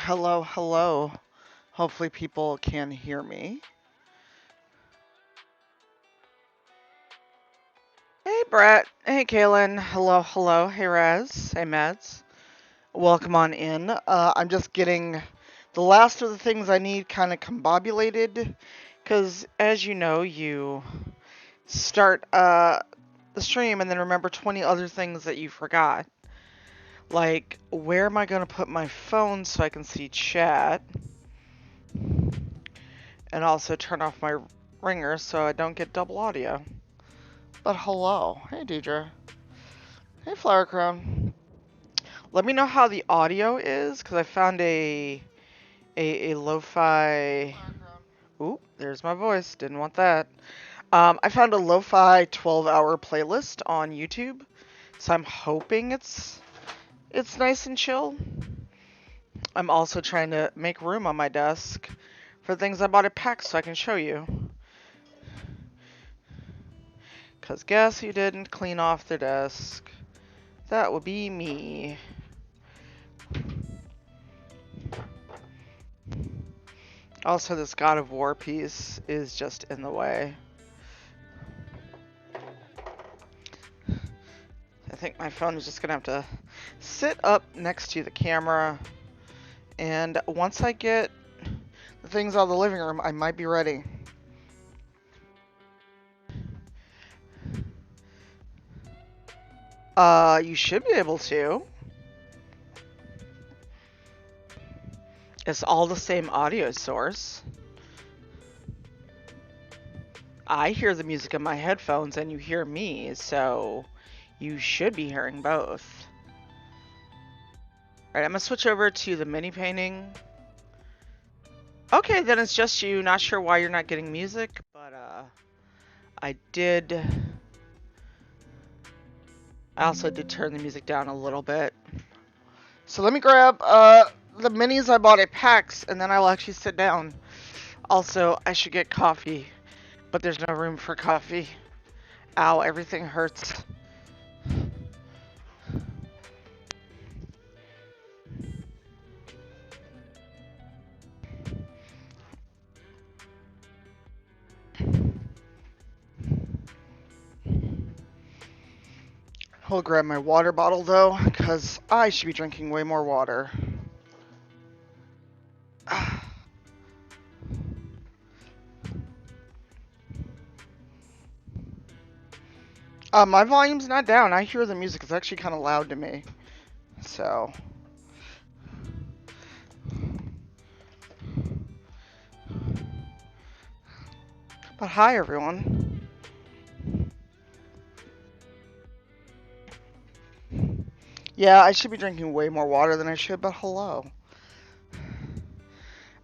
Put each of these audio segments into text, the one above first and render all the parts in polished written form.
Hello, hello. Hopefully people can hear me. Hey, Brett. Hey, Kaylin. Hello, hello. Hey, Raz. Hey, Mads. Welcome on in. I'm just getting the last of the things I need kind of combobulated, because as you know, you start the stream and then remember 20 other things that you forgot. Like, where am I going to put my phone so I can see chat? And also turn off my ringer so I don't get double audio. But hello. Hey, Deidre. Hey, Flower Crown. Let me know how the audio is, because I found a lo-fi... Ooh, there's my voice. Didn't want that. I found a lo-fi 12-hour playlist on YouTube, so I'm hoping it's nice and chill. I'm also trying to make room on my desk for things I bought at PAX so I can show you. Because guess who didn't clean off their desk? That would be me. Also, this God of War piece is just in the way. I think my phone is just going to have to sit up next to the camera. And once I get the things out of the living room, I might be ready. You should be able to. It's all the same audio source. I hear the music in my headphones and you hear me, so you should be hearing both. Alright, I'm gonna switch over to the mini painting. Okay, then it's just you. Not sure why you're not getting music, but I also did turn the music down a little bit. So let me grab the minis I bought at PAX, and then I'll actually sit down. Also, I should get coffee, but there's no room for coffee. Ow, everything hurts. I'll grab my water bottle though, because I should be drinking way more water. My volume's not down. I hear the music. It's actually kind of loud to me. So. But hi, everyone. Yeah, I should be drinking way more water than I should, but hello.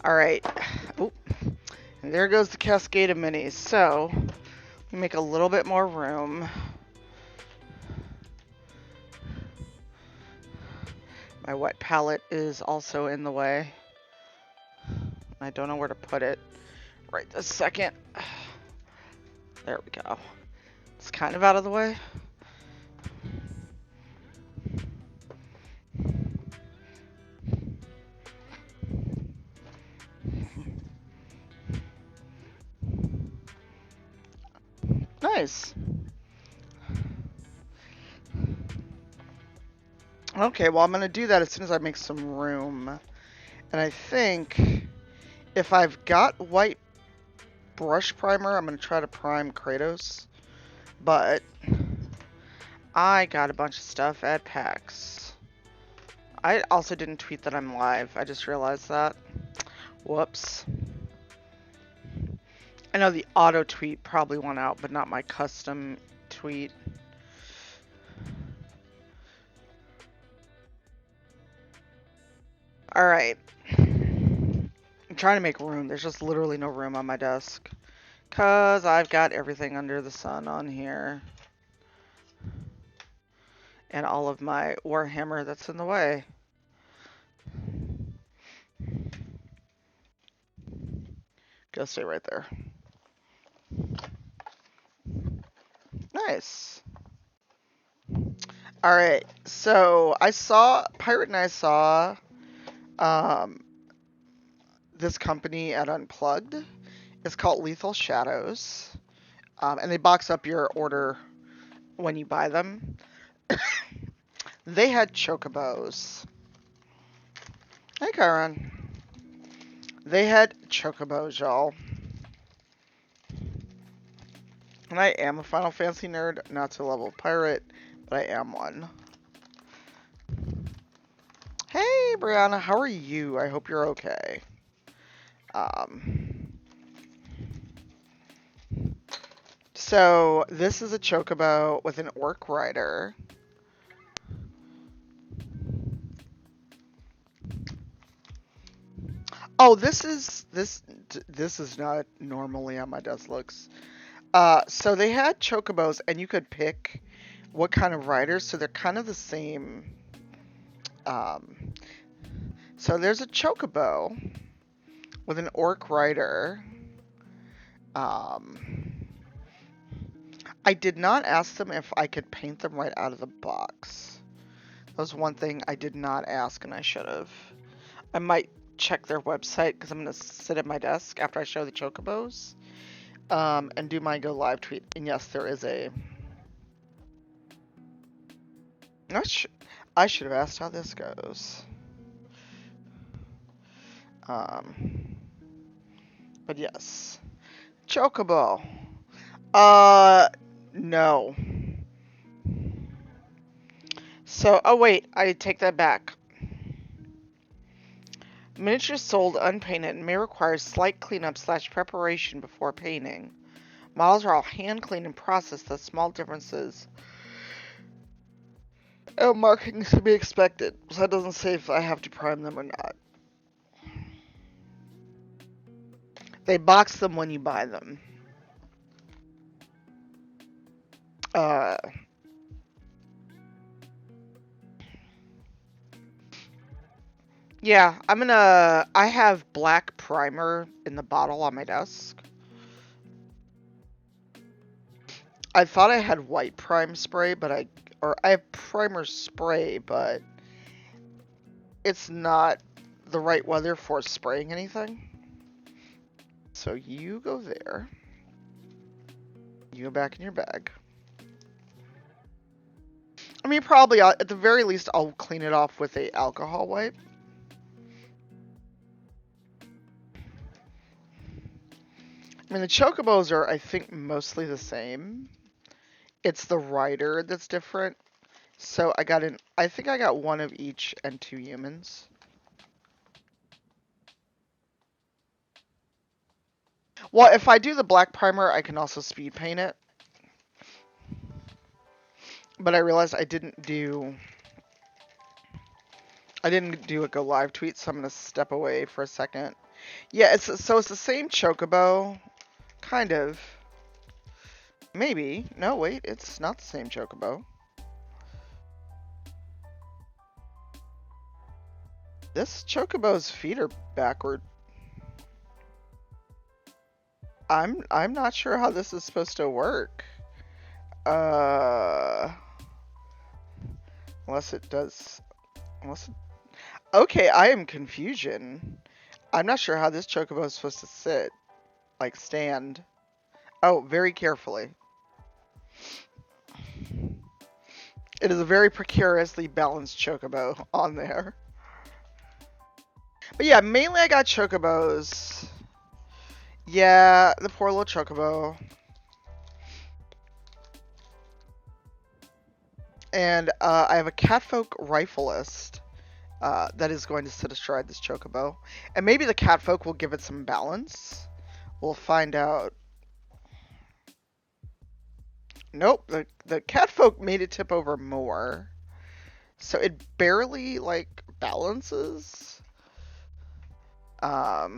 Alright. Oop. And there goes the cascade of minis. So, let me make a little bit more room. My wet palette is also in the way. I don't know where to put it right this second. There we go. It's kind of out of the way. Nice. Okay, well, I'm going to do that as soon as I make some room. And I think if I've got white brush primer, I'm going to try to prime Kratos. But I got a bunch of stuff at PAX. I also didn't tweet that I'm live. I just realized that. Whoops. I know the auto tweet probably went out, but not my custom tweet. Alright. I'm trying to make room. There's just literally no room on my desk. Because I've got everything under the sun on here. And all of my Warhammer that's in the way. Go stay right there. Nice. Alright, so Pirate and I saw this company at Unplugged. It's called Lethal Shadows. And they box up your order when you buy them. They had chocobos. Hey, Kyron. They had chocobos, y'all. And I am a Final Fantasy nerd, not to level pirate, but I am one. Hey, Brianna, how are you? I hope you're okay. So this is a chocobo with an orc rider. Oh, this is not normally on my desk looks. So they had chocobos, and you could pick what kind of riders. So they're kind of the same. So there's a chocobo with an orc rider. I did not ask them if I could paint them right out of the box. That was one thing I did not ask, and I should have. I might check their website because I'm going to sit at my desk after I show the chocobos and do my go live tweet. And yes, there is a... I should have asked how this goes. But yes. Chocobo. No. So, oh wait, I take that back. Miniatures sold unpainted may require slight cleanup / preparation before painting. Models are all hand cleaned and processed, thus small differences and markings to be expected. So that doesn't say if I have to prime them or not. They box them when you buy them. Yeah, I have black primer in the bottle on my desk. I thought I had white prime spray, but I have primer spray, but it's not the right weather for spraying anything. So you go there. You go back in your bag. I mean, probably, at the very least, I'll clean it off with a alcohol wipe. I mean, the chocobos are, I think, mostly the same. It's the rider that's different. So I think I got one of each and 2 humans. Well, if I do the black primer, I can also speed paint it. But I realized I didn't do a go live tweet, so I'm going to step away for a second. Yeah, it's the same chocobo. Kind of. Maybe. No, wait, it's not the same chocobo. This chocobo's feet are backward. I'm not sure how this is supposed to work. Unless it does. Okay, I am confusion. I'm not sure how this chocobo is supposed to sit. Like, stand. Oh, very carefully. It is a very precariously balanced chocobo on there. But yeah, mainly I got chocobos. Yeah, the poor little chocobo. And I have a catfolk rifleist that is going to sit astride this chocobo. And maybe the catfolk will give it some balance. We'll find out. Nope, the catfolk made it tip over more. So it barely, like, balances. I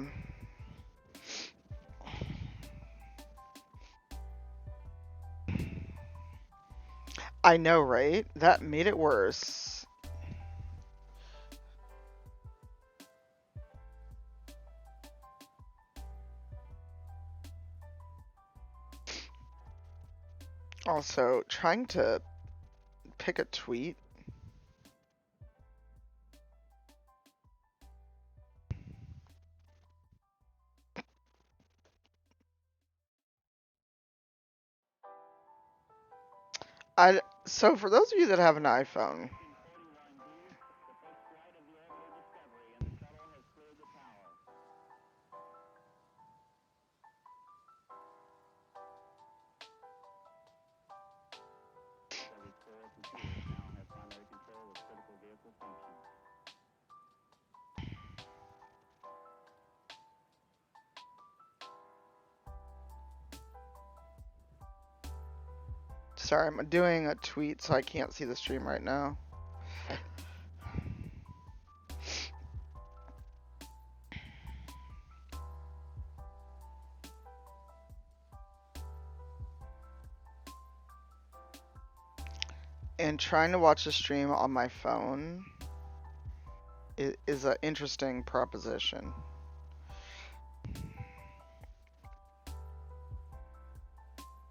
know, right? That made it worse. Also, trying to pick a tweet. So for those of you that have an iPhone, sorry, I'm doing a tweet, so I can't see the stream right now. And trying to watch the stream on my phone is an interesting proposition.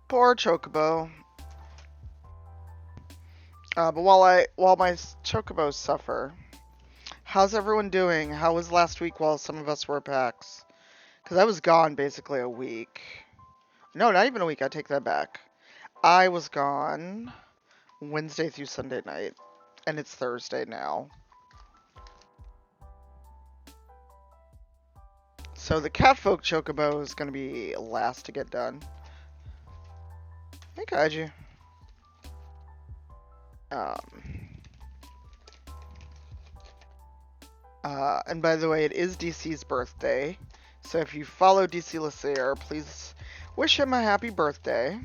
Poor Chocobo. But while my Chocobos suffer, how's everyone doing? How was last week while some of us were at PAX? Because I was gone basically a week. No, not even a week. I take that back. I was gone Wednesday through Sunday night, and it's Thursday now. So the Catfolk Chocobo is going to be last to get done. Hey, Kaiju. And by the way, it is DC's birthday. So if you follow DC Lasair, please wish him a happy birthday.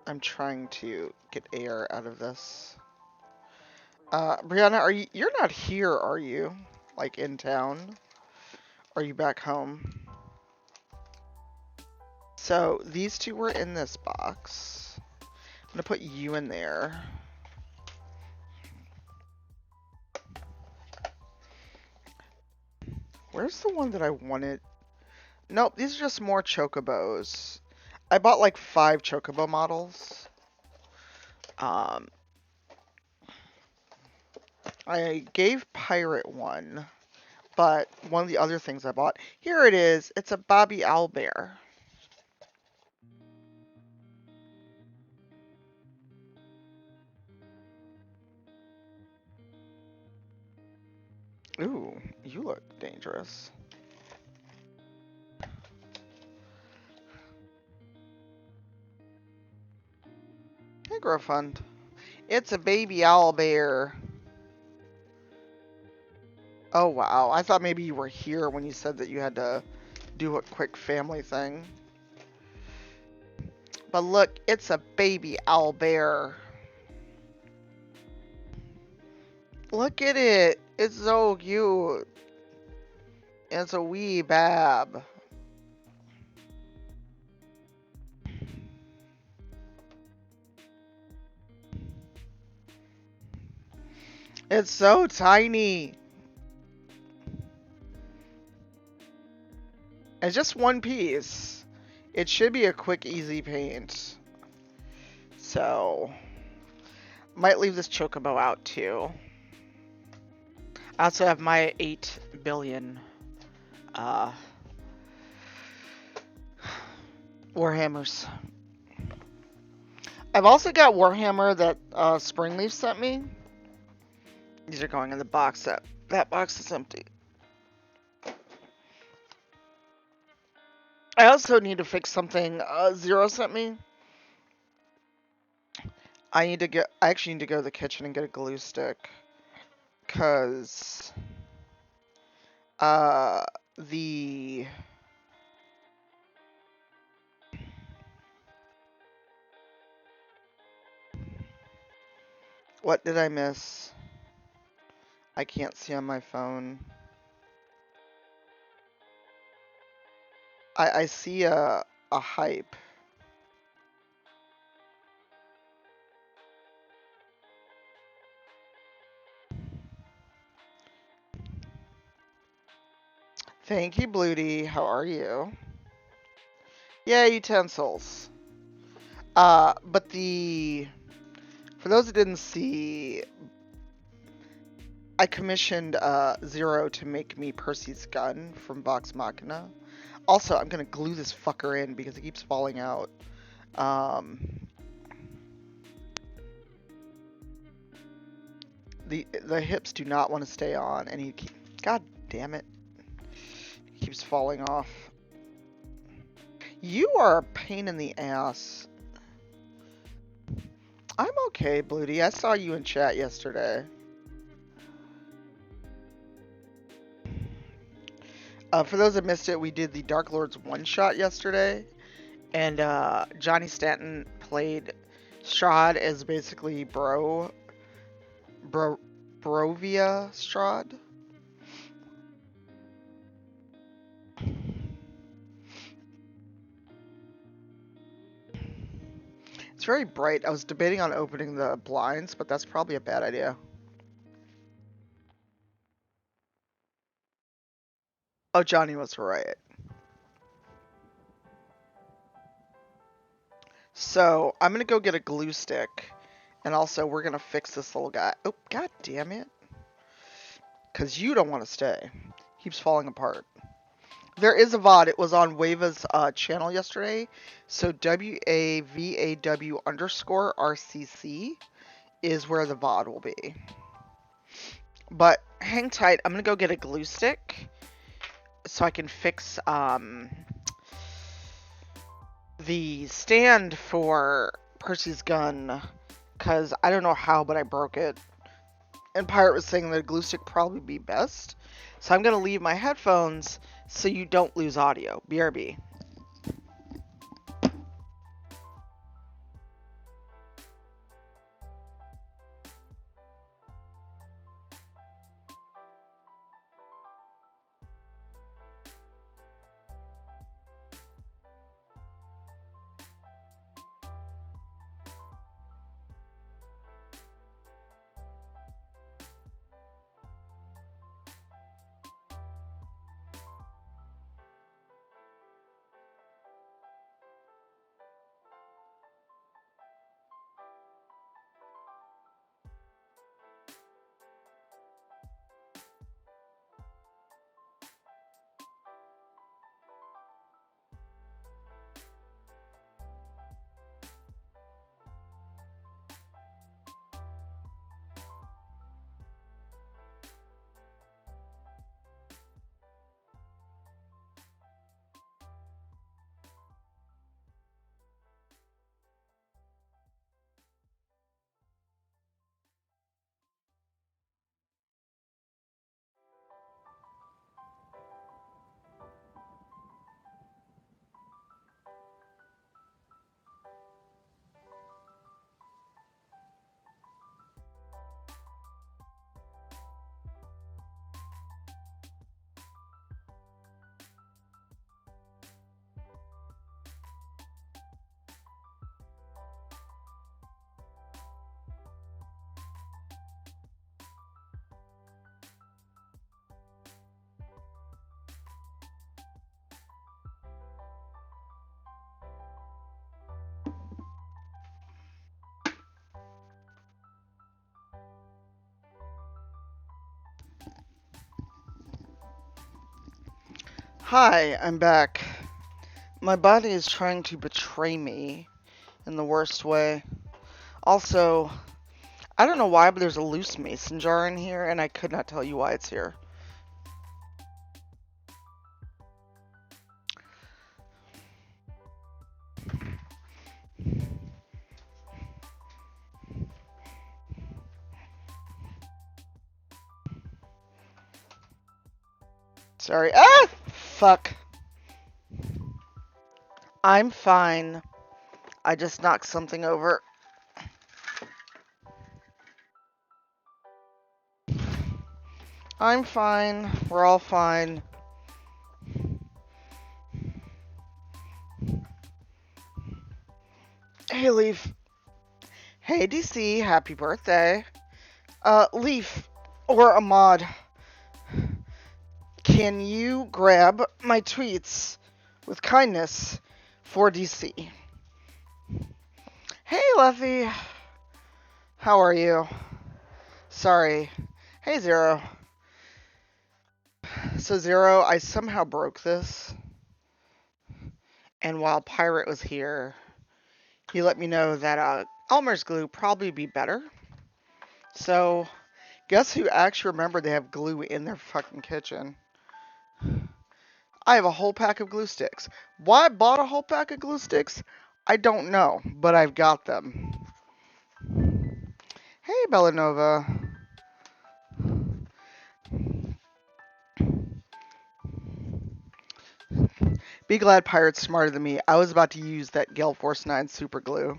I'm trying to get air out of this. Brianna, you're not here, are you? Like in town? Are you back home? So these two were in this box. I'm gonna put you in there. Where's the one that I wanted? Nope, these are just more Chocobos. I bought like 5 Chocobo models. I gave Pirate one, but one of the other things I bought, here it is. It's a Bobby Owlbear. Ooh, you look dangerous. Hey, Growfund. It's a baby owlbear. Oh, wow. I thought maybe you were here when you said that you had to do a quick family thing. But look, it's a baby owlbear. Look at it. It's so cute. It's a wee bab. It's so tiny. It's just one piece. It should be a quick, easy paint. So, might leave this Chocobo out too. I also have my 8 billion Warhammers. I've also got Warhammer that Springleaf sent me. These are going in the box. That box is empty. I also need to fix something Zero sent me. I actually need to go to the kitchen and get a glue stick. Cause what did I miss? I can't see on my phone. I see a hype. Thank you, Bluedy. How are you? Yeah, utensils. But for those that didn't see, I commissioned Zero to make me Percy's gun from Vox Machina. Also, I'm gonna glue this fucker in because it keeps falling out. The hips do not want to stay on, and God damn it, he keeps falling off. You are a pain in the ass. I'm okay, Bluty. I saw you in chat yesterday. For those that missed it, we did the Dark Lords one-shot yesterday, and Johnny Stanton played Strahd as basically Brovia Strahd. It's very bright. I was debating on opening the blinds, but that's probably a bad idea. Oh, Johnny was right. So, I'm gonna go get a glue stick, and also we're gonna fix this little guy. Oh, god damn it. Because you don't want to stay. Keeps falling apart. There is a VOD. It was on Wave's channel yesterday. So WAVAW_RCC is where the VOD will be. But hang tight. I'm going to go get a glue stick so I can fix the stand for Percy's gun. Because I don't know how, but I broke it. And Pirate was saying that a glue stick probably be best. So I'm going to leave my headphones so you don't lose audio. BRB. Hi, I'm back. My body is trying to betray me in the worst way. Also, I don't know why, but there's a loose mason jar in here, and I could not tell you why it's here. Sorry. Ah! Fuck. I'm fine. I just knocked something over. I'm fine. We're all fine. Hey, Leaf. Hey, DC. Happy birthday. Leaf. Or Ahmad. Can you grab my tweets with kindness for DC? Hey, Luffy. How are you? Sorry. Hey, Zero. So, Zero, I somehow broke this. And while Pirate was here, he let me know that Elmer's glue probably be better. So, guess who actually remembered they have glue in their fucking kitchen? I have a whole pack of glue sticks. Why I bought a whole pack of glue sticks? I don't know, but I've got them. Hey, Bellanova. Be glad Pirate's smarter than me. I was about to use that Gale Force 9 super glue.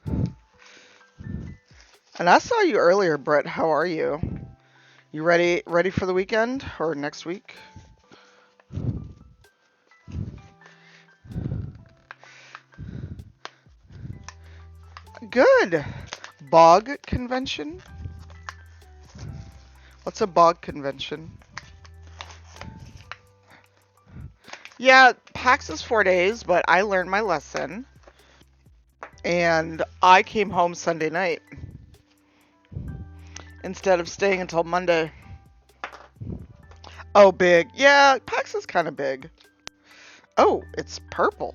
And I saw you earlier, Brett. How are you? You ready for the weekend or next week? Good. Bog convention? What's a bog convention? Yeah, PAX is 4 days, but I learned my lesson. And I came home Sunday night instead of staying until Monday. Oh, big. Yeah, PAX is kind of big. Oh, it's purple.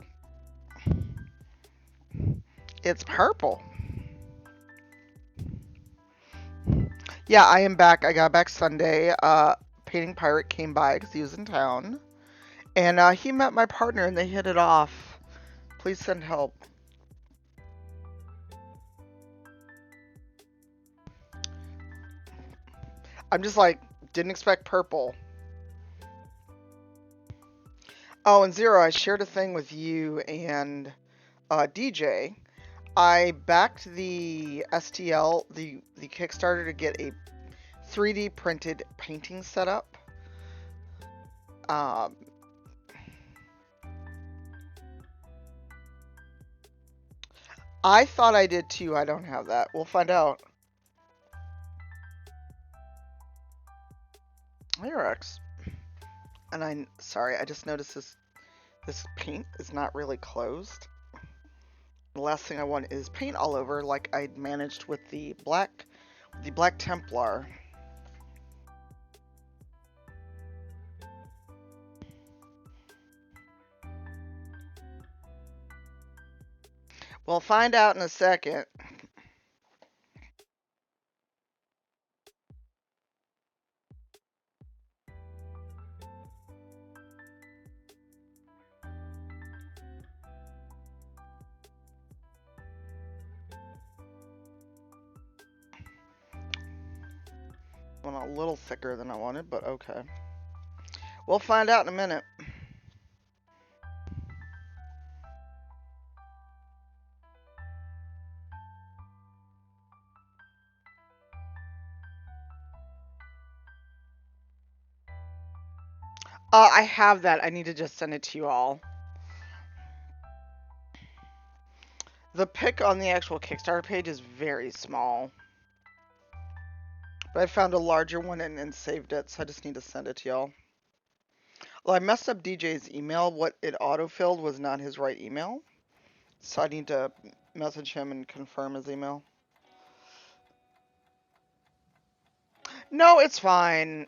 It's purple. Yeah, I am back. I got back Sunday. Painting Pirate came by because he was in town. And he met my partner and they hit it off. Please send help. I'm just like, didn't expect purple. Oh, and Zero, I shared a thing with you and DJ. I backed the STL, the Kickstarter, to get a 3D printed painting setup. Um, I thought I did too. I don't have that. We'll find out. Hey, Rex. And sorry, I just noticed this paint is not really closed. The last thing I want is paint all over like I'd managed with the Black Templar. We'll find out in a second. Went a little thicker than I wanted, but okay. We'll find out in a minute. I have that. I need to just send it to you all. The pic on the actual Kickstarter page is very small. But I found a larger one and saved it, so I just need to send it to y'all. Well, I messed up DJ's email. What it autofilled was not his right email. So I need to message him and confirm his email. No, it's fine.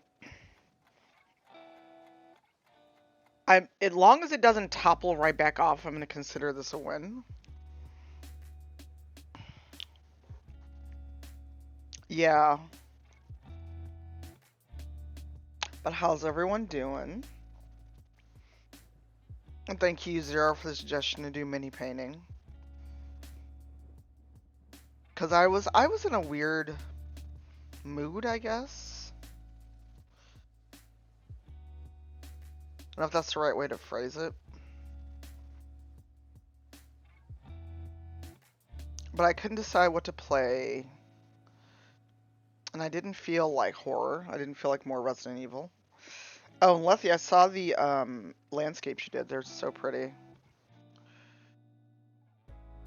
As long as it doesn't topple right back off, I'm going to consider this a win. Yeah. But how's everyone doing? And thank you, Zero, for the suggestion to do mini painting. Cause I was in a weird mood, I guess. I don't know if that's the right way to phrase it. But I couldn't decide what to play. And I didn't feel like horror. I didn't feel like more Resident Evil. Oh, and Lethy, I saw the landscapes you did. They're so pretty.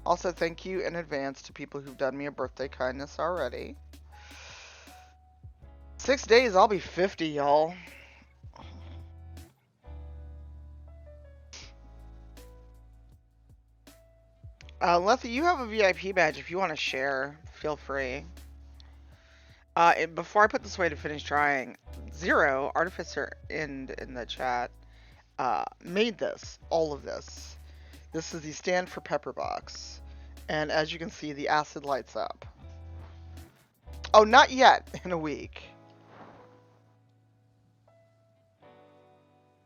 Also, thank you in advance to people who've done me a birthday kindness already. 6 days, I'll be 50, y'all. Lethy, you have a VIP badge. If you want to share, feel free. Before I put this away to finish trying, Zero Artificer in the chat made this, all of this. This is the stand for Pepper Box, and as you can see, the acid lights up. Oh, not yet. In a week.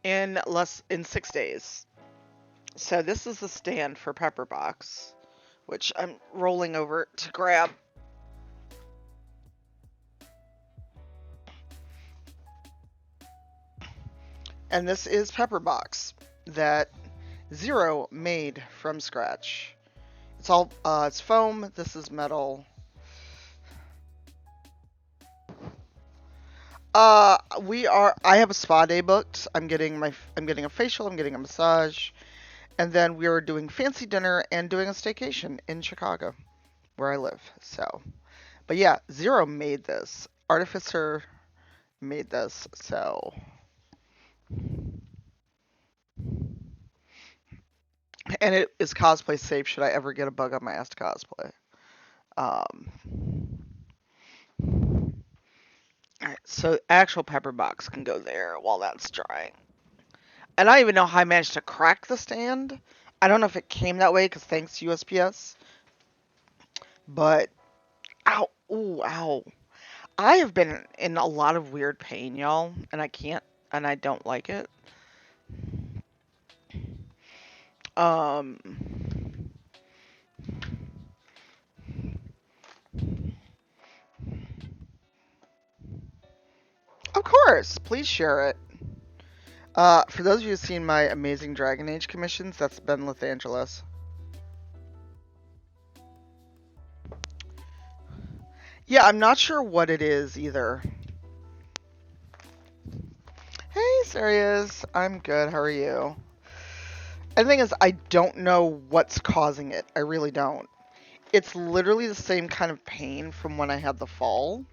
In 6 days. So this is the stand for Pepper Box, which I'm rolling over to grab. And this is Pepper Box that Zero made from scratch. It's all it's foam. This is metal. I have a spa day booked. I'm getting a facial. I'm getting a massage, and then we are doing fancy dinner and doing a staycation in Chicago, where I live. So, but yeah, Zero made this. Artificer made this. So. And it is cosplay safe should I ever get a bug on my ass to cosplay. Um, Alright, so actual pepper box can go there while that's drying. And I don't even know how I managed to crack the stand. I don't know if it came that way because thanks USPS. But, ow, ooh, ow. I have been in a lot of weird pain, y'all, and I don't like it. Um, of course, please share it. For those of you who've seen my amazing Dragon Age commissions, that's Ben Lathangeles. Yeah, I'm not sure what it is either. Hey, Sirius. I'm good. How are you? And the thing is, I don't know what's causing it. I really don't. It's literally the same kind of pain from when I had the fall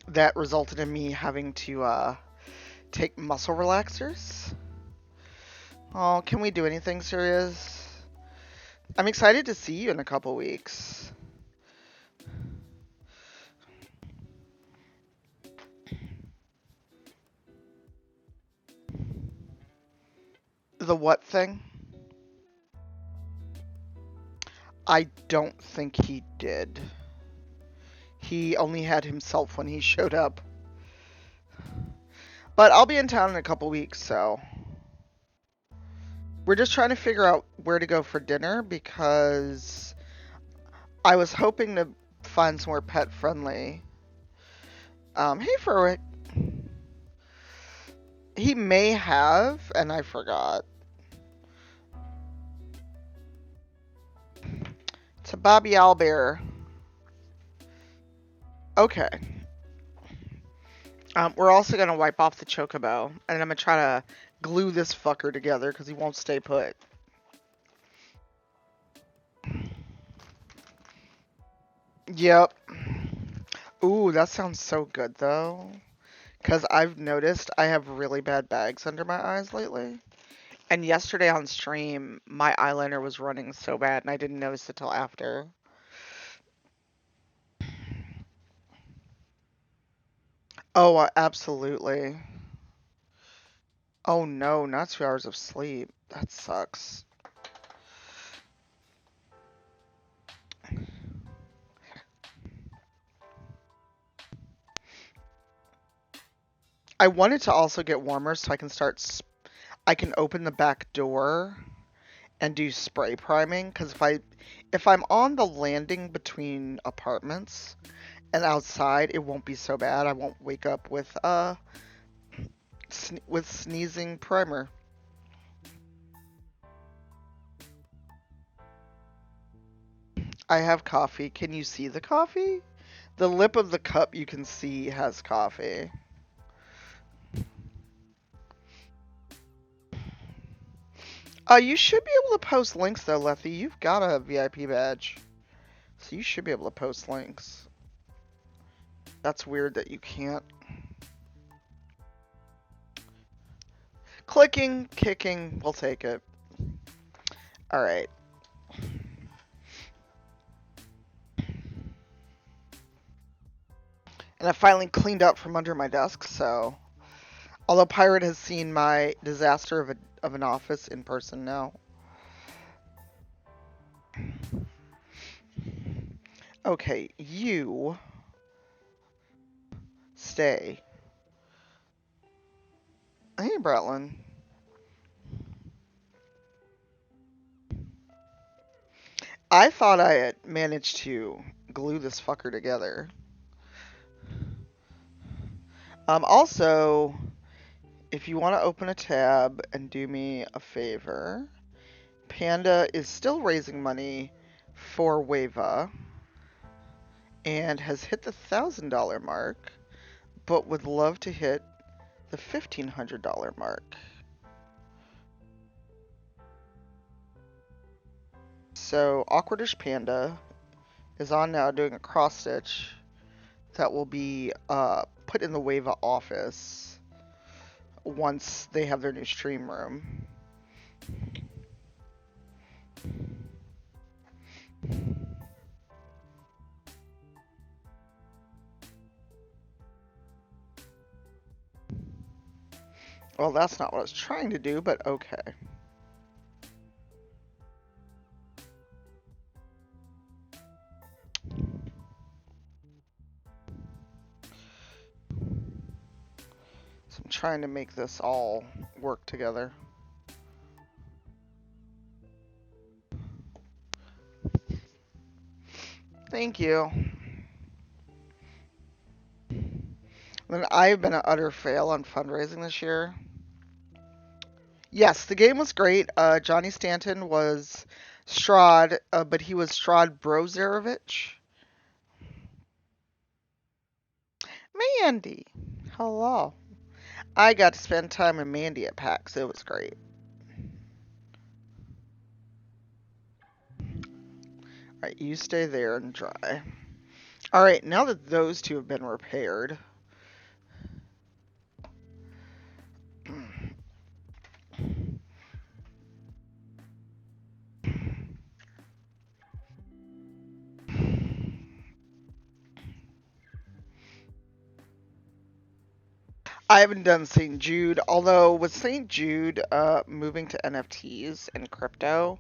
that resulted in me having to take muscle relaxers. Oh, can we do anything, Sirius? I'm excited to see you in a couple weeks. The what thing? I don't think he did. He only had himself when he showed up. But I'll be in town in a couple weeks, so... We're just trying to figure out where to go for dinner because I was hoping to find somewhere pet friendly. Hey Furwick. He may have, and I forgot. To Bobby Owlbear. Okay. We're also gonna wipe off the chocobo, and I'm gonna try to glue this fucker together because he won't stay put. Yep. Ooh, that sounds so good though. Because I've noticed I have really bad bags under my eyes lately. And yesterday on stream, my eyeliner was running so bad and I didn't notice it till after. Oh, absolutely. Oh no, not 2 hours of sleep. That sucks. I wanted to also get warmer so I can I can open the back door and do spray priming because if I'm on the landing between apartments and outside, it won't be so bad. I won't wake up with sneezing primer. I have coffee. Can you see the coffee? The lip of the cup you can see has coffee. You should be able to post links though, Lethy. You've got a VIP badge. So you should be able to post links. That's weird that you can't. Clicking, kicking, we'll take it. Alright. And I finally cleaned up from under my desk, so... Although Pirate has seen my disaster of an office in person now. Okay, you... stay. Hey, Bretlin. I thought I had managed to glue this fucker together. Also, if you want to open a tab and do me a favor, Panda is still raising money for Wava and has hit the $1,000 mark, but would love to hit the $1,500 mark. So, Awkwardish Panda is on now doing a cross stitch that will be put in the Wava office once they have their new stream room. Well, that's not what I was trying to do, but okay. So I'm trying to make this all work together. Thank you. Then I've been an utter fail on fundraising this year. Yes, the game was great. Johnny Stanton was Strahd, but he was Strahd Brozerovich. Mandy. Hello. I got to spend time with Mandy at PAX. It was great. Alright, you stay there and dry. Alright, now that those two have been repaired. I haven't done St. Jude, although with St. Jude moving to NFTs and crypto,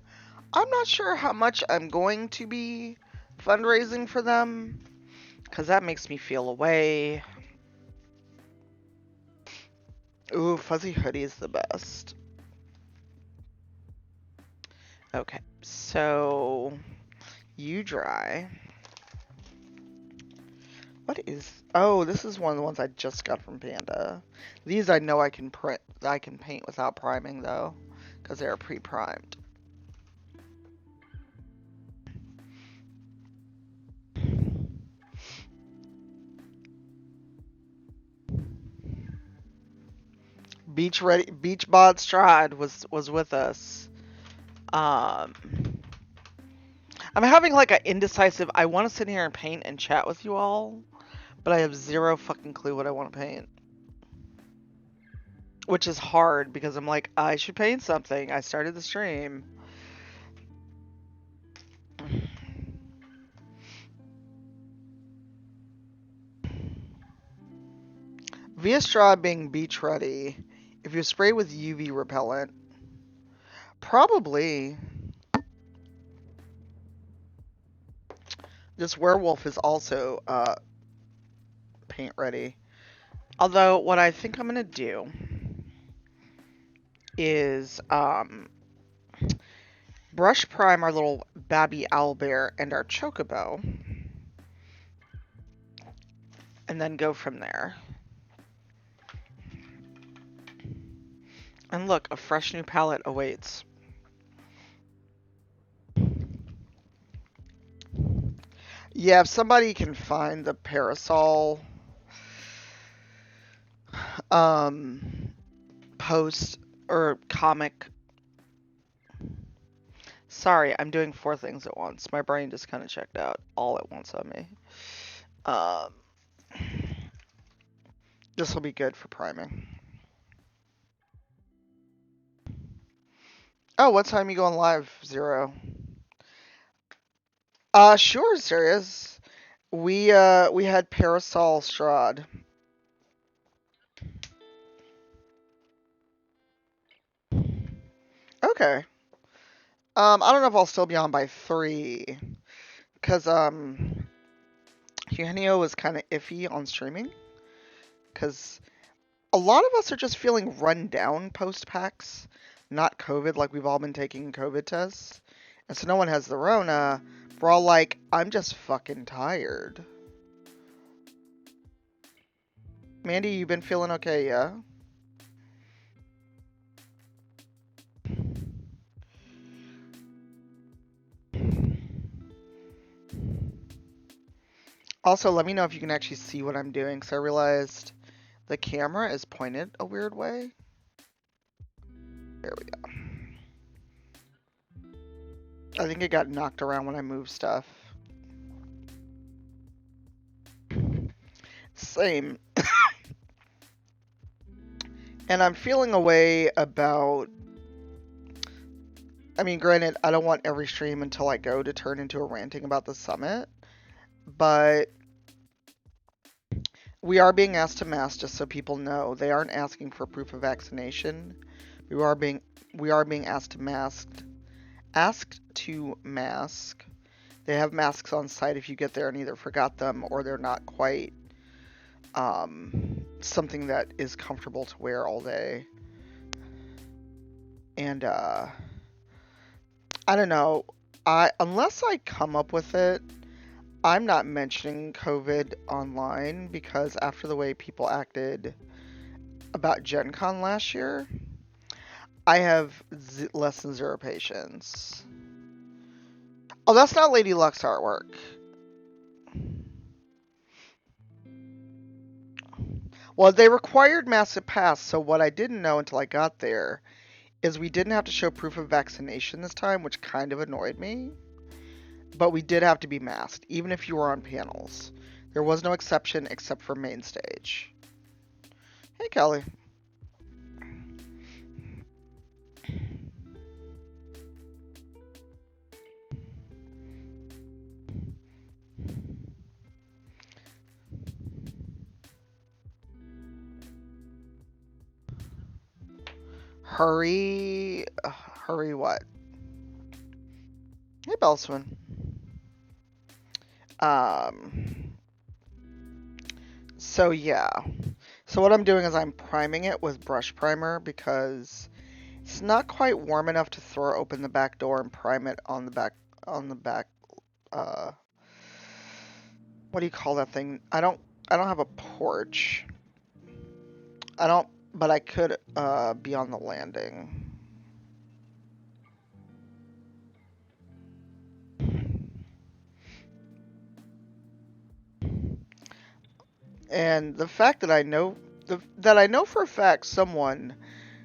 I'm not sure how much I'm going to be fundraising for them, because that makes me feel away. Ooh, fuzzy hoodie is the best. Okay, so you dry. What is... Oh, this is one of the ones I just got from Panda. These I know I can print. I can paint without priming though, because they are pre-primed. Beachbod Stride was with us. I'm having like an indecisive. I want to sit here and paint and chat with you all, but I have zero fucking clue what I want to paint. Which is hard because I'm like, I should paint something. I started the stream. Via straw being beach ready. If you spray with UV repellent, probably. This werewolf is also paint ready. Although what I think I'm gonna do is brush prime our little Babby Owlbear and our Chocobo, and then go from there. And look, a fresh new palette awaits. Yeah, if somebody can find the parasol post or comic. Sorry, I'm doing 4 things at once. My brain just kind of checked out all at once on me. This will be good for priming. Oh, what time are you going live, Zero? Sure, Sirius. We had Parasol Strahd. Okay. I don't know if I'll still be on by 3, cause Eugenio was kind of iffy on streaming, cause a lot of us are just feeling run down post PAX, not COVID, like we've all been taking COVID tests, and so no one has the Rona. We're all like, I'm just fucking tired. Mandy, you been feeling okay, yeah? Also, let me know if you can actually see what I'm doing, because I realized the camera is pointed a weird way. There we go. I think it got knocked around when I moved stuff. Same. And I'm feeling a way about. I mean, granted, I don't want every stream until I go to turn into a ranting about the summit, but we are being asked to mask, just so people know. They aren't asking for proof of vaccination. We are being asked to mask. They have masks on site if you get there and either forgot them or they're not quite something that is comfortable to wear all day. And I don't know. Unless I come up with it, I'm not mentioning COVID online, because after the way people acted about Gen Con last year, I have less than 0 patience. Oh, that's not Lady Luck's artwork. Well, they required massive pass, so what I didn't know until I got there is we didn't have to show proof of vaccination this time, which kind of annoyed me. But we did have to be masked, even if you were on panels. There was no exception except for main stage. Hey, Kelly. Hurry. Hurry what? Hey, Belswin. So yeah. So what I'm doing is I'm priming it with brush primer, because it's not quite warm enough to throw open the back door and prime it on the back, uh, what do you call that thing? I don't have a porch. But I could, be on the landing. And the fact that I know, for a fact someone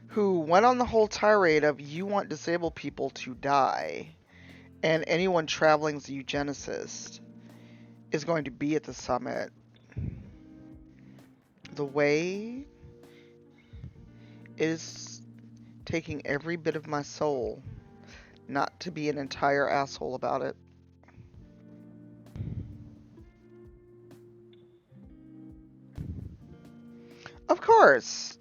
who went on the whole tirade of you want disabled people to die, and anyone traveling as a eugenicist is going to be at the summit. The way is taking every bit of my soul not to be an entire asshole about it. Of course.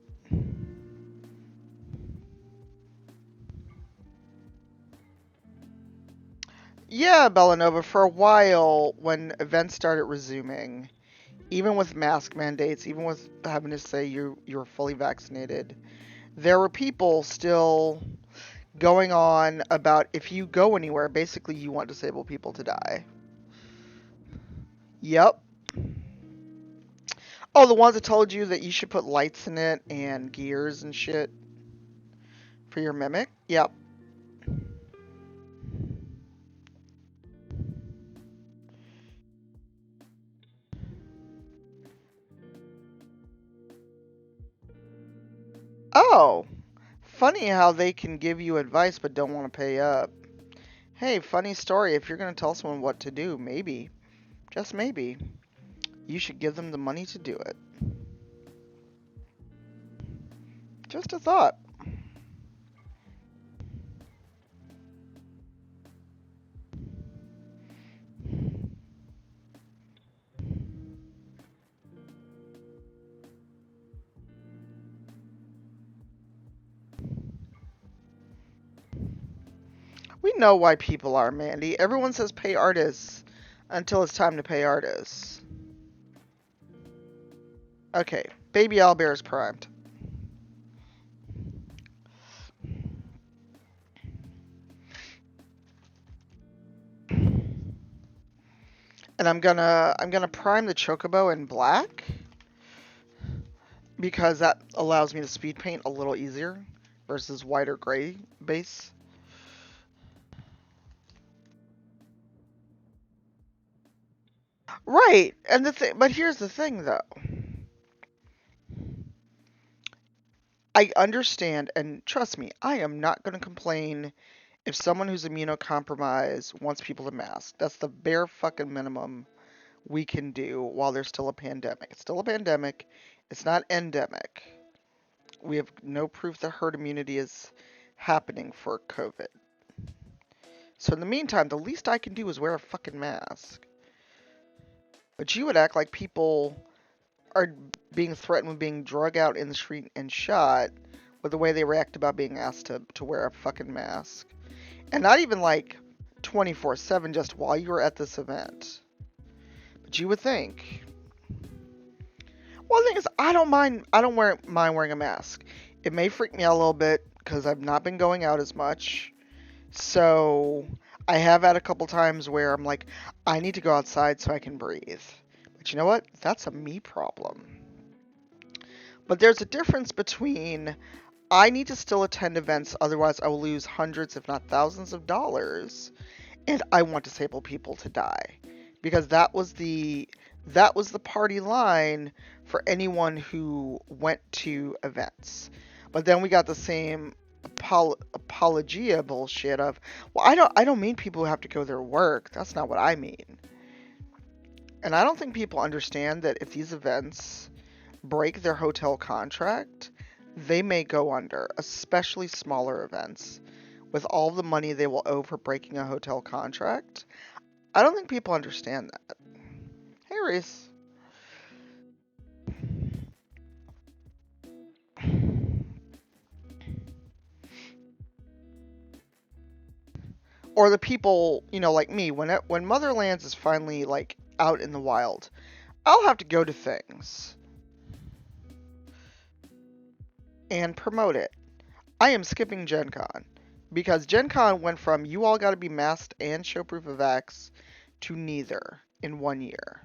Yeah, Bellanova, for a while, when events started resuming, even with mask mandates, even with having to say you're fully vaccinated, there were people still going on about if you go anywhere, basically you want disabled people to die. Yep. Oh, the ones that told you that you should put lights in it and gears and shit for your mimic? Yep. Oh, funny how they can give you advice but don't want to pay up. Hey, funny story. If you're going to tell someone what to do, maybe, just maybe, you should give them the money to do it. Just a thought. We know why people are, Mandy. Everyone says pay artists until it's time to pay artists. Okay, baby owlbear is primed. And I'm gonna prime the chocobo in black because that allows me to speed paint a little easier versus white or gray base. Right, and but here's the thing though. I understand, and trust me, I am not going to complain if someone who's immunocompromised wants people to mask. That's the bare fucking minimum we can do while there's still a pandemic. It's still a pandemic. It's not endemic. We have no proof that herd immunity is happening for COVID. So in the meantime, the least I can do is wear a fucking mask. But you would act like people are being threatened with being drug out in the street and shot with the way they react about being asked to wear a fucking mask. And not even like 24/7, just while you were at this event. But you would think. Well, the thing is, I don't mind wearing a mask. It may freak me out a little bit because I've not been going out as much. So I have had a couple times where I'm like, I need to go outside so I can breathe. But you know what? That's a me problem. But there's a difference between I need to still attend events, otherwise I will lose hundreds, if not thousands of dollars, and I want disabled people to die. Because that was the party line for anyone who went to events. But then we got the same apologia bullshit of, well, I don't mean people who have to go to their work. That's not what I mean. And I don't think people understand that if these events break their hotel contract, they may go under, especially smaller events. With all the money they will owe for breaking a hotel contract, I don't think people understand that. Hey, Reese. Or the people, like me, when Motherlands is finally, like, out in the wild, I'll have to go to things and promote it. I am skipping Gen Con because Gen Con went from you all got to be masked and show proof of vax to neither in 1 year.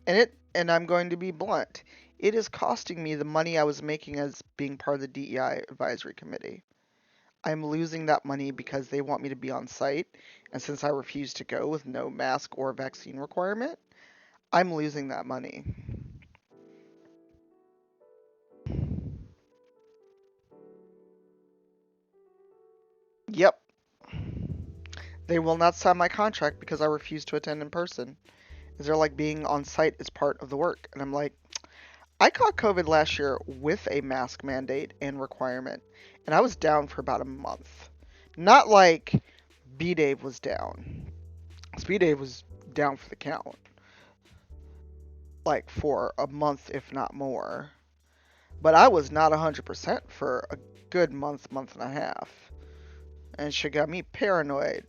And I'm going to be blunt. It is costing me the money I was making as being part of the DEI advisory committee. I'm losing that money because they want me to be on site, and since I refuse to go with no mask or vaccine requirement, I'm losing that money. Yep. They will not sign my contract because I refuse to attend in person. Is they're like being on site is part of the work. And I'm like, I caught COVID last year with a mask mandate and requirement, and I was down for about a month. Not like B Dave was down. B Dave was down for the count. Like for a month, if not more. But I was not 100% for a good month, month and a half. And she got me paranoid.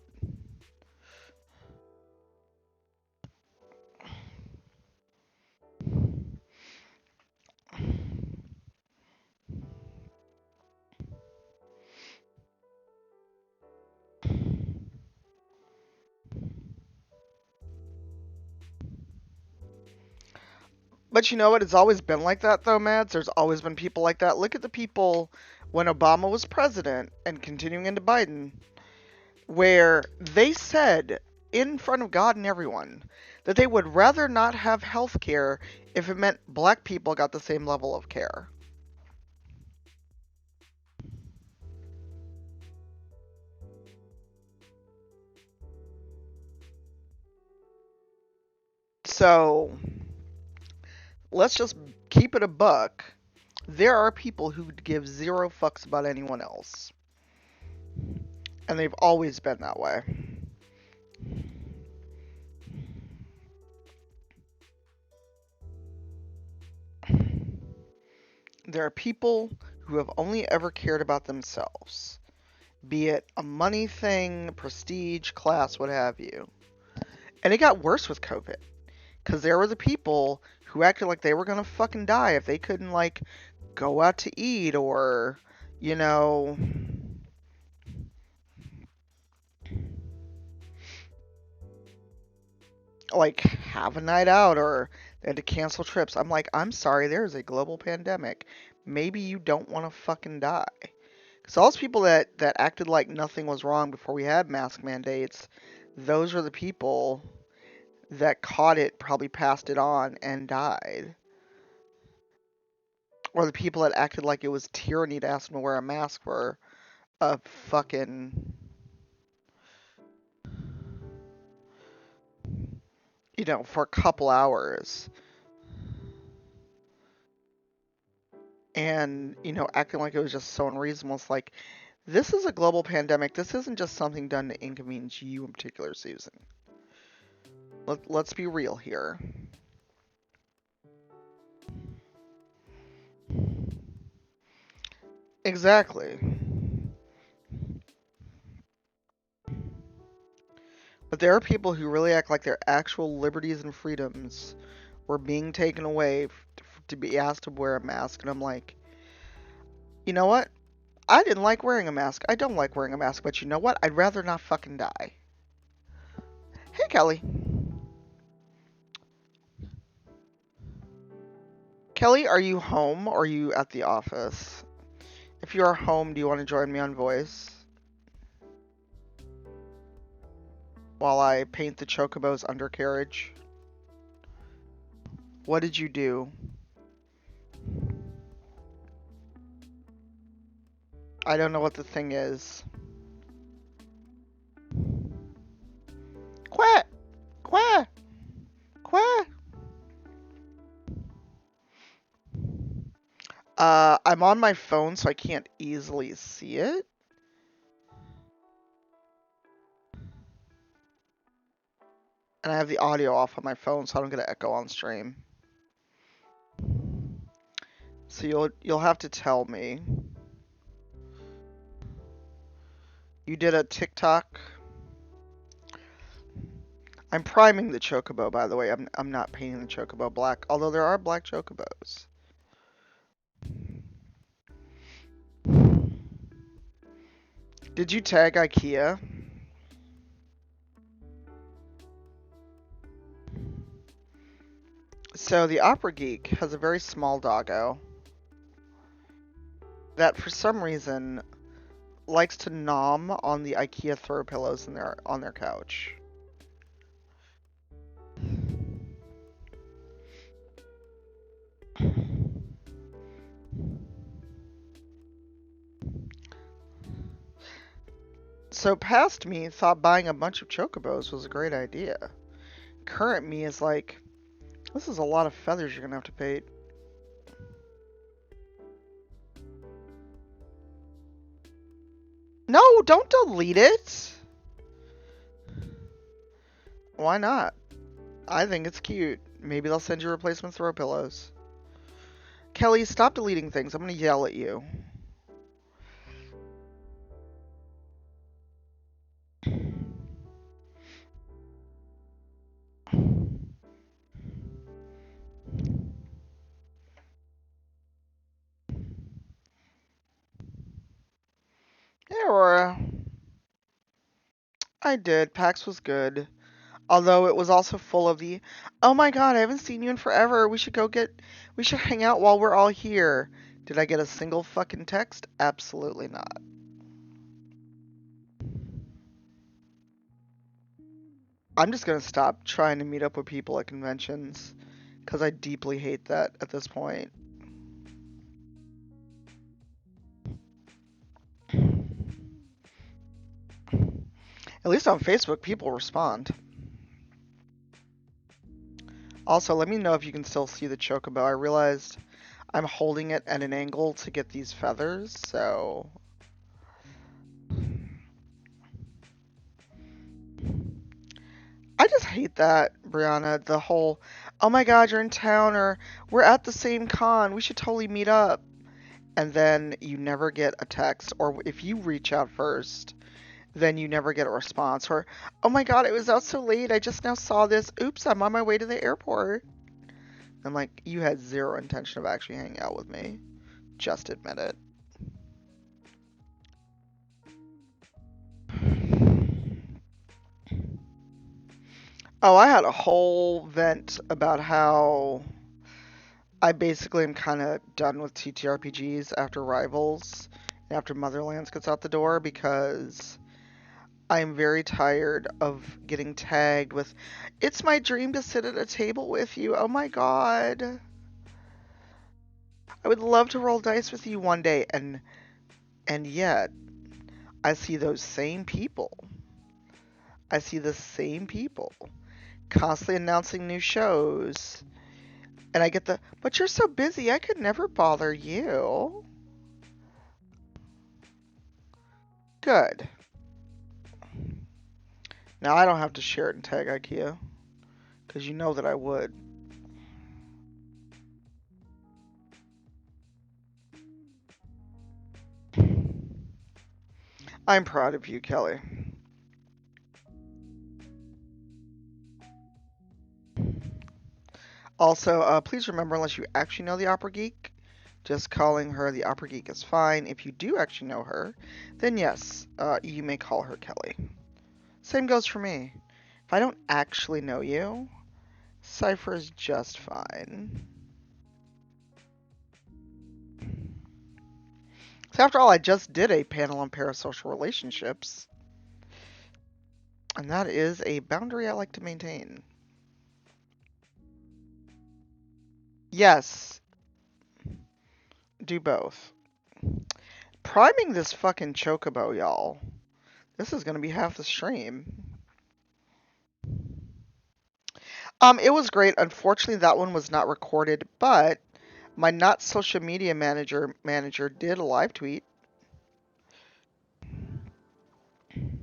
But you know what? It's always been like that, though, Mads. There's always been people like that. Look at the people when Obama was president and continuing into Biden, where they said in front of God and everyone that they would rather not have health care if it meant black people got the same level of care. So let's just keep it a buck. There are people who give zero fucks about anyone else. And they've always been that way. There are people who have only ever cared about themselves. be it a money thing, prestige, class, what have you. And it got worse with COVID. Because there were the people who acted like they were going to fucking die if they couldn't, like, go out to eat or, you know, like, have a night out or they had to cancel trips. I'm like, I'm sorry, there's a global pandemic. Maybe you don't want to fucking die. Because all those people that acted like nothing was wrong before we had mask mandates, those are the people that caught it, probably passed it on, and died. Or the people that acted like it was tyranny to ask them to wear a mask for a fucking, for a couple hours. And, acting like it was just so unreasonable. It's like, this is a global pandemic. This isn't just something done to inconvenience you in particular, Susan. Let's be real here. Exactly. But there are people who really act like their actual liberties and freedoms were being taken away to be asked to wear a mask. And I'm like, you know what? I didn't like wearing a mask. I don't like wearing a mask. But you know what? I'd rather not fucking die. Hey, Kelly. Kelly, are you home or are you at the office? If you are home, do you want to join me on voice? While I paint the Chocobo's undercarriage. What did you do? I don't know what the thing is. Quack! Quack! Quack! I'm on my phone, so I can't easily see it. And I have the audio off on my phone, so I don't get an echo on stream. So you'll have to tell me. You did a TikTok. I'm priming the Chocobo, by the way. I'm not painting the Chocobo black, although there are black Chocobos. Did you tag IKEA? So the Opera Geek has a very small doggo that for some reason likes to nom on the IKEA throw pillows on their couch. So past me thought buying a bunch of Chocobos was a great idea. Current me is like, this is a lot of feathers you're gonna have to paint. No, don't delete it! Why not? I think it's cute. Maybe they'll send you replacement throw pillows. Kelly, stop deleting things. I'm gonna yell at you. Hey, Aurora. I did. PAX was good. Although it was also full of the, oh my god, I haven't seen you in forever. We should hang out while we're all here. Did I get a single fucking text? Absolutely not. I'm just gonna stop trying to meet up with people at conventions. Because I deeply hate that at this point. At least on Facebook, people respond. Also, let me know if you can still see the Chocobo. I realized I'm holding it at an angle to get these feathers, so... I just hate that, Brianna. The whole, oh my god, you're in town, or we're at the same con, we should totally meet up. and then you never get a text, or if you reach out first, then you never get a response, or, oh my god, it was out so late, I just now saw this, oops, I'm on my way to the airport. I'm like, you had zero intention of actually hanging out with me. Just admit it. Oh, I had a whole vent about how I basically am kind of done with TTRPGs after Rivals and after Motherlands gets out the door, because I'm very tired of getting tagged with, it's my dream to sit at a table with you. Oh my god. I would love to roll dice with you one day, and yet I see those same people. I see the same people constantly announcing new shows, and I get the, but you're so busy, I could never bother you. Good. Now I don't have to share it and tag IKEA, because you know that I would. I'm proud of you, Kelly. Also, please remember, unless you actually know the Opera Geek, just calling her the Opera Geek is fine. If you do actually know her, then yes, you may call her Kelly. Same goes for me. If I don't actually know you, Cypher is just fine. So after all, I just did a panel on parasocial relationships, and that is a boundary I like to maintain. Yes, do both. Priming this fucking chocobo, y'all. This is gonna be half the stream. It was great. Unfortunately, that one was not recorded, but my not social media manager did a live tweet. You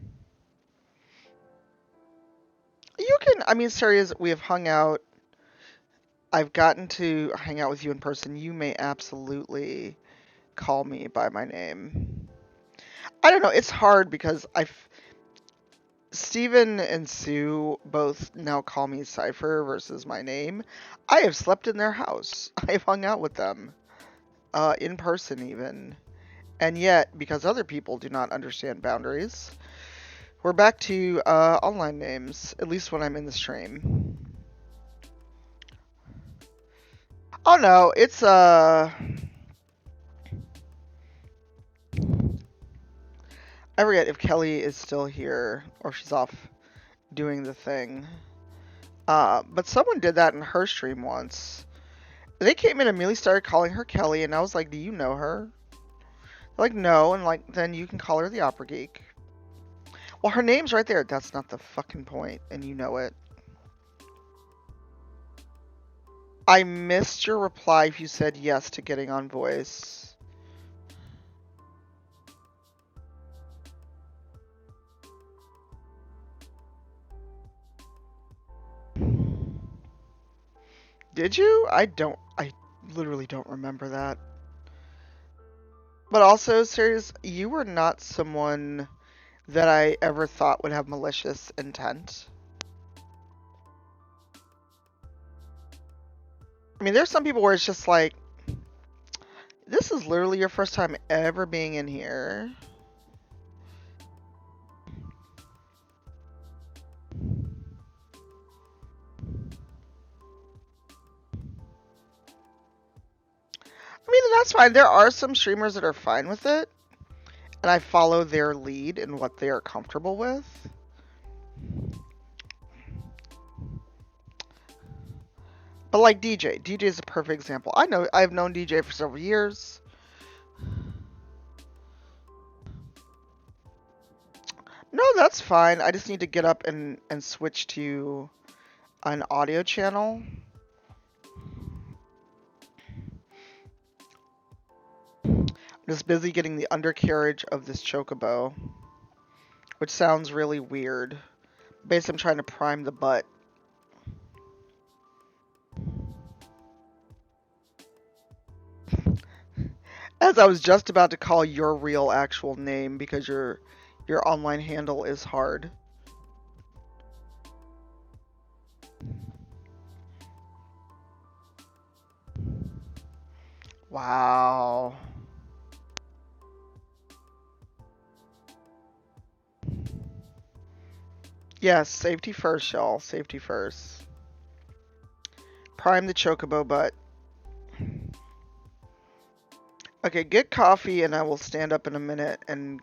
can, I mean, serious, we have hung out. I've gotten to hang out with you in person. You may absolutely call me by my name. I don't know. It's hard because Steven and Sue both now call me Cypher versus my name. I have slept in their house. I've hung out with them, in person even. And yet, because other people do not understand boundaries, we're back to online names, at least when I'm in the stream. Oh no, it's I forget if Kelly is still here or she's off doing the thing. But someone did that in her stream once. They came in and immediately started calling her Kelly, and I was like, do you know her? They're like, no, and like, then you can call her the Opera Geek. Well, her name's right there. That's not the fucking point, and you know it. I missed your reply if you said yes to getting on voice. Did you? I literally don't remember that. But also, serious, you were not someone that I ever thought would have malicious intent. I mean, there's some people where it's just like, this is literally your first time ever being in here. I mean, that's fine. There are some streamers that are fine with it, and I follow their lead in what they are comfortable with. But like DJ is a perfect example. I've known DJ for several years. No, that's fine. I just need to get up and switch to an audio channel. I'm just busy getting the undercarriage of this chocobo, which sounds really weird. Basically, I'm trying to prime the butt. As I was just about to call your real actual name because your online handle is hard. Wow. Yes, safety first, y'all. Safety first. Prime the chocobo butt. Okay, get coffee and I will stand up in a minute and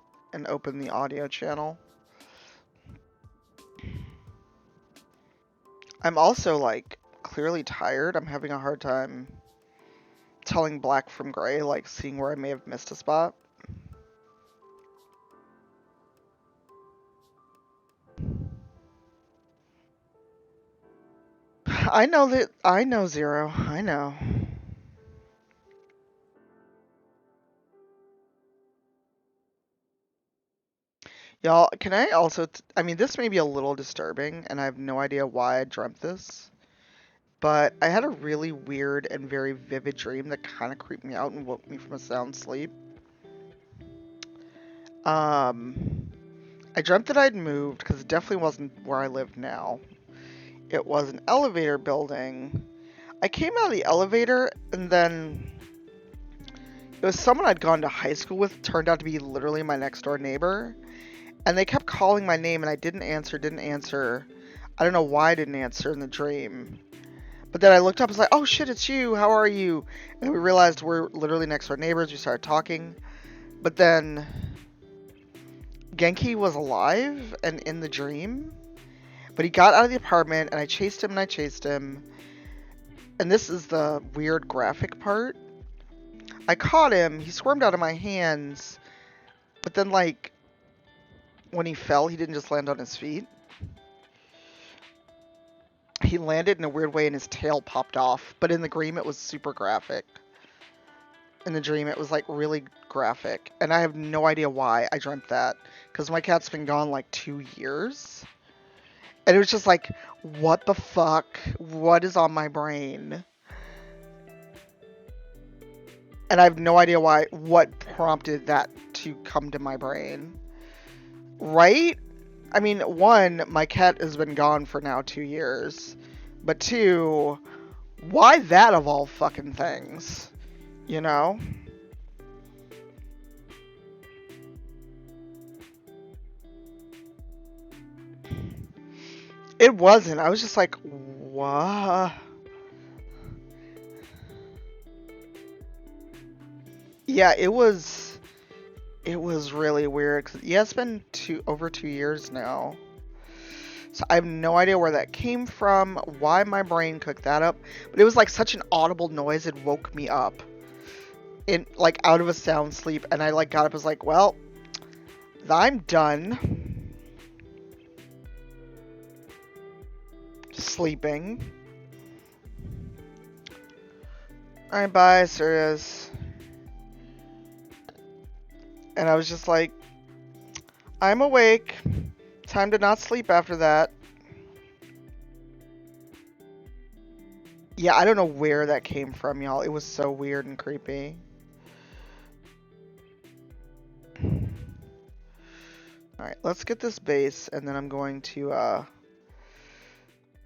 open the audio channel. I'm also like clearly tired. I'm having a hard time telling black from gray, like seeing where I may have missed a spot. I know that I know Zero. I know. Y'all, can I also I mean this may be a little disturbing and I have no idea why I dreamt this. But I had a really weird and very vivid dream that kind of creeped me out and woke me from a sound sleep. Um, I dreamt that I'd moved because it definitely wasn't where I live now. It was an elevator building. I came out of the elevator and then it was someone I'd gone to high school with, turned out to be literally my next door neighbor. And they kept calling my name and I didn't answer. I don't know why I didn't answer in the dream. But then I looked up and was like, oh shit, it's you. How are you? And we realized we're literally next door neighbors. We started talking. But then Genki was alive and in the dream. But he got out of the apartment and I chased him and I chased him. And this is the weird graphic part. I caught him. He squirmed out of my hands. But then, like, when he fell, he didn't just land on his feet. He landed in a weird way and his tail popped off. But in the dream, it was super graphic. In the dream, it was like really graphic. And I have no idea why I dreamt that. Because my cat's been gone like 2 years. And it was just like, what the fuck? What is on my brain? And I have no idea why, what prompted that to come to my brain. Right? I mean, one, my cat has been gone for now 2 years. But two, why that of all fucking things? You know? It wasn't. I was just like, what? Yeah, it was really weird. 'Cause, yeah, it's been over 2 years now. So I have no idea where that came from, why my brain cooked that up. But it was like such an audible noise, it woke me up. In like out of a sound sleep, and I like got up and was like, well, I'm done sleeping. Alright, bye, Sirius. And I was just like, I'm awake. Time to not sleep after that. Yeah, I don't know where that came from, y'all. It was so weird and creepy. Alright, let's get this base, and then I'm going to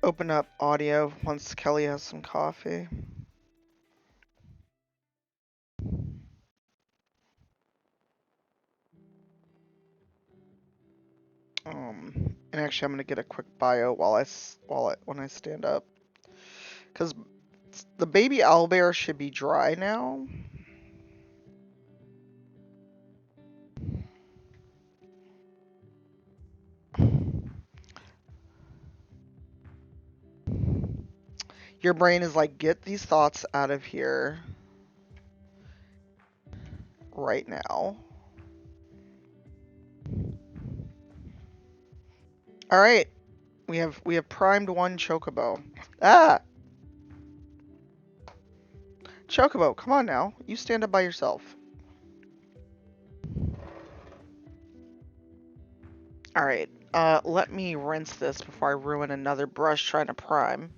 open up audio once Kelly has some coffee. And actually, I'm gonna get a quick bio when I stand up, because the baby owlbear should be dry now. Your brain is like, get these thoughts out of here right now. All right, we have primed one chocobo. Ah, chocobo, come on now. You stand up by yourself. All right. Let me rinse this before I ruin another brush trying to prime.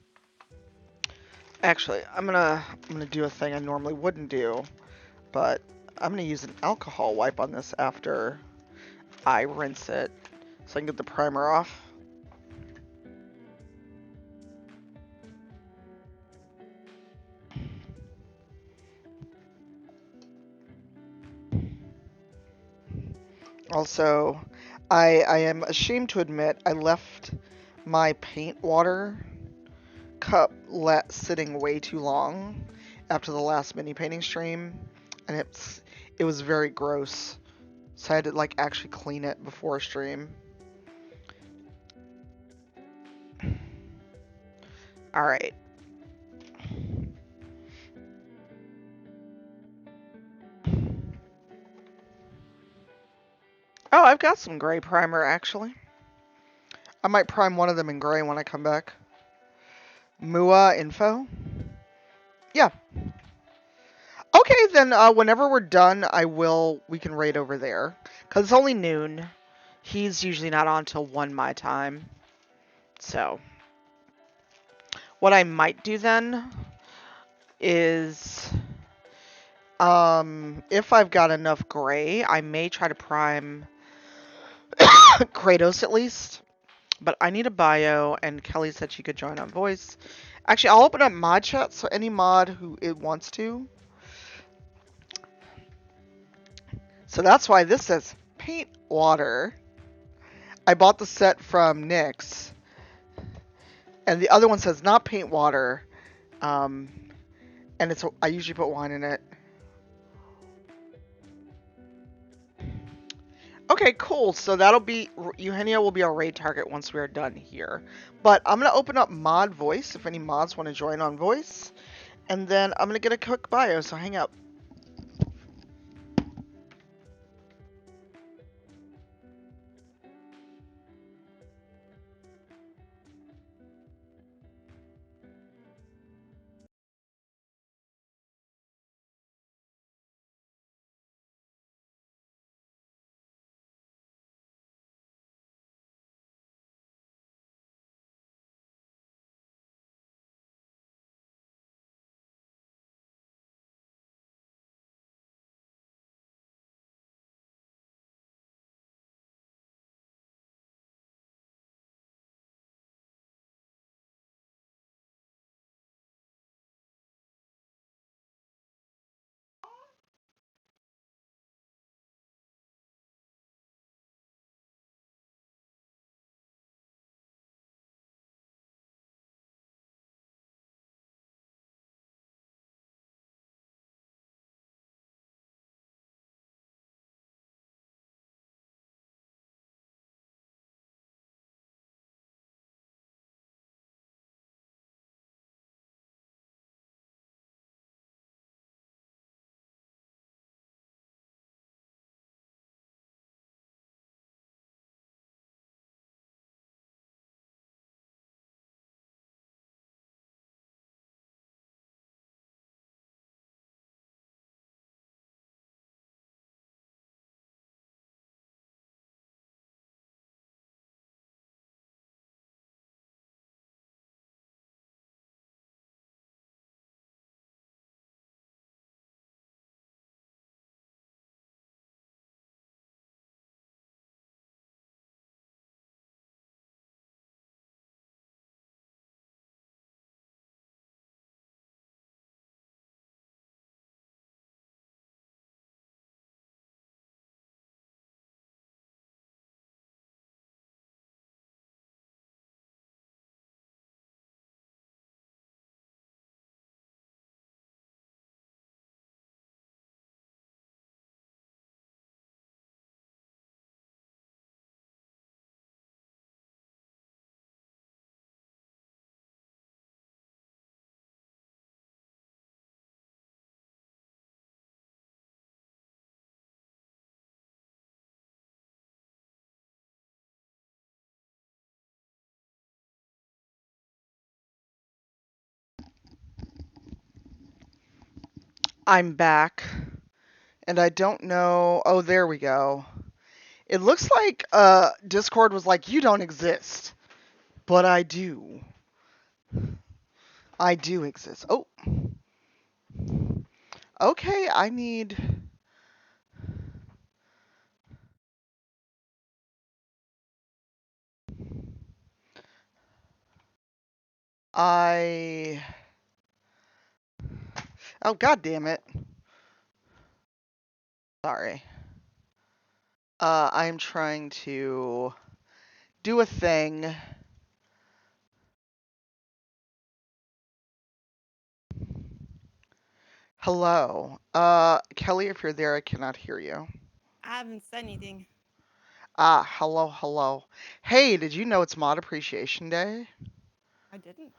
Actually, I'm gonna do a thing I normally wouldn't do, but I'm going to use an alcohol wipe on this after I rinse it so I can get the primer off. Also, I am ashamed to admit I left my paint water cup sitting way too long after the last mini painting stream, and it was very gross. So I had to like actually clean it before stream. All right. Oh, I've got some gray primer actually. I might prime one of them in gray when I come back. Mua info? Yeah. Okay, then whenever we're done, we can raid over there. Because it's only noon. He's usually not on till 1 my time. So, what I might do then is, if I've got enough gray, I may try to prime Kratos at least. But I need a bio, and Kelly said she could join on voice. Actually, I'll open up mod chat, so any mod who it wants to. So that's why this says paint water. I bought the set from NYX. And the other one says not paint water. And I usually put wine in it. Okay, cool. So that'll be, Eugenia will be our raid target once we are done here. But I'm going to open up mod voice if any mods want to join on voice. And then I'm going to get a quick bio, so hang up. I'm back. And I don't know. Oh, there we go. It looks like Discord was like, you don't exist. But I do. I do exist. Oh. Okay, I need I. Oh, god damn it. Sorry. I'm trying to do a thing. Hello. Kelly, if you're there, I cannot hear you. I haven't said anything. Ah, hello, hello. Hey, did you know it's Mod Appreciation Day? I didn't.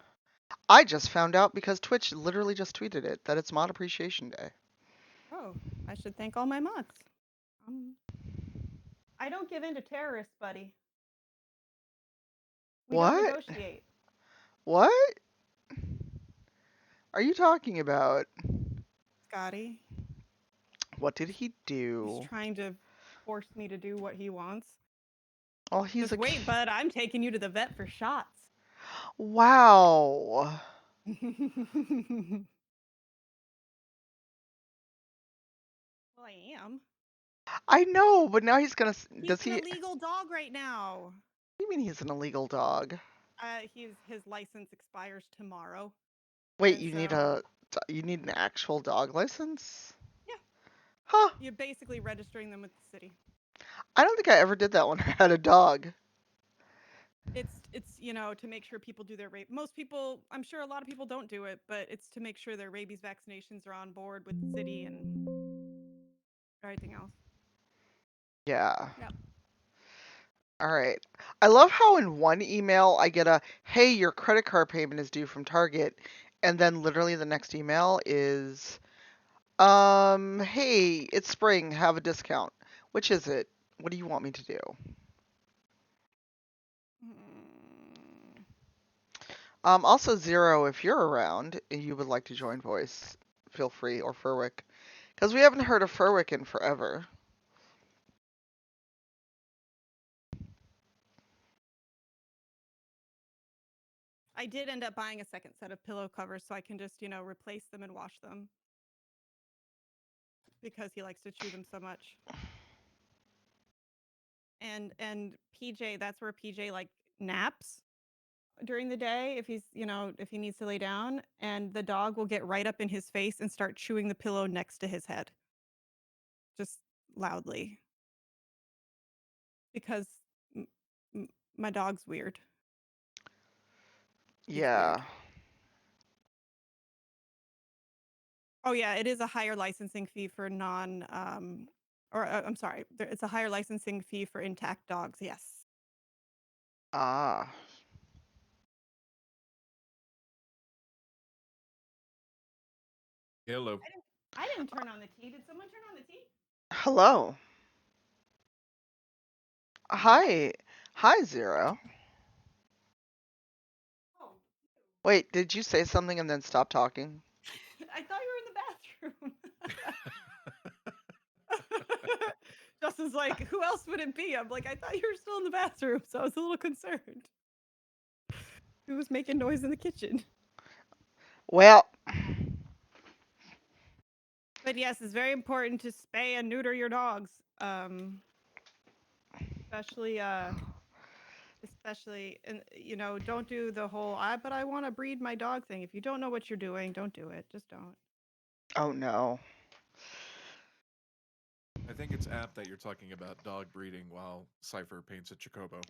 I just found out because Twitch literally just tweeted it that it's Mod Appreciation Day. Oh, I should thank all my mods. I don't give in to terrorists, buddy. We don't What? negotiate. What are you talking about? Scotty, What did he he's do? trying to force me to do what he wants. Oh, he's Just a. wait, bud. I'm taking you to the vet for shots. Wow. Well, I am. I know, but now he's gonna. He's Does an he? What illegal dog right now. do you mean he's an illegal dog? His license expires tomorrow, Wait, and you need so a. You need an actual dog license? yeah, Huh. you're basically registering them with the city. I don't think I ever did that when I had a dog. It's to make sure people do their most people, I'm sure a lot of people don't do it, but it's to make sure their rabies vaccinations are on board with the city and everything else. Yeah. Yep. All right. I love how in one email I get a, hey, your credit card payment is due from Target. And then literally the next email is, hey, it's spring, have a discount. Which is it? What do you want me to do? Mm, Also, Zero, if you're around and you would like to join voice, feel free, or Furwick. Because we haven't heard of Furwick in forever. I did end up buying a second set of pillow covers so I can just replace them and wash them because he likes to chew them so much. And PJ, that's where PJ like naps during the day if if he needs to lay down, and the dog will get right up in his face and start chewing the pillow next to his head, just loudly, because m- my dog's weird. He's weird. Yeah. Oh yeah, it is a higher licensing fee for non or I'm sorry, it's a higher licensing fee for intact dogs. Yes. Ah. Hello. I didn't turn on the tea. Did someone turn on the tea? Hello. Hi. Hi, Zero. Oh, Wait, did you say something and then stop talking? I thought you were in the bathroom. Justin's like, who else would it be? I'm like, I thought you were still in the bathroom, so I was a little concerned. Who was making noise in the kitchen? Well, But yes, it's very important to spay and neuter your dogs. Especially especially and don't do the whole but I want to breed my dog thing. If you don't know what you're doing, don't do it. Just don't. oh no. I think it's apt that you're talking about dog breeding while Cypher paints a Chocobo.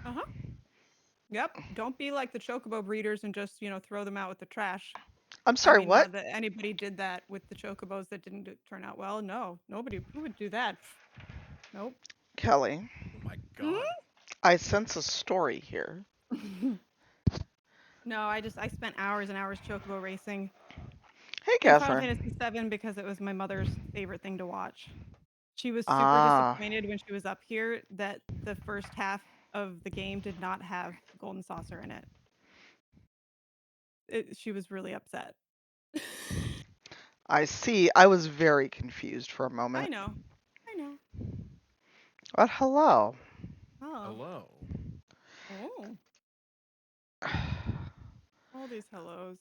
Uh-huh. Yep. Don't be like the chocobo breeders and just, throw them out with the trash. I'm I sorry, mean, what? not that anybody did that with the chocobos that didn't turn out well. No, nobody. Who would do that? Nope. Kelly, Oh my god. I sense a story here. No, I spent hours and hours chocobo racing Hey, in Final Fantasy Catherine. VII because it was my mother's favorite thing to watch. She was super Ah, disappointed when she was up here that the first half of the game did not have golden saucer in it. She was really upset. I see. I was very confused for a I moment. know. I know. But hello. Oh. Hello. Oh. All these hellos.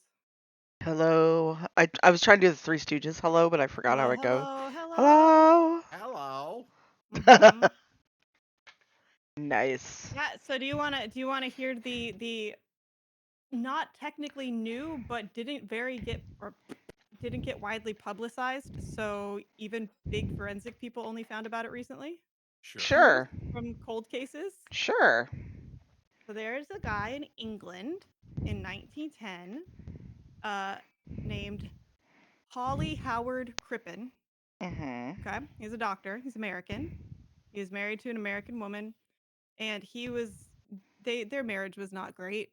Hello. I was trying to do the Three Stooges hello, but I forgot how Hello, it goes. hello, hello. Hello. Hello. Mhm. Nice. Yeah, so do you want to hear the not technically new, but didn't get widely publicized. So even big forensic people only found about it recently. Sure. Truth Sure. from cold cases. Sure. So there's a guy in England in 1910 uh, named Holly Howard Crippen. Mhm. Okay. He's a doctor. He's American. He was married to an American woman, and their marriage was not great.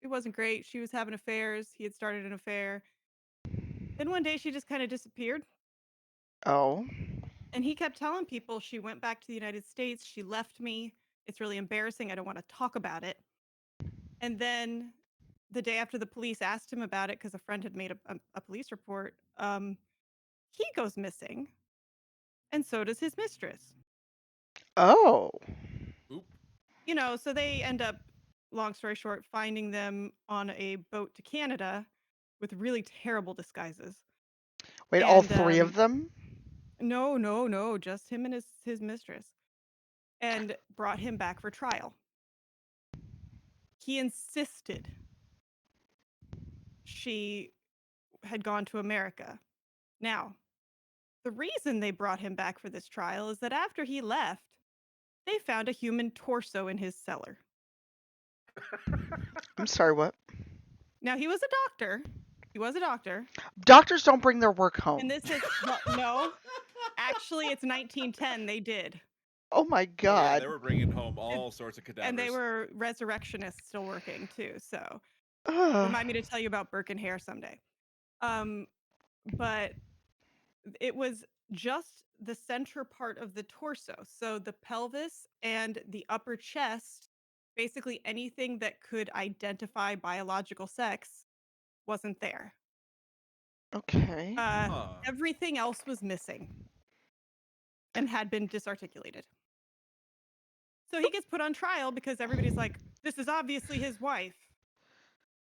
It wasn't great. She was having affairs. He had started an affair. Then one day she just kind of disappeared. Oh. And he kept telling people she went back to the United States. She left me. It's really embarrassing. I don't want to talk about it. And then the day after the police asked him about it because a friend had made a police report, he goes missing. And so does his mistress. Oh. Oop. So they end up, long story short, finding them on a boat to Canada with really terrible disguises. Wait, all And three of them? no, no, no, just him and his mistress, and brought him back for trial. He insisted she had gone to America. Now, the reason they brought him back for this trial is that after he left, they found a human torso in his cellar. I'm sorry, what? Now, he was a doctor. He was a doctor. Doctors don't bring their work And home. this is, well, no, actually, it's 1910. They did. Oh my Oh yeah, they god. were bringing home It, all sorts of and they cadavers. were resurrectionists still working too. So Ugh. remind me to tell you about Burke and Hare someday. Um, but it was just the center part of the torso. So the pelvis and the upper chest, basically anything that could identify biological sex, wasn't there. Okay. Uh, Huh. Everything else was missing and had been disarticulated. So he gets put on trial because everybody's like, this is obviously his wife.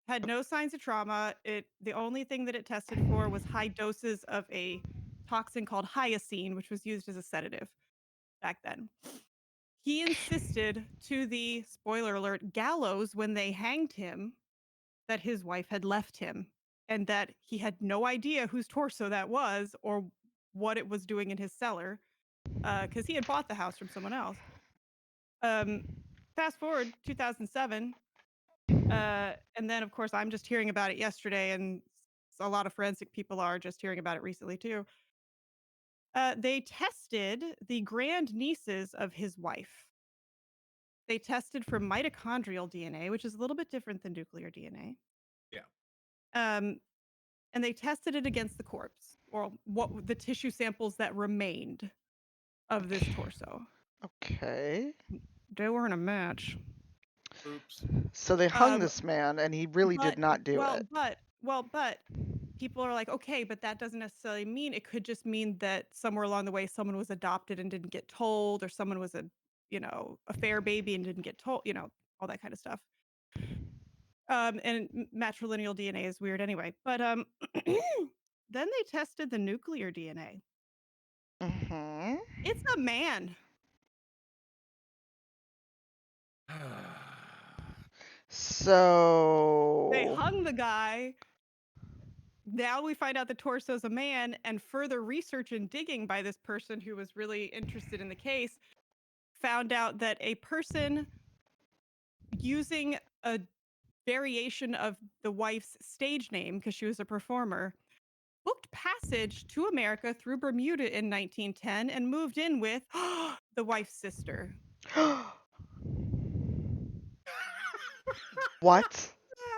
Had no signs of trauma. The only thing that it tested for was high doses of a toxin called hyoscine, which was used as a sedative back then. He insisted to the, spoiler alert, gallows when they hanged him that his wife had left him and that he had no idea whose torso that was or what it was doing in his cellar because he had bought the house from someone else. Um, Fast forward 2007, and then of course I'm just hearing about it yesterday, and a lot of forensic people are just hearing about it recently too. They tested the grand nieces of his wife. They tested for mitochondrial DNA, which is a little bit different than nuclear DNA. Yeah. Um, and they tested it against the corpse, or what the tissue samples that remained of this torso. Okay. They weren't a match. Oops. So they hung Um, this man and he really did but not do it. but people are like, okay, but that doesn't necessarily mean, it could just mean that somewhere along the way someone was adopted and didn't get told, or someone was a fair baby and didn't get told, all that kind of stuff. And matrilineal DNA is weird anyway. But then they tested the nuclear DNA. Mhm. It's a man. They So hung the guy. Now we find out the torso's a man, and further research and digging by this person who was really interested in the case found out that a person using a variation of the wife's stage name, because she was a performer, booked passage to America through Bermuda in 1910 and moved in with the wife's sister. what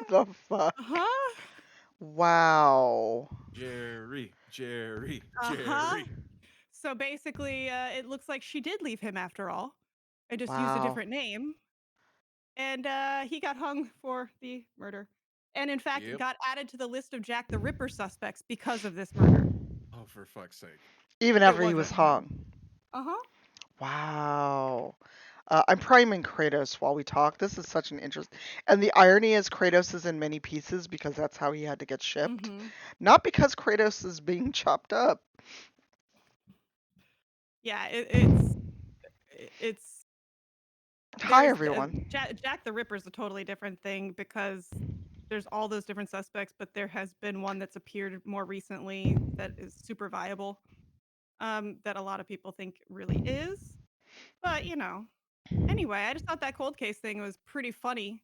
the fuck? Uh-huh. Wow. Jerry, Jerry, Uh-huh. Jerry. So basically, it looks like she did leave him after all. I just used a Wow. different name. And he got hung for the murder. And in fact, Yep. got added to the list of Jack the Ripper suspects because of this murder. Oh, for fuck's sake. Even It after he was wasn't him. hung. Uh-huh. Wow. I'm priming Kratos while we talk. This is such an interest. And the irony is Kratos is in many pieces because that's how he had to get shipped. Mm-hmm. Not because Kratos is being chopped up. Yeah, it's Hi, there's everyone. Jack the Ripper is a totally different thing because there's all those different suspects, but there has been one that's appeared more recently that is super viable. That a lot of people think really is. But anyway, I just thought that cold case thing was pretty funny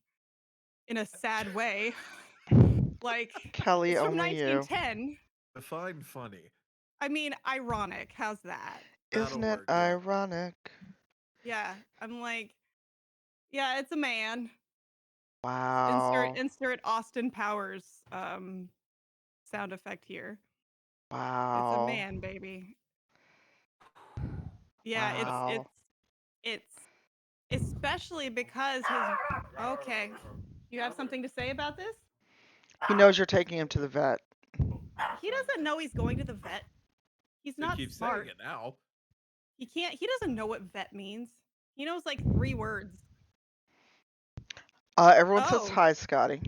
in a sad way. Like, Kelly, it's from only you. 1910. Define funny. I mean, ironic. How's that? That'll Isn't it work. Yeah. ironic? Yeah, I'm like, yeah, it's a man. Wow. Insert Austin Powers sound effect here. It's a Wow. man, baby. Yeah, Wow. it's especially because his okay. You have something to say about this? He knows you're taking him to the vet. He doesn't know he's going to the vet. He's He not keeps saying smart. it now. He doesn't know what vet means. He knows like 3 words. Everyone says Oh, hi, Scotty.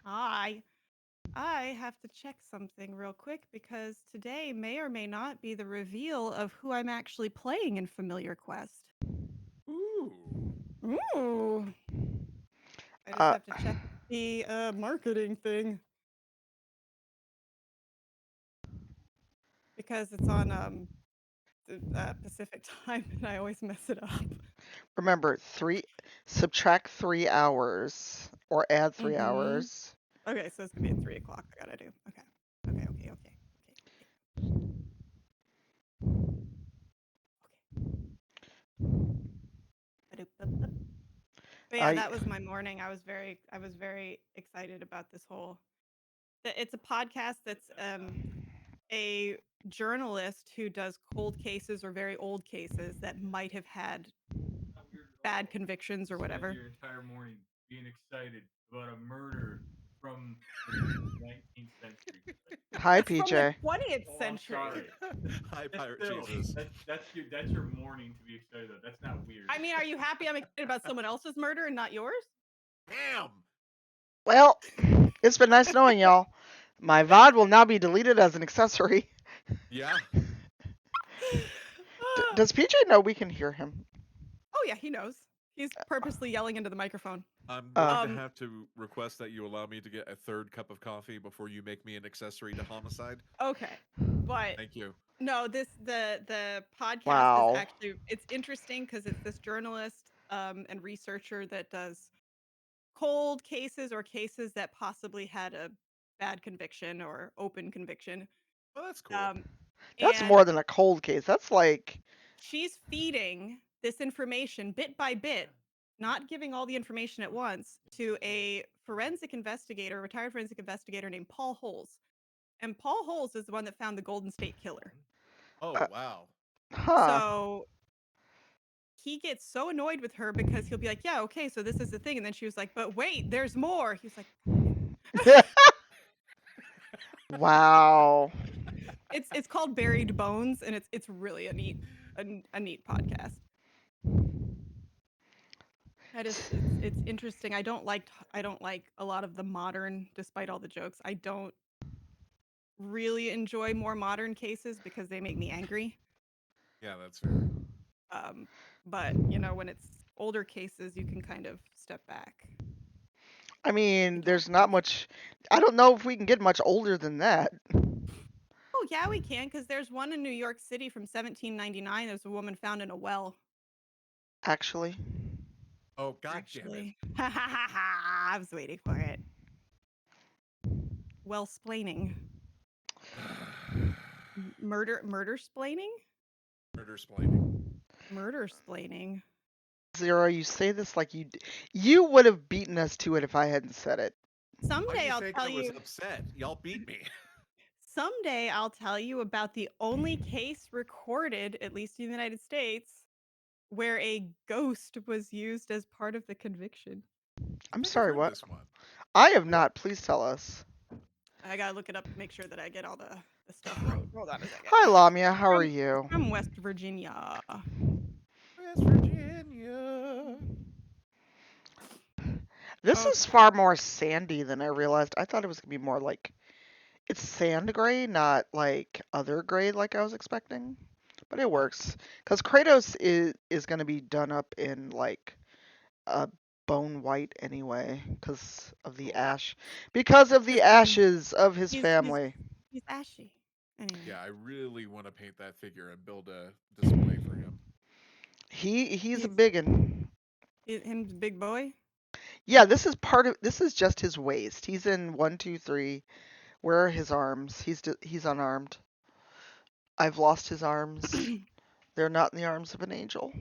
hi. I have to check something real quick because today may or may not be the reveal of who I'm actually playing in Familiar Quest. Ooh. Ooh. I just Uh, have to check the marketing thing because it's on the Pacific time and I always mess it up. remember, subtract 3 hours or add 3 hours. Okay, so it's gonna be at 3 o'clock. I gotta do. Okay. Okay. Okay. Okay. Okay. Okay. Ba-doop-ba-ba. But yeah, I that was my morning. I was very excited about this whole. It's a podcast that's a journalist who does cold cases or very old cases that might have had bad convictions or whatever. Your entire morning being excited about a murder from the 19th century. Hi, It's from the PJ. 20th Oh, I'm century. sorry. Hi, Pirate Still, Jesus. that's your morning to be excited about. That's not weird. I mean, are you happy I'm excited about someone else's murder and not yours? Damn. Well, it's been nice knowing y'all. My VOD will now be deleted as an accessory. Yeah. Does PJ know we can hear him? Oh yeah, he knows. He's purposely yelling into the microphone. I'm going to Um, have to request that you allow me to get a third cup of coffee before you make me an accessory to homicide. Okay, but Thank you. no, the podcast is Wow. actually it's interesting because it's this journalist and researcher that does cold cases or cases that possibly had a bad conviction or open conviction. Well, that's cool. Um, That's and more than a cold case. That's like, she's feeding this information bit by bit, not giving all the information at once, to a forensic investigator, retired forensic investigator named Paul Holes. And Paul Holes is the one that found the Golden State Killer. Oh, uh, wow. huh. So he gets so annoyed with her because he'll be like, "Yeah, okay, so this is the thing," and then she was like, "But wait, there's more." He was like, Wow. It's called Buried Bones, and it's really a neat podcast. It's interesting. I don't like a lot of the modern, despite all the jokes. I don't really enjoy more modern cases because they make me angry. Yeah, that's fair. But when it's older cases, you can kind of step back. I mean, You don't there's not have. much. I don't know if we can get much older than that, Oh yeah, we can because there's one in New York City from 1799. There's a woman found in a well. actually. Oh, God damn it. Actually, I was waiting for it. Well, splaining, murder splaining, Murder splaining. murder splaining. Zero, you say this like you would have beaten us to it if I hadn't said it. Why do Someday you I'll think tell I was you. upset? Y'all beat me. Someday I'll tell you about the only case recorded, at least in the United States, where a ghost was used as part of the conviction. I I'm think I've sorry, heard what? this one. I have not. Please tell us. I gotta look it up to make sure that I get all the stuff right. Hold on a second. Hi, Lamia. How are It's you? from West Virginia. West Virginia. This is Okay. far more sandy than I realized. I thought it was gonna be more like it's sand gray, not like other gray like I was expecting. But it works because Kratos is gonna be done up in like a bone white anyway, because of the Oh, ash. Because of the Just saying, ashes of his he's family. he's ashy. Anyway, yeah, I really want to paint that figure and build a display for him. He's a he's biggin. him's a big boy. Yeah, this is just his waist. He's in 1, 2, 3. Where are his arms? He's unarmed. I've lost his arms. They're not in the arms of an angel.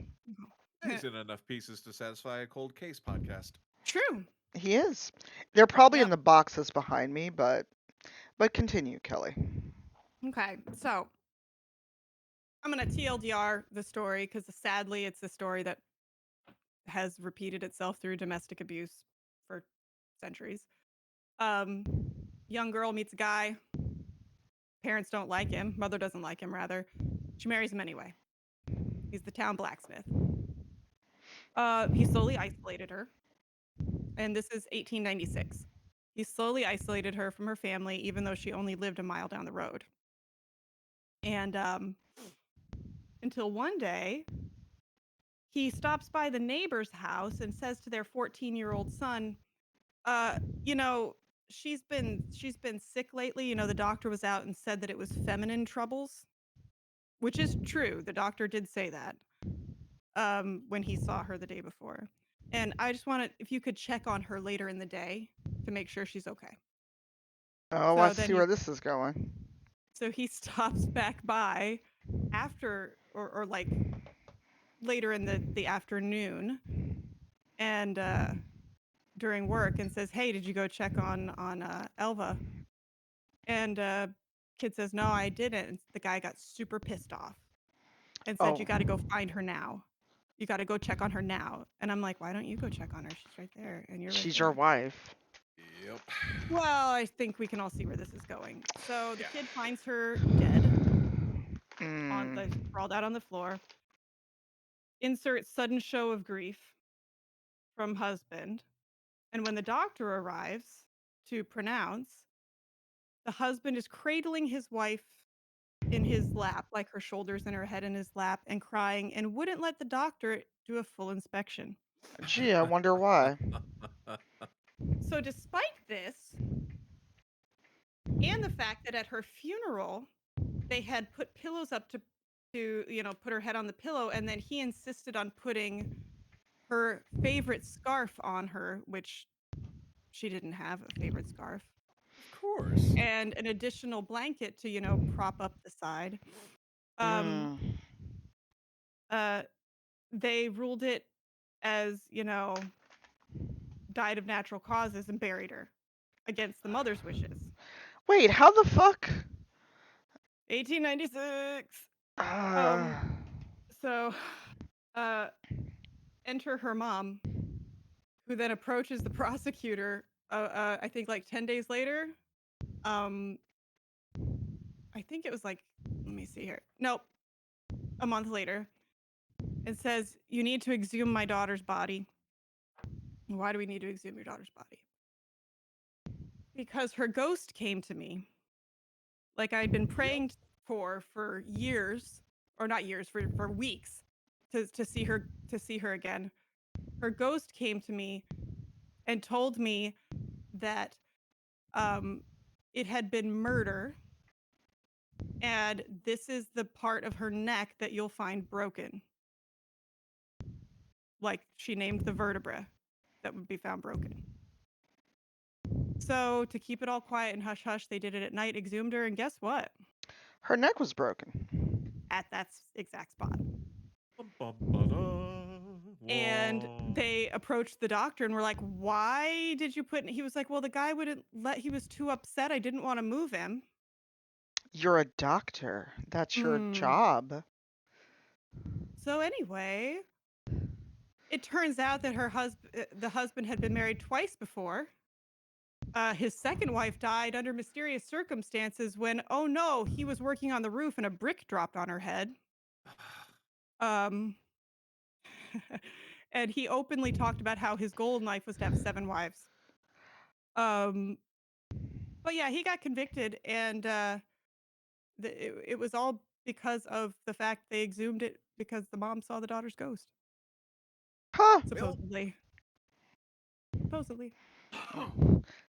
He's in enough pieces to satisfy a cold case podcast. True. He is. They're probably in Yep. the boxes behind me, but continue, Kelly. Okay, so I'm gonna TLDR the story because sadly it's a story that has repeated itself through domestic abuse for centuries. Um, young girl meets a guy. Parents don't like him. Mother doesn't like him, rather. She marries him anyway. He's the town blacksmith. He slowly isolated her, and this is 1896. He slowly isolated her from her family, even though she only lived a mile down the road. And until one day, he stops by the neighbor's house and says to their 14-year-old son, uh, you know, she's been sick lately. You know, the doctor was out and said that it was feminine troubles, which is true. The doctor did say that when he saw her the day before. And I just wanted if you could check on her later in the day to make sure she's okay. Oh, I So then see where this is going. he stops back by after or like later in the afternoon and during work and says, "Hey, did you go check on Elva?" And kid says, "No, I didn't." And the guy got super pissed off and said, Oh, "You got to go find her now. You got to go check on her now." And I'm like, "Why don't you go check on her? She's right there and you're right she's your there." wife. Yep. Well, I think we can all see where this is going. So the Yeah. kid finds her dead Mm. sprawled out on the floor. Insert sudden show of grief from husband. And when the doctor arrives to pronounce, the husband is cradling his wife in his lap, like her shoulders and her head in his lap, and crying, and wouldn't let the doctor do a full inspection. Gee, I wonder why. So, despite this, and the fact that at her funeral, they had put pillows up to put her head on the pillow, and then he insisted on putting her favorite scarf on her, which she didn't have a favorite scarf, Of course. and an additional blanket to prop up the side. Um, Mm. uh, they ruled it as died of natural causes and buried her against the mother's wishes. Wait, how the fuck? 1896. Uh, Um, so, uh, enter her mom, who then approaches the prosecutor. I think like 10 days later. Um, I think it was like, let me see here. Nope, a month later. It says, "You need to exhume my daughter's body." Why do we need to exhume your daughter's body? Because her ghost came to me, like I'd been Yep. praying for years, or not years, for weeks, to see her again. Her ghost came to me and told me that um, it had been murder, and this is the part of her neck that you'll find broken. Like she named the vertebra that would be found broken. So to keep it all quiet and hush hush, they did it at night, exhumed her, and guess what? her neck was broken. At that exact spot. Bum, bum, ba-da. And Wah. they approached the doctor and were like, "Why did you put?" He was like, "Well, the guy wouldn't let. He was too upset. I didn't want to move him." You're a doctor. That's your Hmm. job. So anyway, it turns out that the husband had been married twice before. His second wife died under mysterious circumstances when, oh no, he was working on the roof and a brick dropped on her head. Um, and he openly talked about how his goal in life was to have 7 wives. Um, but yeah, he got convicted, and it was all because of the fact they exhumed it because the mom saw the daughter's ghost, Huh. Well, supposedly. supposedly.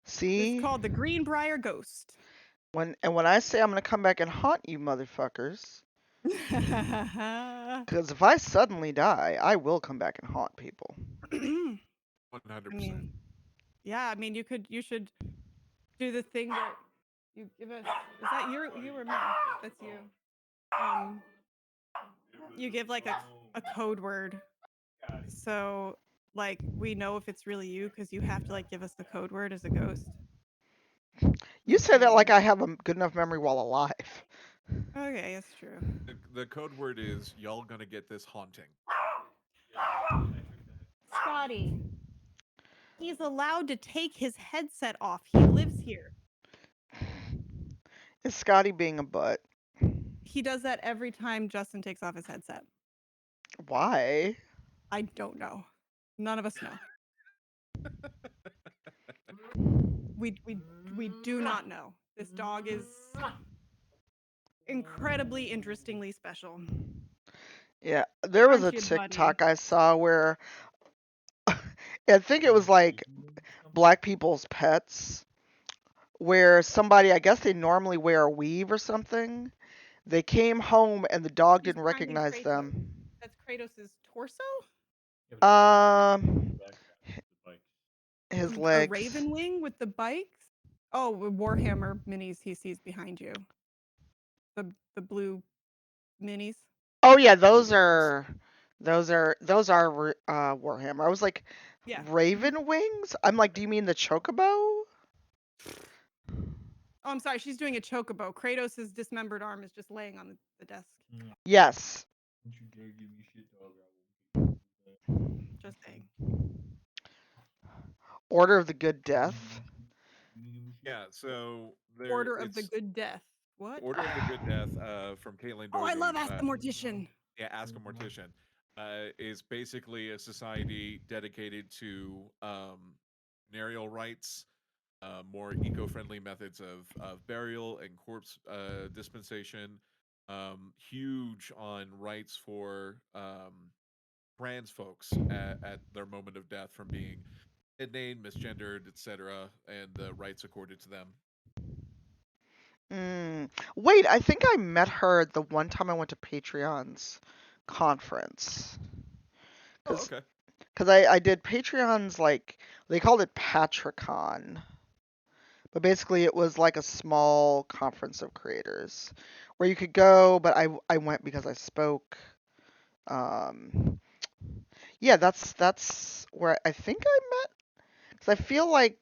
See? It's called the Greenbrier Ghost. When I say I'm gonna come back and haunt you motherfuckers, I because if I suddenly die, I will come back and haunt people. 100%. mean, yeah, I mean, you should do the thing that you give us. Is that you or me? That's you. You give like a code word, so like we know if it's really you because you have to like give us the code word as a ghost. You Just say that like saying. I have a good enough memory while alive. Okay, that's true. The code word is y'all gonna get this haunting. Scotty, he's allowed to take his headset off. He lives here. Is Scotty being a butt? He does that every time Justin takes off his headset. Why? I don't know. None of us know. We do not know. This dog is incredibly interestingly special. Yeah, there was a Aren't you, buddy? TikTok I saw where I think it was like black people's pets, where somebody, I guess they normally wear a weave or something. They came home and the dog He's didn't finding recognize Kratos. them. That's Kratos' torso? Um, his A legs. raven wing with the bikes? Oh, Warhammer minis he sees behind you. The blue minis. Oh yeah, those are Warhammer. I was like, Yeah. Raven wings? I'm like, do you mean the chocobo? Oh, I'm sorry. She's doing a chocobo. Kratos' dismembered arm is just laying on the desk. Yes. Don't you dare give me shit, dog. I will kick you. Just saying. Order of the Good Death. Yeah, so there Order of the it's Good Death. What? Order of the Good Death from Caitlin Oh, I Doherty. love Ask the Mortician. Yeah, Ask a Mortician is basically a society dedicated to funereal rites, more eco-friendly methods of burial and corpse dispensation. Huge on rights for trans folks at their moment of death from being named, misgendered, etc., and the rights accorded to them. Wait, I think I met her the one time I went to Patreon's conference. Oh, Cause, okay. cause I did Patreon's like they called it Patricon, but basically it was like a small conference of creators where you could go, but I went because I spoke. Um, yeah, that's where I think I met. Cause I feel like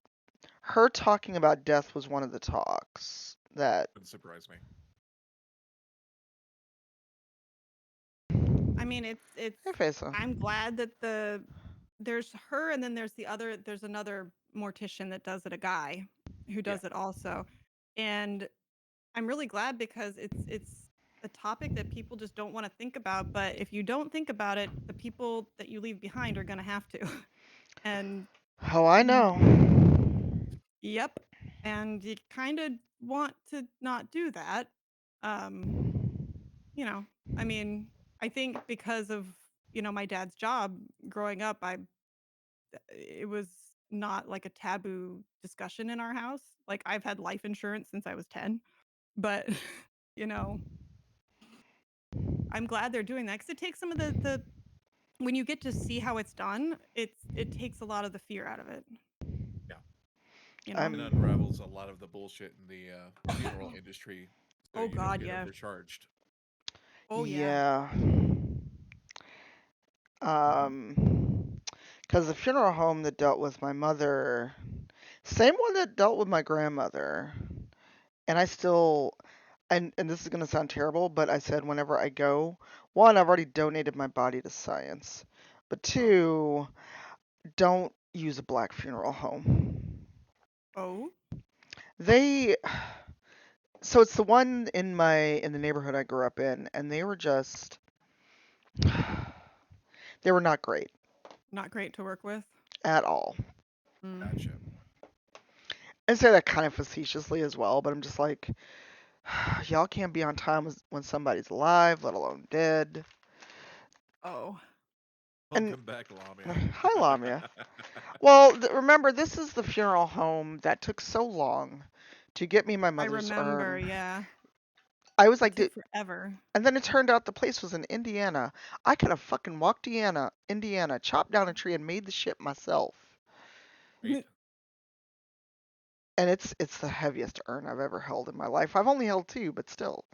her talking about death was one of the talks that. Wouldn't surprise me. I mean, it's Hey, Faisa. I'm glad that there's her and then there's another mortician that does it, a guy who does it also. And I'm really glad because it's a topic that people just don't want to think about, but if you don't think about it, the people that you leave behind are going to have to. And Oh, I know. yep. And you kind of want to not do that. Um, you know, I mean, I think because of, my dad's job growing up, it was not like a taboo discussion in our house. Like I've had life insurance since I was 10, but you know, I'm glad they're doing that because it takes some of the when you get to see how it's done, it takes a lot of the fear out of it. Yeah. You know? And unravels a lot of the bullshit in the funeral industry, so Oh you don't God, get yeah. overcharged. Oh yeah. Yeah. Because the funeral home that dealt with my mother, same one that dealt with my grandmother, and I still, and this is gonna sound terrible, but I said whenever I go, one, I've already donated my body to science, but two, don't use a black funeral home. Oh. They, so it's the one in the neighborhood I grew up in, and they were just, they were not great Not great to work with. at all. Gotcha. I say that kind of facetiously as well, but I'm just like, y'all can't be on time when somebody's alive, let alone dead. Oh. And Welcome back, Lamia. hi, Lamia. Well, remember, this is the funeral home that took so long to get me my I mother's remember, urn. yeah. I was It like, took forever. and then it turned out the place was in Indiana. I could have fucking walked to Indiana, chopped down a tree, and made the shit myself. Right? And it's the heaviest urn I've ever held in my life. I've only held two, but still.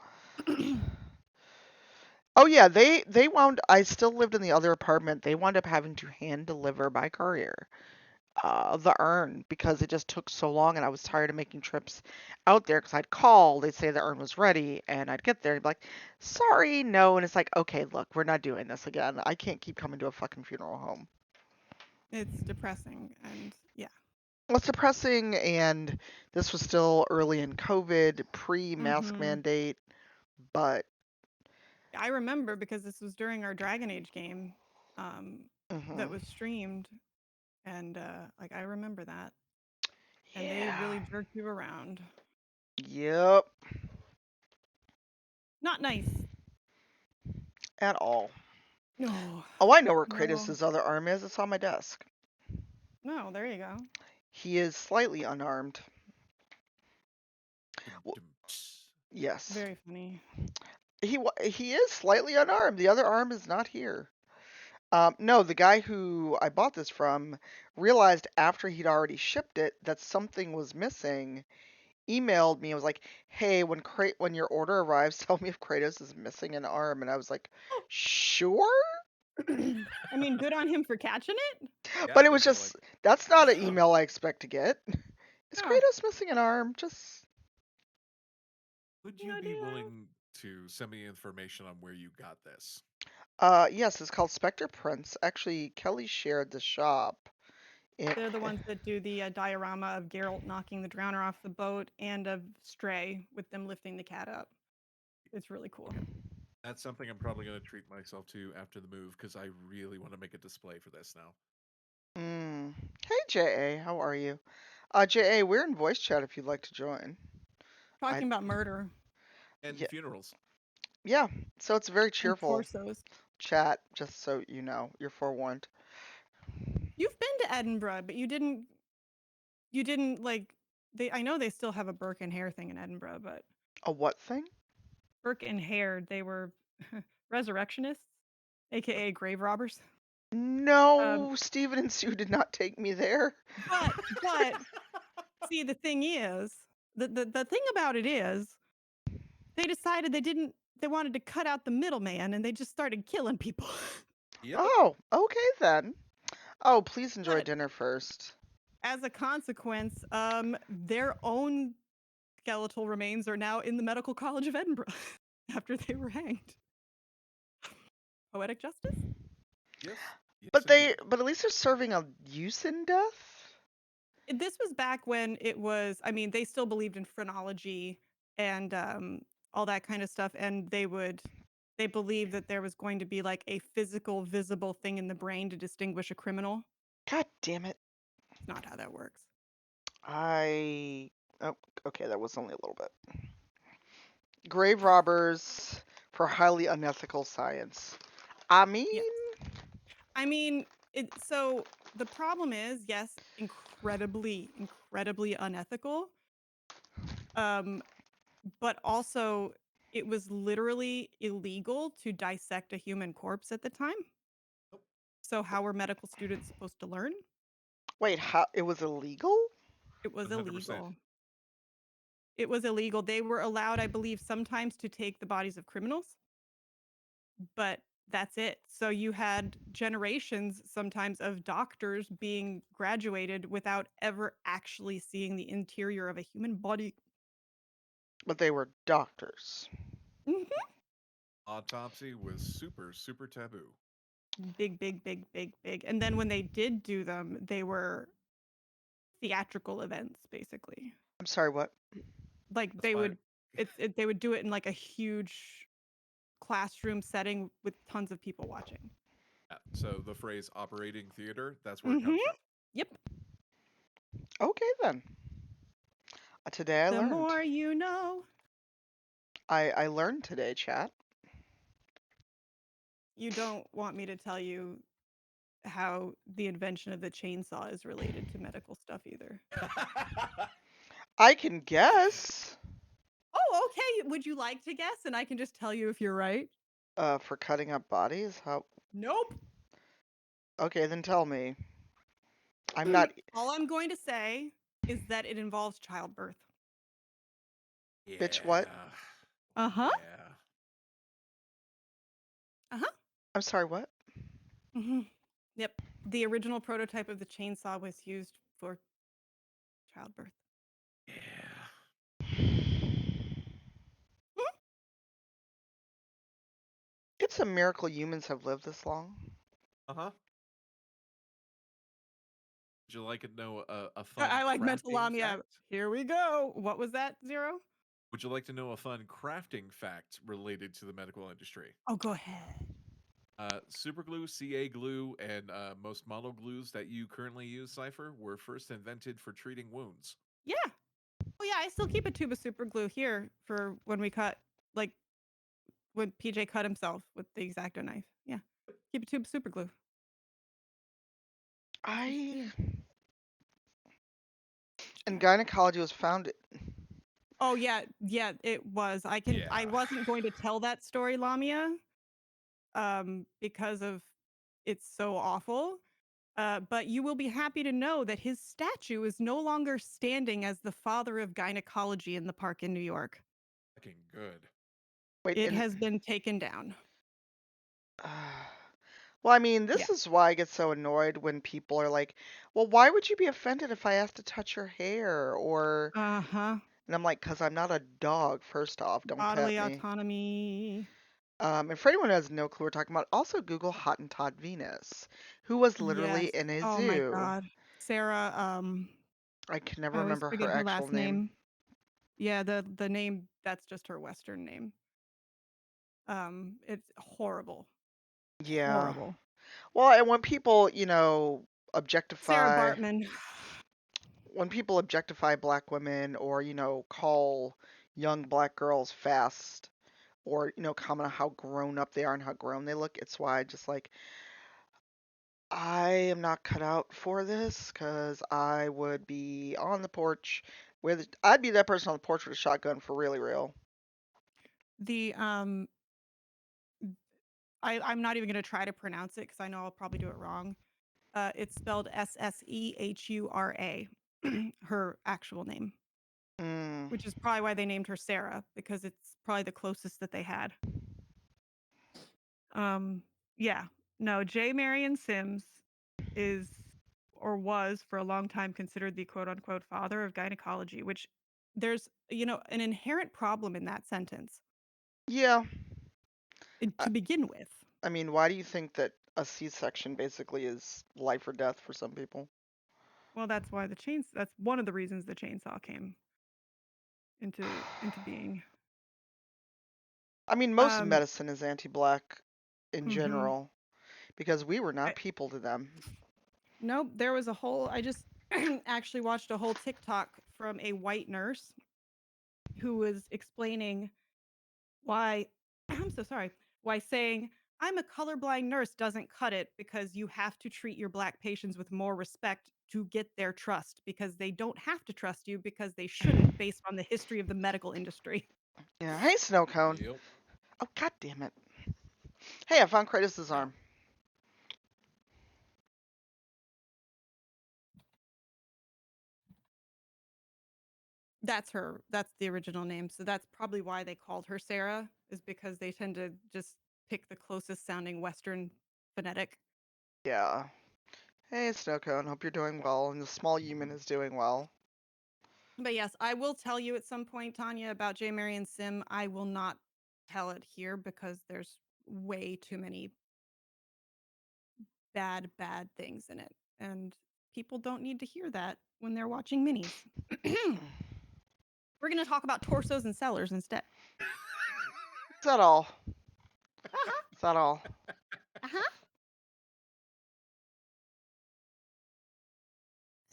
Oh yeah, they wound. I still lived in the other apartment. They wound up having to hand deliver by courier the urn because it just took so long, and I was tired of making trips out there because I'd call, they'd say the urn was ready, and I'd get there and be like, sorry, no, and it's like, okay, look, we're not doing this again. I can't keep coming to a fucking funeral home. It's depressing, and yeah. Well, it's depressing, and this was still early in COVID, pre-mask Mm-hmm. mandate, but I remember because this was during our Dragon Age game um, that mhm. was streamed, and like I remember that, and they Yeah, really jerked you around. yep, Not nice. at all. No, Oh, I know where no, Kratos' other arm is. It's on my desk. no. There you go. He is slightly unarmed. Dum, W- dum, tss. Yes. Very funny. He is slightly unarmed. The other arm is not here. No, the guy who I bought this from realized after he'd already shipped it that something was missing. Emailed me and was like, "Hey, when your order arrives, tell me if Kratos is missing an arm." And I was like, "Sure." I mean, good on him for catching it. Yeah, But it was definitely. just that's not an email I expect to get. Is No, Kratos missing an arm? Just Would you no be deal. willing to send me information on where you got this? yes, it's called Spectre Prints. Actually, Kelly shared the shop. It, They're the ones that do the diorama of Geralt knocking the drowner off the boat and of Stray with them lifting the cat up. It's really cool. That's something I'm probably going to treat myself to after the move because I really want to make a display for this now. mm. Hey JA, how are you? JA, we're in voice chat if you'd like to join. I Talking about murder And yeah, funerals. yeah. So it's a very and cheerful torsos. chat, just so you know, you're forewarned. You've been to Edinburgh, but you didn't. You didn't like. They. I know they still have a Burke and Hare thing in Edinburgh, but A what thing? Burke and Hare, they were resurrectionists, aka grave robbers. Um, No, Steven and Sue did not take me there. but see, the thing is, the thing about it is, they decided they wanted to cut out the middleman, and they just started killing people. Yep. Oh, okay then. Oh, please enjoy But dinner first. as a consequence, their own skeletal remains are now in the Medical College of Edinburgh after they were hanged. Poetic justice? Yes. Yes, But indeed. but at least they're serving a use in death. This was back when it was, I mean, they still believed in phrenology and all that kind of stuff. And they believed that there was going to be like a physical, visible thing in the brain to distinguish a criminal. God damn it. It's not how that works. I oh, okay, that was only a little bit. Grave robbers for highly unethical science. I mean, Yes. I mean, so the problem is, yes, incredibly, incredibly unethical. Um, but also it was literally illegal to dissect a human corpse at the time. Nope. So how were medical students supposed to learn? wait, how it was illegal? It was 100%. illegal. It was illegal. They were allowed, I believe, sometimes to take the bodies of criminals, but that's it. So you had generations sometimes of doctors being graduated without ever actually seeing the interior of a human body. But they were doctors. Mhm. Autopsy was super, super taboo. Big, big, big, big, big. And then when they did do them, they were theatrical events, basically. I'm sorry, what? Like That's they why. would, they would do it in like a huge classroom setting with tons of people watching. Yeah, so the phrase operating theater, that's where it Mhm. comes from. Yep. Okay then. Today I The learned. more you know. I learned today, chat. You don't want me to tell you how the invention of the chainsaw is related to medical stuff either. I can guess. Oh, okay. Would you like to guess? And I can just tell you if you're right. For cutting up bodies? How? Nope. Okay, then tell me. I'm not. All I'm going to say is that it involves childbirth. Bitch, what? Yeah. Uh-huh. Yeah. Uh-huh. I'm sorry, what? Yep. The original prototype of the chainsaw was used for childbirth. Yeah. It's a miracle humans have lived this long. Uh-huh. Would you like to know a fun I like mental crafting lamia. fact? Here we go. What was that, Zero? Would you like to know a fun crafting fact related to the medical industry? Oh, go ahead. Super glue, CA glue, and most model glues that you currently use, Cypher, were first invented for treating wounds. Yeah. Oh, yeah. I still keep a tube of super glue here for when we cut, like when PJ cut himself with the X-Acto knife. Yeah. Keep a tube of super glue. That's what you I. do. And Yeah. gynecology was founded. Oh, yeah. Yeah, it was. I Yeah. wasn't going to tell that story, Lamia, because of it's so awful. But you will be happy to know that his statue is no longer standing as the father of gynecology in the park in New York. Fucking good. Wait, It and. has been taken down. Well, I mean, Yeah. this is why I get so annoyed when people are like, well, why would you be offended if I asked to touch your hair? Or. Uh-huh. And I'm like, because I'm not a dog, first off. Don't pet Bodily me. autonomy. And for anyone who has no clue what we're talking about, also Google Hottentot Venus, who was literally Yes. in a Oh my zoo. God. Sarah, I can never I always remember her forget her actual last name. name. Yeah, the name, that's just her Western name. It's horrible. Yeah. Horrible. Well, and when people, Sarah objectify, Bartman. when people objectify black women or, call young black girls fast or, comment on how grown up they are and how grown they look, it's why I just like, I am not cut out for this because I would be on the porch I'd be that person on the porch with a shotgun for really real. The I'm not even gonna try to pronounce it because I know I'll probably do it wrong. It's spelled Seshura, her actual name, Mm. which is probably why they named her Sarah because it's probably the closest that they had. Yeah, no, J. Marion Sims is or was for a long time considered the quote unquote father of gynecology, which there's an inherent problem in that sentence Yeah. I, to begin with. I mean, why do you think that a C-section basically is life or death for some people? Well, that's why that's one of the reasons the chainsaw came into being. I mean, most Um, medicine is anti-black in mhm. general because we were I- not people to them. Nope, there was a whole I just actually watched a whole TikTok from a white nurse who was explaining why I'm so sorry, why saying I'm a colorblind nurse doesn't cut it because you have to treat your black patients with more respect to get their trust because they don't have to trust you because they shouldn't based on the history of the medical industry. Yeah. Hey, snow cone. Yep. Oh, god damn it. Hey, I found Kratos' Yeah. arm. That's the original name. So that's probably why they called her Sarah is because they tend to just pick the closest sounding Western phonetic. Yeah. Hey, snow cone. Hope you're doing well, and the small human is doing well. But yes, I will tell you at some point, Tanya, about J. Marion Sim. I will not tell it here because there's way too many bad things in it. And people don't need to hear that when they're watching minis. We're going to talk about torsos and cellars instead. Is that all? Uh-huh. Is that all? Uh-huh.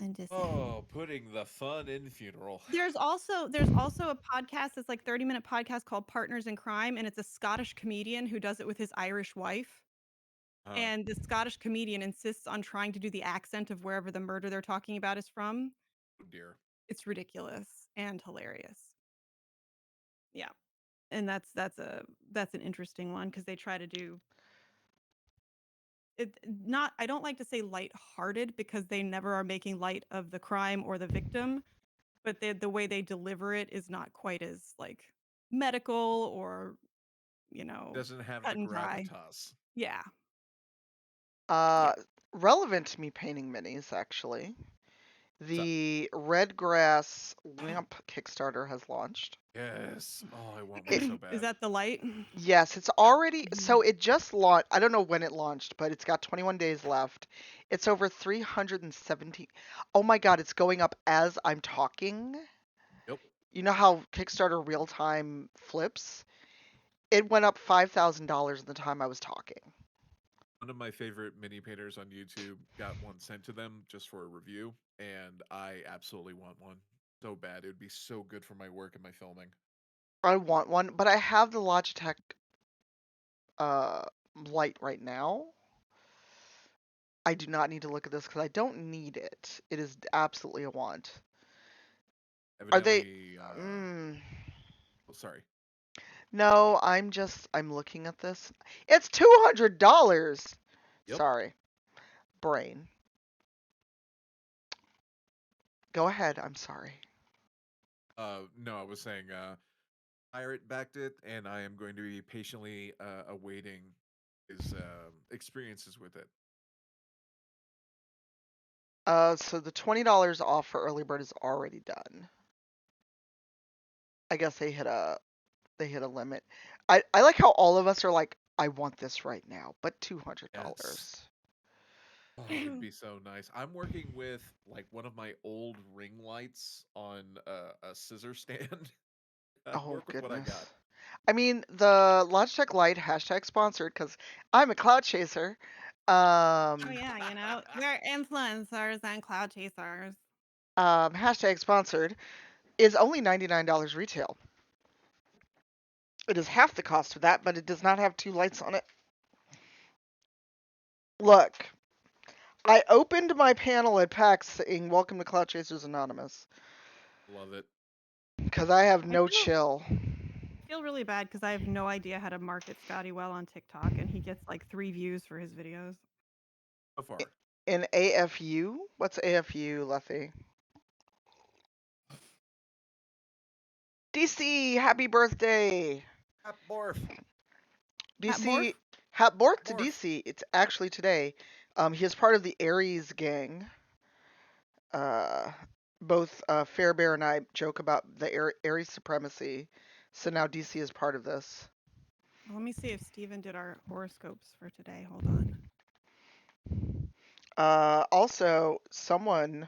I'm just saying. Oh, putting the fun in funeral. There's also a podcast that's like 30-minute podcast called Partners in Crime, and it's a Scottish comedian who does it with his Irish wife. And the Scottish comedian insists on trying to do the accent of wherever the murder they're talking about is from. Oh dear. It's ridiculous and hilarious. Yeah. And that's an interesting one because they try to do it not I don't like to say lighthearted because they never are making light of the crime or the victim, but the way they deliver it is not quite as like medical or, Doesn't have cut the and dry. gravitas. Yeah. Uh, Yeah. relevant to me painting minis, actually. The Red Grass Lamp Kickstarter has launched. Yes. Oh, I want one It, so Is bad. that the light? yes, it's already, so Mhm. it just launched. I don't know when it launched, but it's got 21 days left. It's over 370. Oh my God, it's going up as I'm talking. Yep. You know how Kickstarter real time flips? It went up $5,000 in the time I was talking. One of my favorite mini painters on YouTube got one sent to them just for a review, and I absolutely want one so bad. It would be so good for my work and my filming. I want one, but I have the Logitech uh, light right now. I do not need to look at this because I don't need it. It is absolutely a want. Are they? Evidently, Mm, oh, sorry. no, I'm looking at this. It's $200. Yep. Sorry, brain. Go ahead. I'm sorry. No, I was saying, Pirate backed it, and I am going to be patiently awaiting his experiences with it. So the $20 off for early bird is already done. I guess they hit a limit. I like how all of us are like, I want this right now, but Yes. $200. Oh, it'd be so nice. I'm working with like one of my old ring lights on a scissor stand. I Oh work with what I goodness. got. I mean, the Logitech Lite hashtag sponsored because I'm a cloud chaser. Oh Um, yeah, we're influencers and cloud chasers. hashtag sponsored is only $99 retail. It is half the cost of that, but it does not have two lights on it. Look, I opened my panel at PAX saying "Welcome to Cloud Chasers Anonymous" Love it. because I have I no feel chill. I feel really bad because I have no idea how to market Scotty well on TikTok, and he gets like 3 views for his videos. So far. In AFU, what's AFU, Leffy? DC, happy birthday! Hap Morph. Hat Borf? DC, happy birthday to Morph. DC. It's actually today. He is part of the Aries gang. Uh, both Fairbear and I joke about the Aries supremacy, so now DC is part of this. Let me see if Steven did our horoscopes for today. Hold on. Also, someone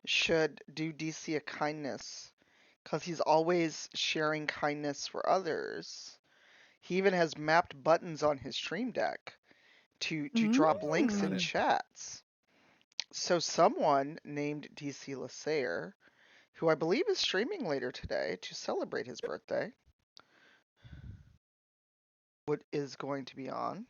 should do DC a kindness because he's always sharing kindness for others. He even has mapped buttons on his stream deck to drop links Got in it. Mm. chats. So someone named DC Lasayer, who I believe is streaming later today to celebrate his birthday, what is going to be on.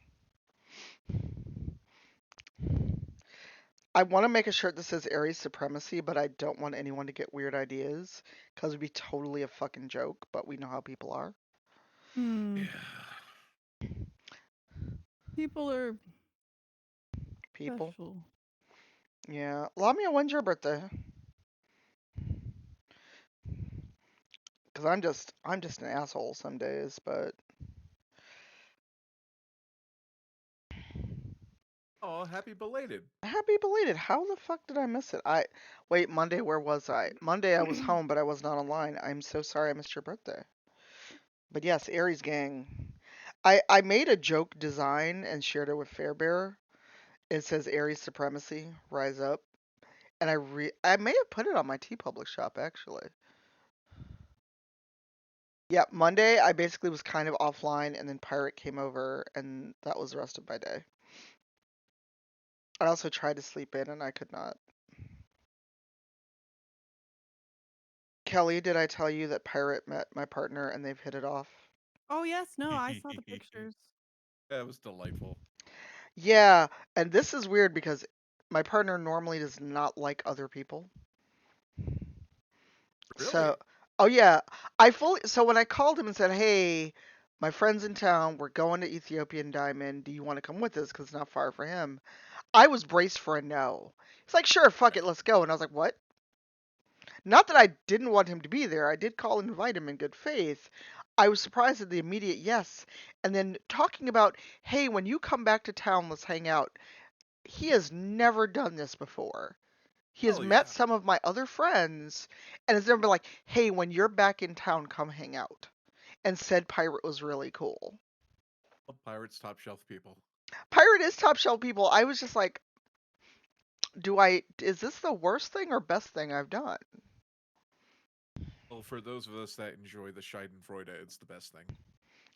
I want to make a shirt that says Aries Supremacy, but I don't want anyone to get weird ideas because it'd be totally a fucking joke, but we know how people are. Hmm. Yeah. People are People. special. Yeah. Lamia, when's your birthday? Because I'm just an asshole some days, but Oh, happy belated. happy belated. How the fuck did I miss it? Wait, Monday, where was I? Monday I was home, but I was not online. I'm so sorry I missed your birthday. But yes, Aries gang. I made a joke design and shared it with Fairbear. It says Aries Supremacy, rise up. And I may have put it on my T Public shop actually. Yeah, Monday I basically was kind of offline and then Pirate came over and that was the rest of my day. I also tried to sleep in and I could not. Kelly, did I tell you that Pirate met my partner and they've hit it off? Oh yes, no, I saw the pictures. That was delightful. Yeah, and this is weird because my partner normally does not like other people. So, Really? oh yeah, I fully. So when I called him and said, "Hey, my friend's in town. We're going to Ethiopian Diamond. Do you want to come with us? Because it's not far for him." I was braced for a no. He's like, "Sure, fuck it, let's go." And I was like, "What?" Not that I didn't want him to be there. I did call and invite him in good faith. I was surprised at the immediate yes. And then talking about, "Hey, when you come back to town, let's hang out." He has never done this before. He has Hell met yeah. some of my other friends and has never been like, "Hey, when you're back in town, come hang out." And said Pirate was really cool. Well, Pirates top shelf people. Pirate is top shelf people. I was just like, is this the worst thing or best thing I've done? Well, for those of us that enjoy the Schadenfreude, it's the best thing.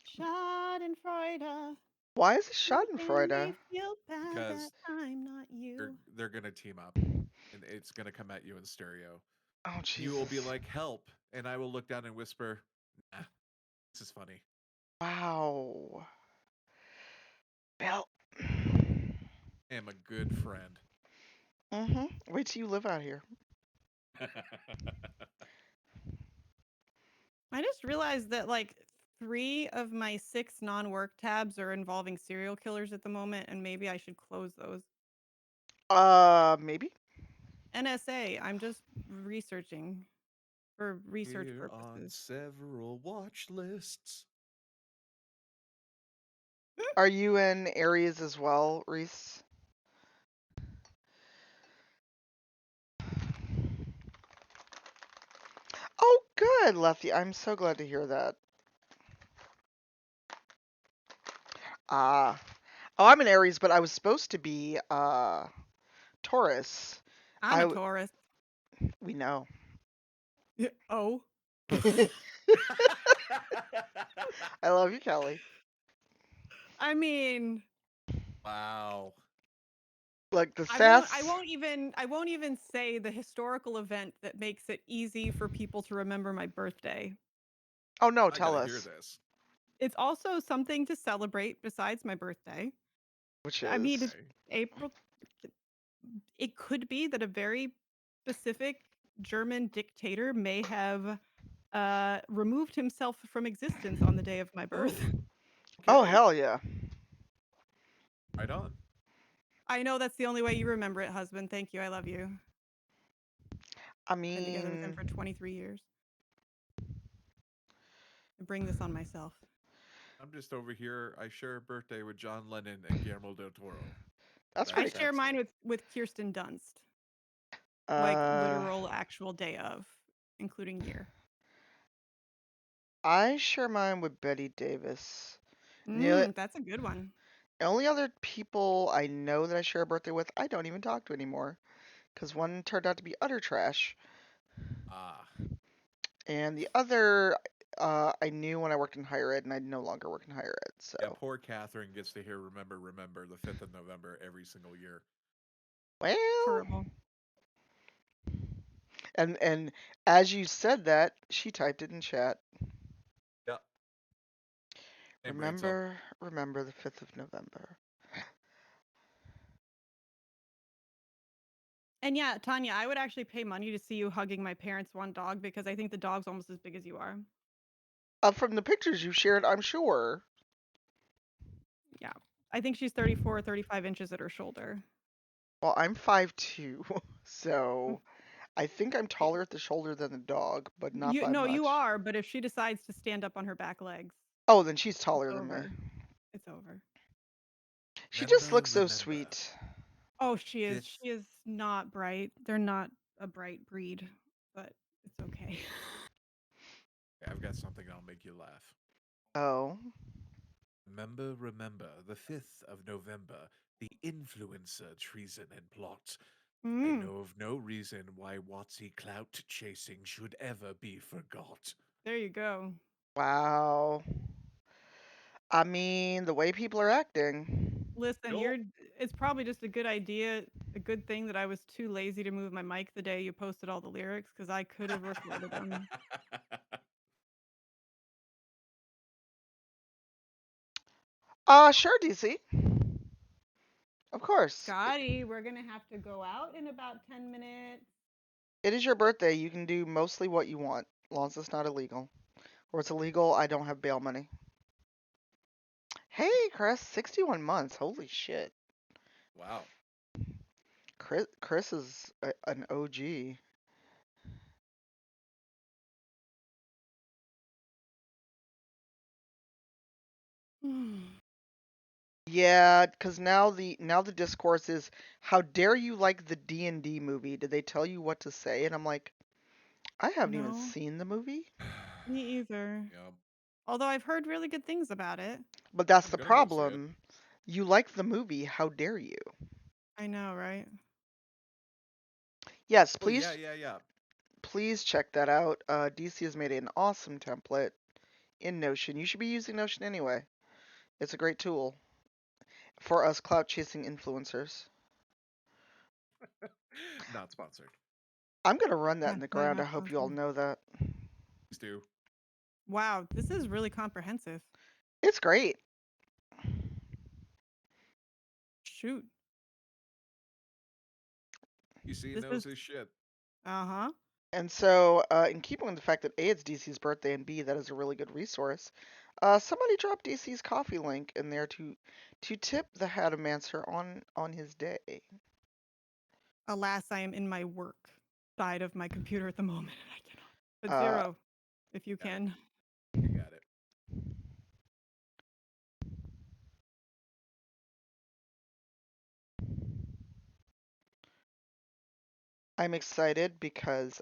Schadenfreude, Why is it making me Schadenfreude? feel bad that Because I'm not they're you. they're gonna team up, and it's gonna come at you in stereo. Oh, You will be Jesus. like, "Help!" and I will look down and whisper, "Nah, this is funny." Wow. Well, I am a good friend. wait till you live out here. I just realized that like 3 of my 6 non-work tabs are involving serial killers at the moment, and maybe I should close those. Maybe. NSA, I'm just researching for research We're on purposes. several watch lists. Are you in areas as well, Reese? Oh, good, Lefty. I'm so glad to hear that. Ah. Oh, I'm in Aries, but I was supposed to be Taurus. I'm I a w- Taurus. we know. Oh. I love you, Kelly. I mean, Wow. Look, the I sass. won't even say the historical event that makes it easy for people to remember my birthday. Oh no, I tell gotta hear us. this. It's also something to celebrate besides my birthday. Which I mean, is it's Okay. April. It could be that a very specific German dictator may have removed himself from existence on the day of my birth. Oh, oh okay. hell yeah. Right on. I know that's the only way you remember it, husband. Thank you. I love you. I Been together with him mean, for 23 years. I bring this on myself. I'm just over here. I share a birthday with John Lennon and Guillermo del Toro. that's I pretty That's cool. share that's mine it. with Kirsten Dunst, like Uh, literal actual day of, including year. I share mine with Betty Davis. And That's a good one. the only other people I know that I share a birthday with, I don't even talk to anymore. Because one turned out to be utter trash. Ah, And the other, I knew when I worked in higher ed, and I no longer work in higher ed. yeah. So, Poor Catherine gets to hear "Remember, Remember" the 5th of November every single year. well, Terrible. and as you said that, she typed it in chat. Yep. Same brain cell. Remember the 5th of November. And yeah, Tanya, I would actually pay money to see you hugging my parents' one dog because I think the dog's almost as big as you are. From the pictures you shared, I'm sure. Yeah. I think she's 34 or 35 inches at her shoulder. Well, I'm 5'2", Mm, so I think I'm y- taller at the shoulder than the dog, but not You by no, you much. are, but if she decides to stand up on her back legs, Oh, then she's it's taller than me. over. It's over. She just Remember, looks so remember. sweet. Oh, she is. Fifth. She is not bright. They're not a bright breed, but it's okay. Okay, I've got something that'll make you laugh. Oh. Remember, remember, the 5th of November, the influencer treason and plot. I Mm, know of no reason why Watsy clout chasing should ever be forgot. there you go. Wow. I mean, the way people are acting. Listen, Yup. you're it's probably just a good idea, a good thing that I was too lazy to move my mic the day you posted all the lyrics because I could have recorded them. Sure, DC. Of course. Scotty, we're gonna have to go out in about 10 minutes. It is your birthday. You can do mostly what you want, as long as it's not illegal. Or it's illegal, I don't have bail money. Hey, Chris, 61 months. Holy shit. Wow. Chris is an OG. Yeah, because now the discourse is, how dare you like the D&D movie? Did they tell you what to say? And I'm like, I haven't even No, seen the movie. me either. Yeah, Although I've heard really good things about it. But that's I'm the gonna go see it. problem. You like the movie, how dare you? I know, right? Yes, Oh yeah, please yeah, yeah. please check that out. DC has made an awesome template in Notion. You should be using Notion anyway. It's a great tool for us clout chasing influencers. Not sponsored. I'm gonna run that in the Hashtag ground. I not hope you all sponsored. know that. Please do. Wow, this is really comprehensive. It's great. Shoot. DC This knows is his shit. uh-huh. And so, in keeping with the fact that A, it's DC's birthday, and B, that is a really good resource, somebody dropped DC's coffee link in there to tip the Hadamancer on his day. Alas, I am in my work side of my computer at the moment. I cannot. But Uh, zero, if you Got it. can. You got it. I'm excited because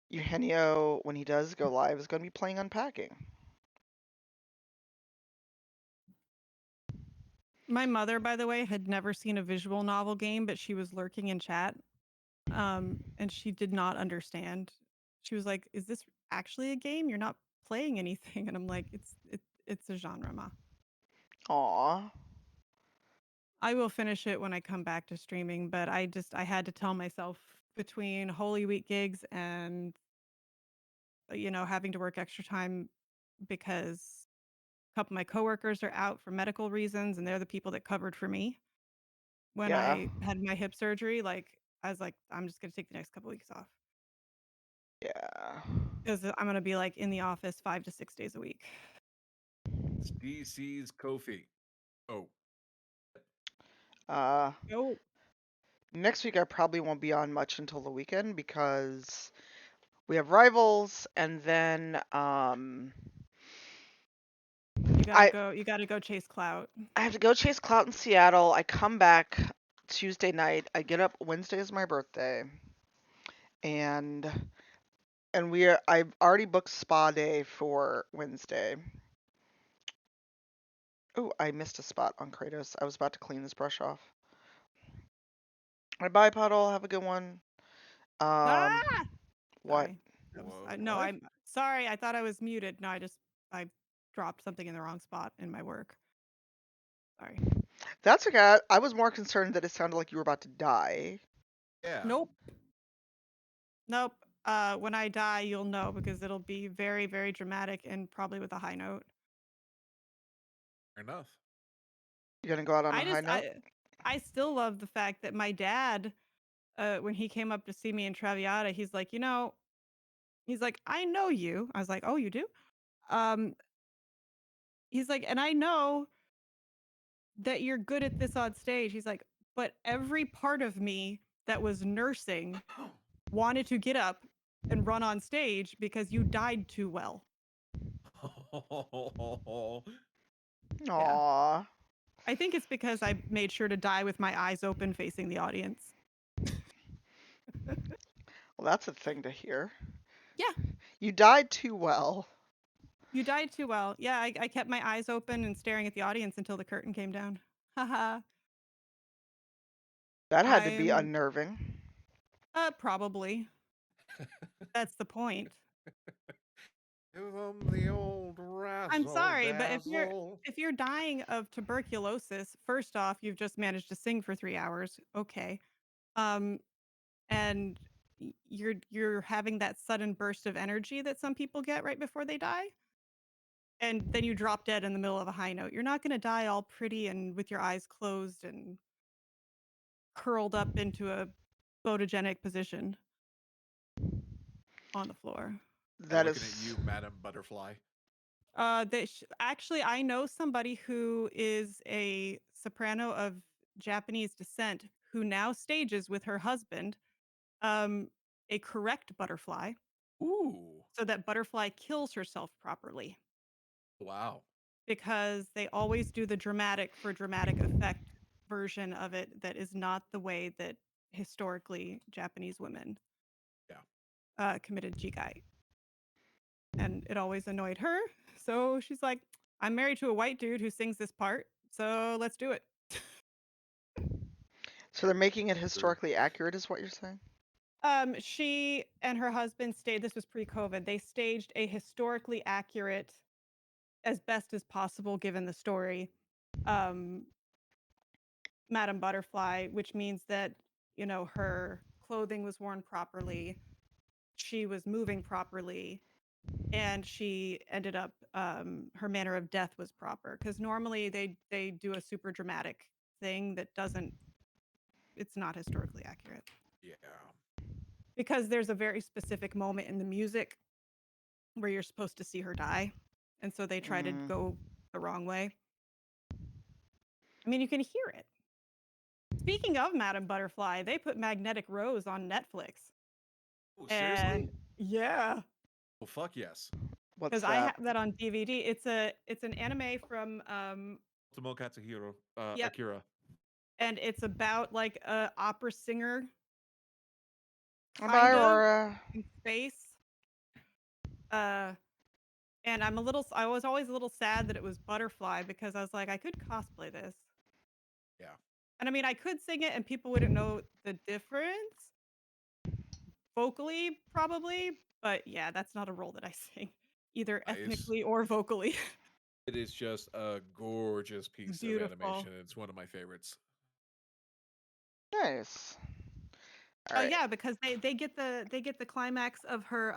Eugenio, when he does go live, is going to be playing Unpacking. My mother, by the way, had never seen a visual novel game, but she was lurking in chat. And she did not understand. She was like, "Is this actually a game? You're not playing anything." And I'm like, "It's a genre, ma. Aw. I will finish it when I come back to streaming, but I had to tell myself between Holy Week gigs and having to work extra time because a couple of my coworkers are out for medical reasons and they're the people that covered for me when Yeah. I had my hip surgery. Like I was like, I'm just gonna take the next couple weeks off Yeah. because I'm gonna be like in the office 5 to 6 days a week. It's DC's Kofi. Oh, Uh, Oh, Next week I probably won't be on much until the weekend because we have rivals, and then you gotta I go. You gotta go chase clout. I have to go chase clout in Seattle. I come back Tuesday night. I get up Wednesday is my birthday, and I've already booked spa day for Wednesday. Oh, I missed a spot on Kratos. I was about to clean this brush off. Bye, Puddle. Have a good one. Um, Ah, what? sorry. No, what? I'm sorry. I thought I was muted. No, I dropped something in the wrong spot in my work. Sorry. That's okay. I was more concerned that it sounded like you were about to die. Yeah. Nope. Nope. When I die, you'll know because it'll be very, very dramatic and probably with a high note. Fair enough. You're gonna go out on a I high just note? I still love the fact that my dad, when he came up to see me in Traviata, he's like, he's like, I know you. I was like, oh, you do? Um, he's like, and I know that you're good at this on stage. He's like, but every part of me that was nursing wanted to get up and run on stage because you died too well. Yeah. Aww. I think it's because I made sure to die with my eyes open facing the audience. Well, that's a thing to hear. Yeah. You died too well. You died too well. Yeah, I kept my eyes open and staring at the audience until the curtain came down. Haha. That had to be I'm unnerving. probably. That's the point. Give them the old I'm razzle sorry, but dazzle. if you're dying of tuberculosis, first off, you've just managed to sing for 3 hours. Okay. Um and you're having that sudden burst of energy that some people get right before they die. and then you drop dead in the middle of a high note. You're not going to die all pretty and with your eyes closed and curled up into a photogenic position on the floor. And That looking at is. you, Madam Butterfly. Actually, I know somebody who is a soprano of Japanese descent who now stages with her husband um, a correct butterfly Ooh. so that butterfly kills herself properly Wow. because they always do the dramatic for dramatic effect version of it that is not the way that historically Japanese women committed jigai. And it always annoyed her. So she's like, I'm married to a white dude who sings this part, so let's do it. So they're making it historically accurate, is what you're saying? She and her husband stayed, this was pre-COVID, they staged a historically accurate, as best as possible given the story, Madame Butterfly, which means that, you know, her clothing was worn properly, she was moving properly, and she ended up her manner of death was proper, because normally they do a super dramatic thing that doesn't, it's not historically accurate Yeah. because there's a very specific moment in the music where you're supposed to see her die, and so they try to go the wrong way. I mean, you can hear it. Speaking of Madame Butterfly, they put Magnetic Rose on Netflix. Oh, And seriously? yeah, Well, fuck yes. What's because that? I have that on DVD. It's an anime from Ultimo Katsuhiro, yep, Akira. and it's about like a opera singer Bye, kind of Aurora. in space. And I was always a little sad that it was Butterfly because I was like, I could cosplay this. Yeah. And I mean, I could sing it and people wouldn't know the difference vocally, probably. But yeah, that's not a role that I sing, either Nice. ethnically or vocally. It is just a gorgeous piece of Beautiful. animation. It's one of my favorites. Nice. All right. Yeah, because they get the climax of her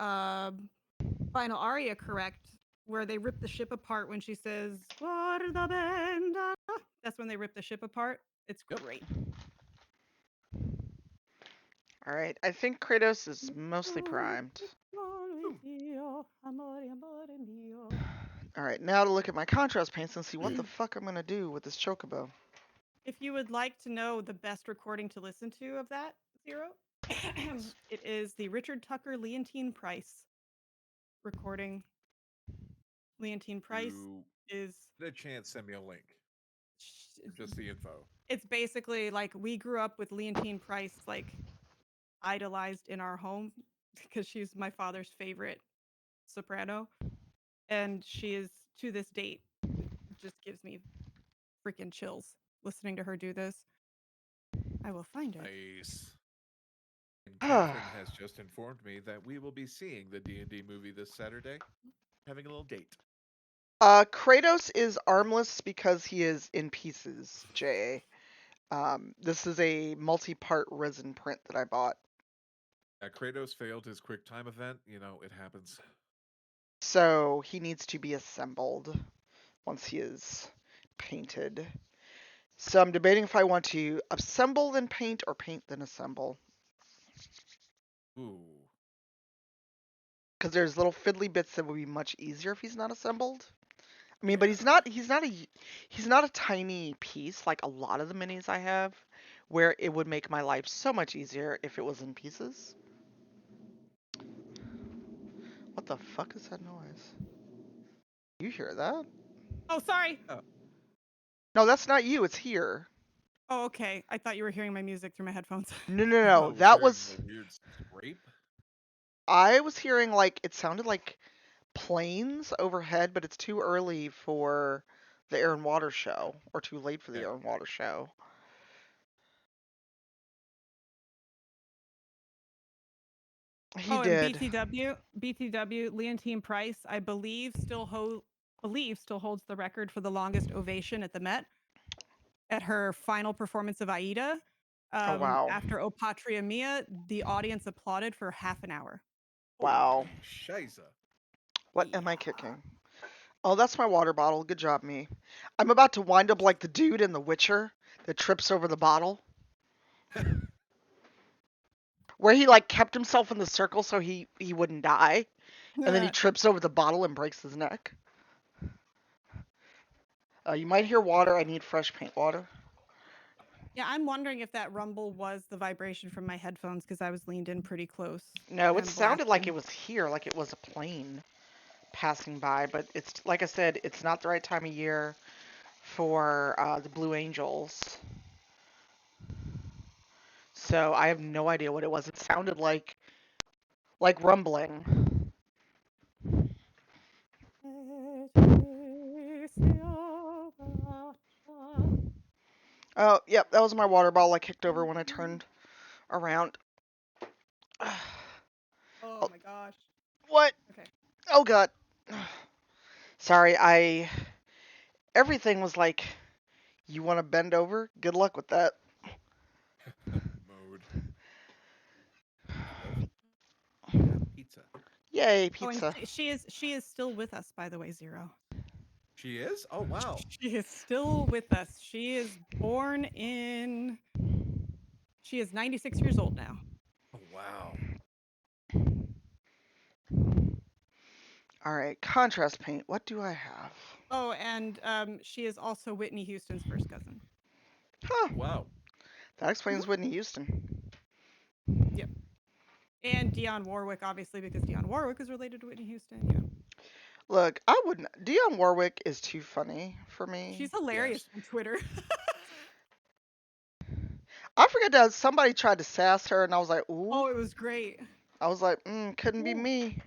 final aria correct, where they rip the ship apart when she says "Guarda benda." That's when they rip the ship apart. It's great. All right. I think Kratos is mostly primed. All right. Now to look at my contrast paints and see what the fuck I'm gonna do with this chocobo. If you would like to know the best recording to listen to of that, Zero, it is the Richard Tucker Leontine Price recording. Leontine Price is Get a chance, send me a link. Just the info. It's basically like we grew up with Leontine Price like idolized in our home because she's my father's favorite soprano, and she is to this date. It just gives me freaking chills listening to her do this. I will find it. Nice. And Catherine has just informed me that we will be seeing the D&D movie this Saturday. Having a little date. Kratos is armless because he is in pieces, Jay. This is a multi-part resin print that I bought. Kratos failed his quick time event. You know, it happens. So he needs to be assembled once he is painted. So I'm debating if I want to assemble then paint or paint then assemble. Ooh. Because there's little fiddly bits that would be much easier if he's not assembled. I mean, but he's not a tiny piece like a lot of the minis I have, where it would make my life so much easier if it was in pieces. What the fuck is that noise? You hear that? Oh, sorry. No, that's not you. It's here. Oh, okay. I thought you were hearing my music through my headphones. No. Oh, That hearing was. a weird scrape. I was hearing like it sounded like planes overhead, but it's too early for the air and water show, or too late for the air and water show. He And did. BTW, Leontine Price, I believe still holds the record for the longest ovation at the Met at her final performance of Aida. Oh wow. After O Patria Mia, the audience applauded for half an hour. Wow. Holy shiza. What am I kicking? Oh, that's my water bottle. Good job, me. I'm about to wind up like the dude in The Witcher that trips over the bottle. Where he like kept himself in the circle so he wouldn't die. And then he trips over the bottle and breaks his neck. You might hear water. I need fresh paint water. Yeah, I'm wondering if that rumble was the vibration from my headphones because I was leaned in pretty close. No, it and sounded like blasting. it was here, like it was a plane passing by. But it's like I said, it's not the right time of year for the Blue Angels. So I have no idea what it was. It sounded like rumbling. Oh, yep, that was my water bottle I kicked over when I turned around. Oh Oh, my gosh. what? Okay. Oh god. Sorry, everything was like, you want to bend over? Good luck with that. Mode. Yeah, pizza. Yay, Oh, and pizza. she is still with us, by the way, Zero. She is? Oh wow. She is still with us. She is born in. She is 96 years old now. Oh wow. All right, contrast paint. What do I have? Oh, and she is also Whitney Houston's first cousin. Huh. Wow. That explains Whitney Houston. Yep. And Dionne Warwick, obviously, because Dionne Warwick is related to Whitney Houston. You know, Look, I wouldn't. Dionne Warwick is too funny for me. she's hilarious Yes. on Twitter. I forget that somebody tried to sass her, and I was like, ooh. Oh, it was great. I was like, couldn't be Ooh. me.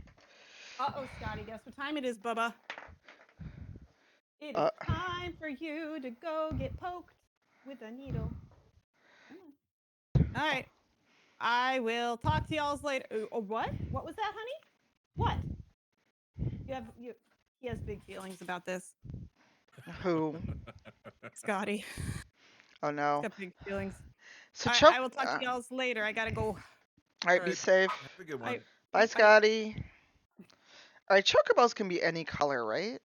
Uh-oh, Scotty, guess what time it is, Bubba? It is Uh, time for you to go get poked with a needle. Come on. All right. I will talk to y'all later. Oh, what? What was that, honey? What? You. He has big feelings about this, who? Scotty. Oh He's no. got big feelings. So I choke. will talk to y'all later. I gotta go. All right, All be right. safe. Have a good I. one. Bye, I. Scotty. All right, chocobos can be any color, right?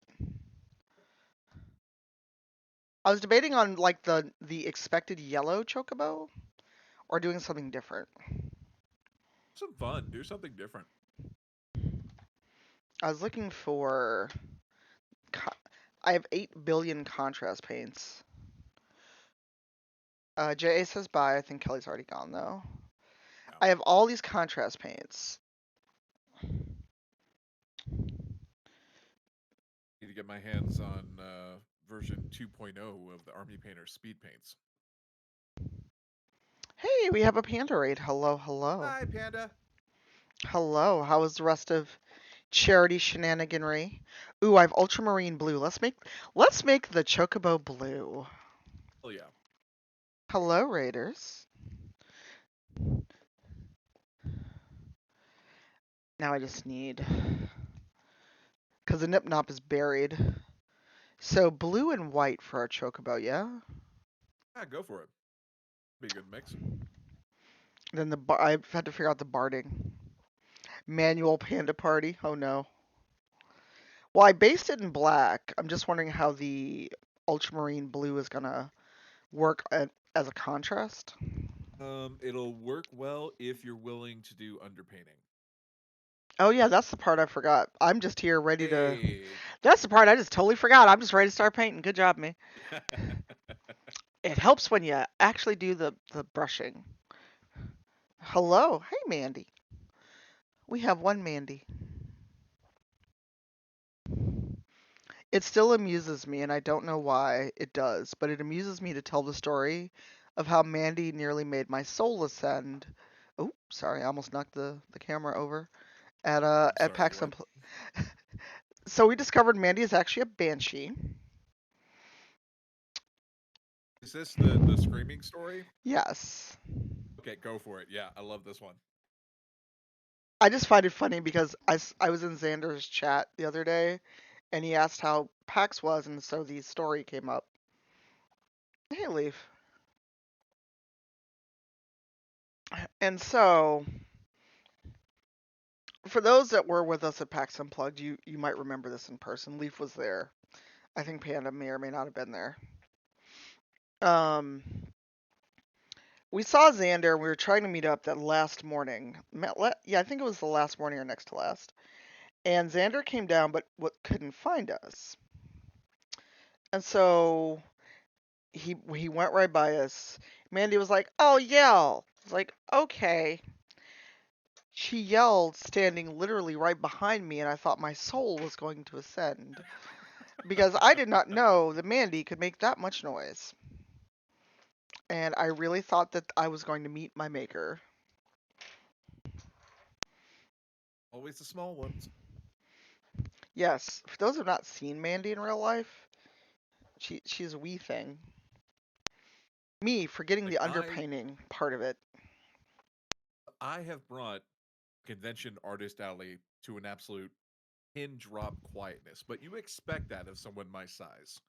I was debating on like the expected yellow chocobo or doing something different. Some fun. Do something different. I was looking for. I have 8 billion contrast paints. JA says bye. I think Kelly's already gone though. Yeah. I have all these contrast paints. Need to get my hands on version 2.0 of the Army Painter speed paints. Hey, we have a panda raid. Hello, hello. Hi, Panda. Hello, how was the rest of charity shenaniganry? Ooh, I have ultramarine blue. Let's make the chocobo blue. Oh yeah. Hello, raiders. Now I just need, because the Nip Nop is buried. So blue and white for our chocobo, yeah? Yeah, go for it. Be a good mix. Then I've had to figure out the barding. Manual panda party. Oh no. Well, I based it in black. I'm just wondering how the ultramarine blue is gonna work as a contrast. It'll work well if you're willing to do underpainting. Oh yeah, that's the part I forgot. I'm just here ready to. Hey. That's the part I just totally forgot. I'm just ready to start painting. Good job, me. It helps when you actually do the brushing. Hello, hey Mandy. We have one Mandy. It still amuses me, and I don't know why it does, but it amuses me to tell the story of how Mandy nearly made my soul ascend. Oh, sorry, I almost knocked the camera over I'm at sorry, PAX what? So we discovered Mandy is actually a banshee. Is this the screaming story? Yes. Okay, go for it. Yeah, I love this one. I just find it funny because I was in Xander's chat the other day and he asked how PAX was, and so the story came up. Hey, Leaf. And so, for those that were with us at PAX Unplugged, you might remember this in person. Leaf was there. I think Panda may or may not have been there. Um, we saw Xander. We were trying to meet up that last morning. Yeah, I think it was the last morning or next to last. And Xander came down, but couldn't find us. And so he went right by us. Mandy was like, "Oh, yell!" I was like, "Okay." She yelled, standing literally right behind me, and I thought my soul was going to ascend because I did not know that Mandy could make that much noise. And I really thought that I was going to meet my maker. Always the small ones. Yes, for those who have not seen Mandy in real life, she's a wee thing. Me forgetting Like the underpainting part of it. I have brought convention artist alley to an absolute pin drop quietness, but you expect that of someone my size.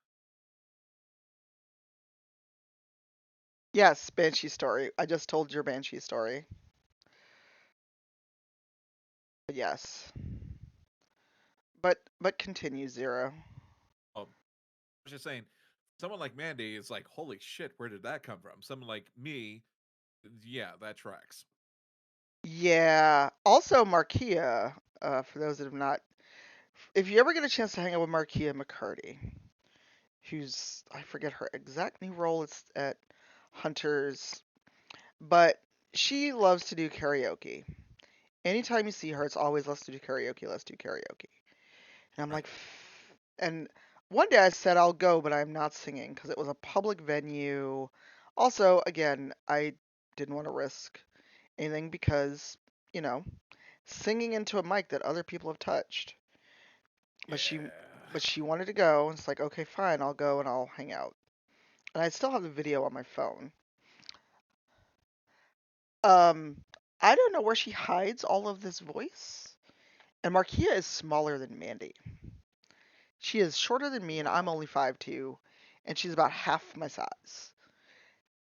Yes, Banshee story. I just told your Banshee story. But yes. But continue, Zero. I was just saying, someone like Mandy is like, holy shit, where did that come from? Someone like me, yeah, that tracks. Yeah. Also, Markia. For those that have not, if you ever get a chance to hang out with Markia McCarty, who's I forget her exact new role. It's at Hunters, but she loves to do karaoke. Anytime you see her, it's always let's do karaoke, let's do karaoke. And I'm Right. like, and one day I said I'll go, but I'm not singing because it was a public venue. Also, again, I didn't want to risk anything because, you know, singing into a mic that other people have touched. But she Yeah. but she wanted to go, and it's like, okay, fine, I'll go and I'll hang out. And I still have the video on my phone. Um, I don't know where she hides all of this voice. And Markia is smaller than Mandy. She is shorter than me, and I'm Wow. only 5'2", and she's about half my size.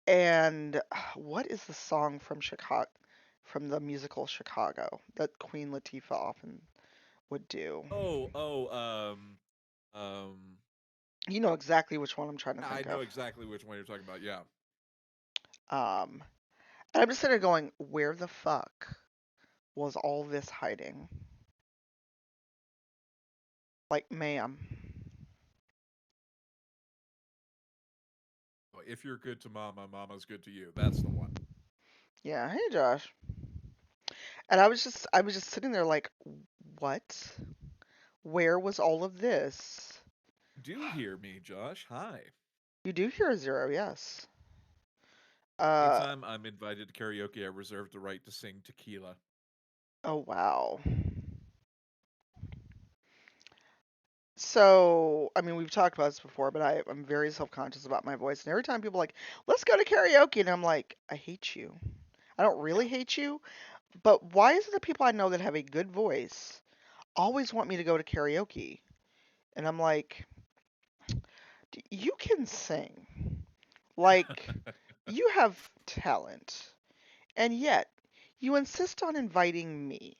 And what is the song from Chicago, from the musical Chicago, that Queen Latifah often would do? Um, You know exactly which one I'm trying to I think know of. exactly which one you're talking about. Yeah. Um, and I'm just sitting there going, where the fuck was all this hiding? Like, ma'am. If you're good to mama, mama's good to you. That's the one. Yeah, hey Josh. And I was just sitting there like, what? Where was all of this? Do hear me, Josh. Hi. You do hear a zero, yes. Uh, Anytime I'm invited to karaoke, I reserve the right to sing tequila. oh wow. So, I mean, we've talked about this before, but I'm very self-conscious about my voice. And every time people are like, let's go to karaoke, and I'm like, I hate you. I don't Yeah. really hate you, but why is it that people I know that have a good voice always want me to go to karaoke? And I'm like, you can sing. Like, you have talent. And yet, you insist on inviting me.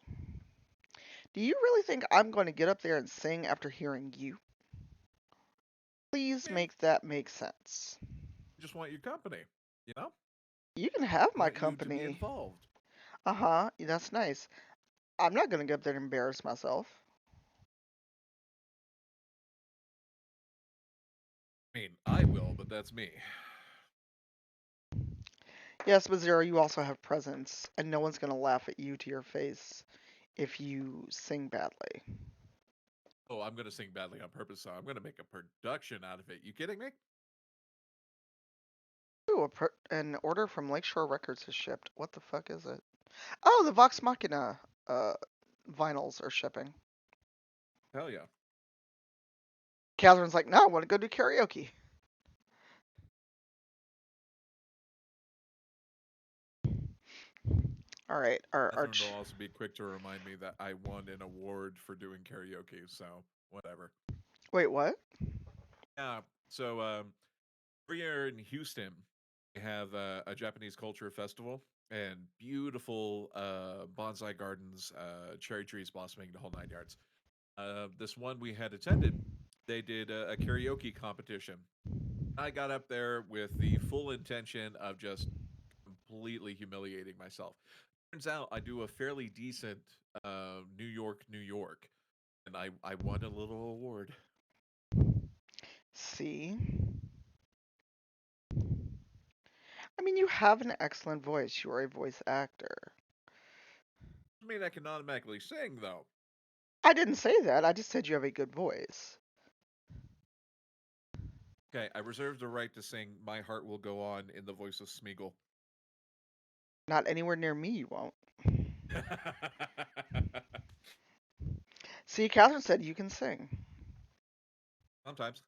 Do you really think I'm going to get up there and sing after hearing you? Please I mean, make that make sense. I just want your company. You know? You can have I my want you to be company. involved. Uh-huh, that's nice. I'm not going to get up there and embarrass myself. I mean, I will, but that's me. Yes, but Zero, you also have presence, and no one's going to laugh at you to your face if you sing badly. Oh, I'm gonna sing badly on purpose, so I'm gonna make a production out of it. You kidding me? Ooh, an order from Lakeshore Records has shipped. What the fuck is it? Oh, the Vox Machina vinyls are shipping. Hell yeah. Catherine's like, no, I want to go do karaoke. All right, our Catherine will also be quick to remind me that I won an award for doing karaoke, so whatever. wait, what? Yeah. So every year in Houston, They have a Japanese culture festival and beautiful bonsai gardens, cherry trees blossoming, the whole 9 yards. This one we had attended, they did a karaoke competition. I got up there with the full intention of just completely humiliating myself. Turns out I do a fairly decent New York, New York, and I won a little award. See? I mean, you have an excellent voice. You are a voice actor. I mean, I can automatically sing though. I didn't say that. I just said you have a good voice. Okay, I reserve the right to sing "My Heart Will Go On" in the voice of Smeagol. Not anywhere near me, you won't. See, Catherine said you can sing. Sometimes.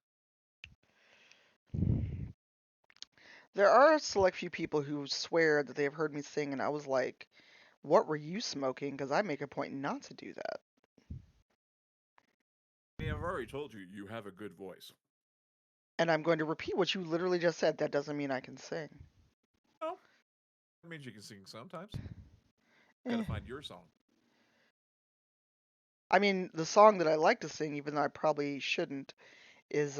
There are a select few people who swear that they have heard me sing, and I was like, what were you smoking? Because I make a point not to do that. I mean, I've already told you you have a good voice. And I'm going to repeat what you literally just said. That doesn't mean I can sing. Oh, that means you can sing sometimes. Got Eh. to find your song. I mean, the song that I like to sing, even though I probably shouldn't, is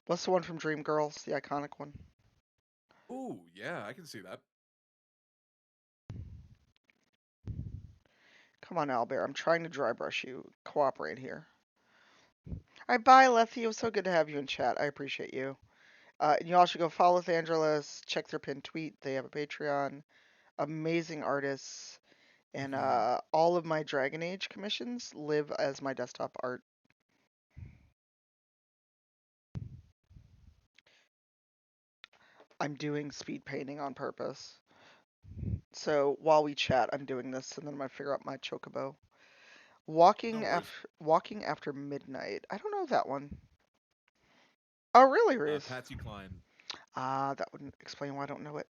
what's the one from Dreamgirls, the iconic one? Ooh, yeah, I can see that. Come on, Albert. I'm trying to dry brush you. Cooperate here. All right, bye, Lethy. It was so good to have you in chat. I appreciate you. And you all should go follow the Angeles, check their pinned tweet. They have a Patreon. Amazing artists. And all of my Dragon Age commissions live as my desktop art. I'm doing speed painting on purpose. So while we chat, I'm doing this, and then I'm gonna figure out my chocobo. No Walking worries. after midnight. I don't know that one. Oh, really, Reese? Patsy Cline. That wouldn't explain why I don't know it.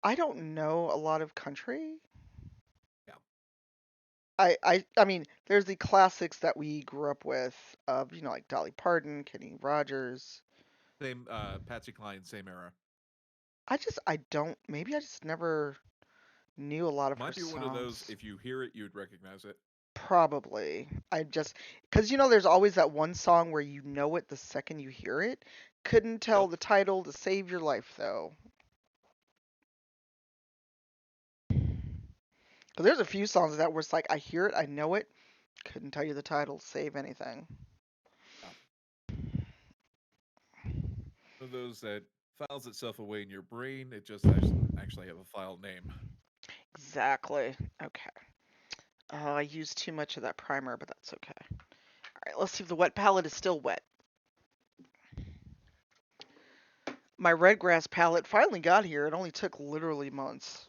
I don't know a lot of country. Yeah. I mean, there's the classics that we grew up with of, like Dolly Parton, Kenny Rogers. Same, Patsy Cline, same era. I don't, maybe I just never knew a lot of her Might be one of those, songs. if you hear it, you'd recognize it. Probably. Because there's always that one song where you know it the second you hear it. Couldn't tell Yep. the title to save your life, though. 'Cause there's a few songs that were like, I hear it, I know it, couldn't tell you the title, save anything. Yeah. One of those that files itself away in your brain. It just doesn't actually have a file name. Exactly. Okay. I used too much of that primer, but that's okay. All right, let's see if the wet palette is still wet. My red grass palette finally got here. It only took literally months.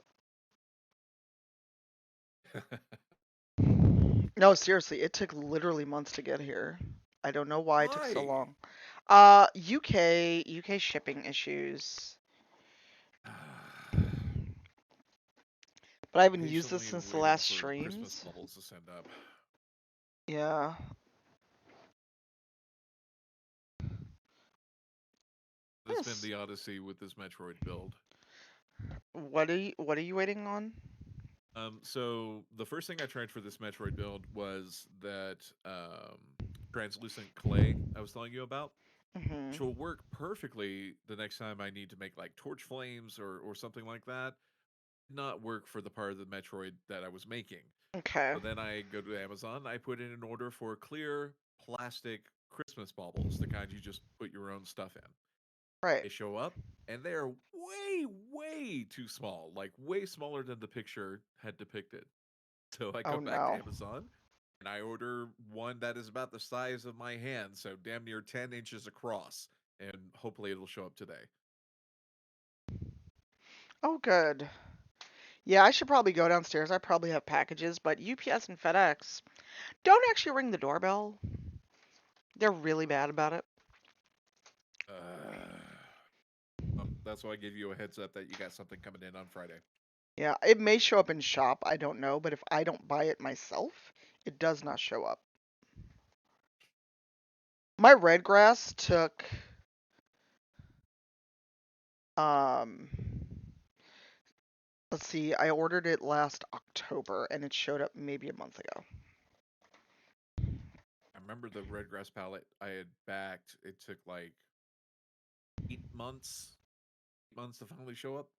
No, seriously, it took literally months to get here. I don't know why it took so Why? long. UK shipping issues. But I haven't used this Patiently since the waiting last for Christmas streams. bubbles to send up. Yeah. That's been Yes. the odyssey with this Metroid build. What are you waiting on? So the first thing I tried for this Metroid build was that translucent clay I was telling you about, which Mhm. will work perfectly the next time I need to make like torch flames or something like that. Not work for the part of the Metroid that I was making. Okay. So then I go to Amazon, I put in an order for clear plastic Christmas baubles, the kind you just put your own stuff in. Right. They show up and they're way, way too small, like way smaller than the picture had depicted. So I Oh go back to no. Amazon and I order one that is about the size of my hand, so damn near 10 inches across, and hopefully it'll show up today. Oh good. Yeah, I should probably go downstairs. I probably have packages, but UPS and FedEx don't actually ring the doorbell. They're really bad about it. That's why I give you a heads up that you got something coming in on Friday. Yeah, it may show up in shop, I don't know, but if I don't buy it myself, it does not show up. My red grass took Um, let's see. I ordered it last October, and it showed up maybe a month ago. I remember the red grass palette I had backed. It took like 8 months to finally show up.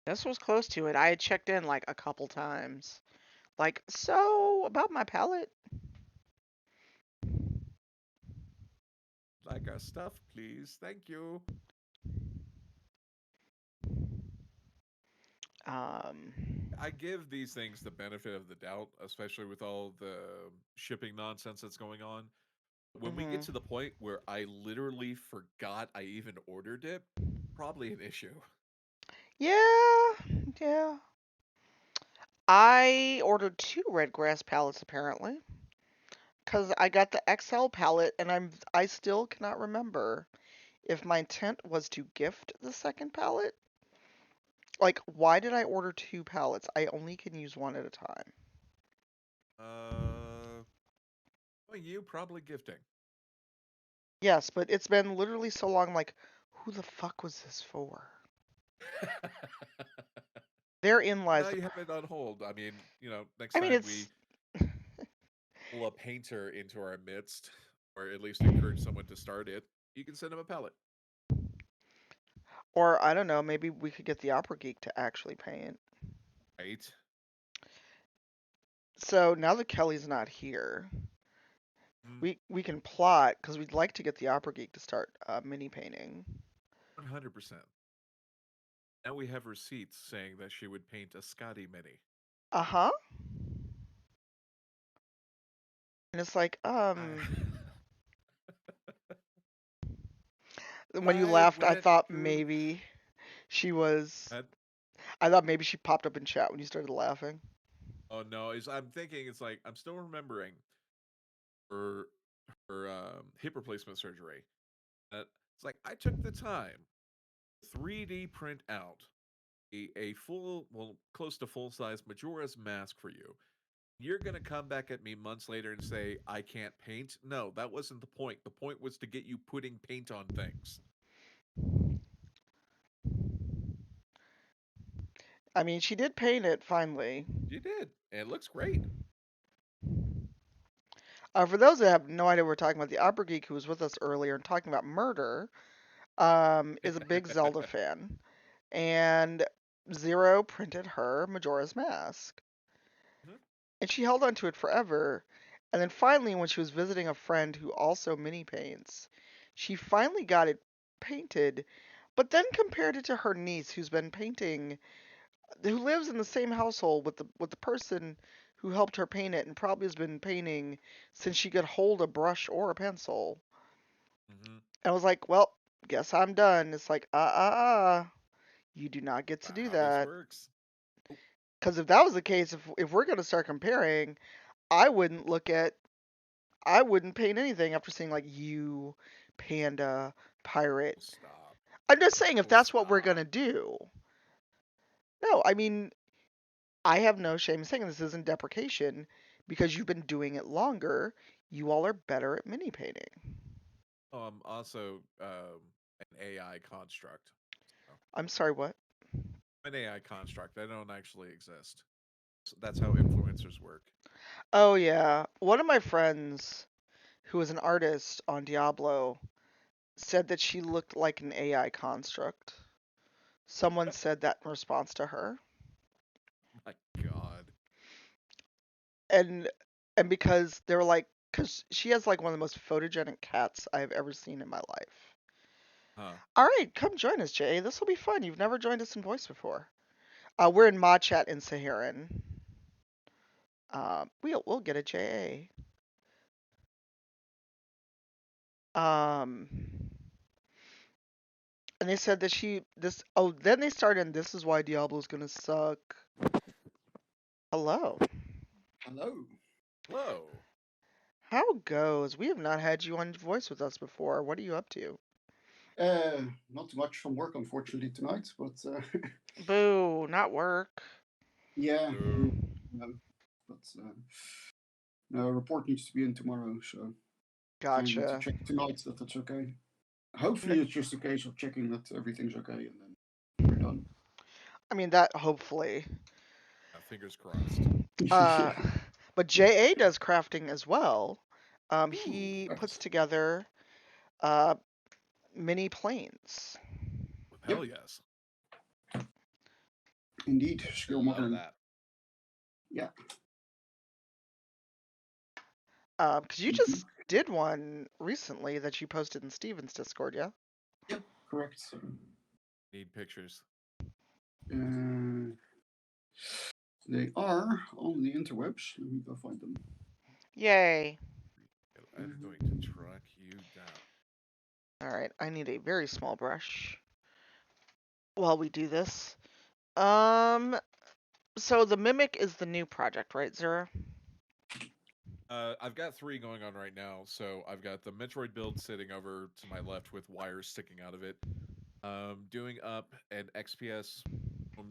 This was close to it. I had checked in like a couple times. Like, so about my palette. Like our stuff, please. Thank you. Um, I give these things the benefit of the doubt, especially with all the shipping nonsense that's going on. When we get mhm. to the point where I literally forgot I even ordered it, probably an issue. Yeah, yeah. I ordered 2 red grass palettes apparently, cause I got the XL palette, and I still cannot remember if my intent was to gift the second palette. Like, why did I order 2 palettes? I only can use one at a time. Well, you probably gifting. Yes, but it's been literally so long. Like, who the fuck was this for? Therein Well, lies now the. you have it on hold. I mean, next I mean, time we it's. pull a painter into our midst, or at least encourage someone to start it, you can send him a palette. Or I don't know. Maybe we could get the Opera Geek to actually paint. Right? So now that Kelly's not here, Mm, we can plot because we'd like to get the Opera Geek to start mini painting. 100%. Now we have receipts saying that she would paint a Scotty Mini. Uh huh. And it's like, I when you I laughed, I went thought through maybe she was. that. I thought maybe she popped up in chat when you started laughing. Oh no, I'm thinking it's like I'm still remembering her hip replacement surgery. It's like I took the time 3D print out a full, well, close to full size Majora's Mask for you. You're gonna come back at me months later and say I can't paint? No, that wasn't the point. The point was to get you putting paint on things. I mean, she did paint it finally. You did, and it looks great. For those that have no idea, we're talking about the Opera Geek who was with us earlier and talking about murder. Is a big Zelda fan, and Zero printed her Majora's Mask, Mhm. and she held on to it forever. And then finally, when she was visiting a friend who also mini paints, she finally got it painted, but then compared it to her niece, who's been painting, who lives in the same household with the person who helped her paint it, and probably has been painting since she could hold a brush or a pencil. Mhm. And I was like, well, guess I'm done. It's like, you do not get to Not do how this that. works. Nope. Because if that was the case, if we're gonna start comparing, I wouldn't look at, I wouldn't paint anything after seeing like you, panda, pirate. Oh, stop. I'm just saying if Oh, that's what we're stop. gonna do. No, I mean, I have no shame in saying this isn't deprecation because you've been doing it longer. You all are better at mini painting. I'm also an AI construct. So, I'm sorry, what? an AI construct. I don't actually exist. So that's how influencers work. Oh yeah, one of my friends who was an artist on Diablo said that she looked like an AI construct. Someone said that in response to her. My God. And because they were like, because she has like one of the most photogenic cats I've ever seen in my life. Huh. All right, come join us, Jay. This will be fun. You've never joined us in voice before. We're in Mod Chat in Saharan. We'll get a JA. Um, and they said that she this. Oh, then they started. And this is why Diablo's gonna suck. Hello. Hello. Hello. How goes? We have not had you on voice with us before. What are you up to? Not too much from work, unfortunately, tonight, but Boo, not work. yeah. Boo. But no report needs to be in tomorrow, so kind of need to Gotcha. check tonight that that's okay. Hopefully, it's just a case of checking that everything's okay, and then we're done. I mean, that hopefully. Fingers crossed. Uh, Yeah. but JA does crafting as well. Ooh, He right. puts together uh, mini planes. Hell Yep. yes. Indeed, I skill love modern. that. Yeah. Because you Mhm. just did one recently that you posted in Steven's Discord, yeah? Yep. Correct. Need pictures. Uh, they are on the interwebs. Let me go find them. Yay. I'm going to track you down. Alright, I need a very small brush while we do this. So the Mimic is the new project, right, Zura? I've got 3 going on right now. So I've got the Metroid build sitting over to my left with wires sticking out of it. Doing up an XPS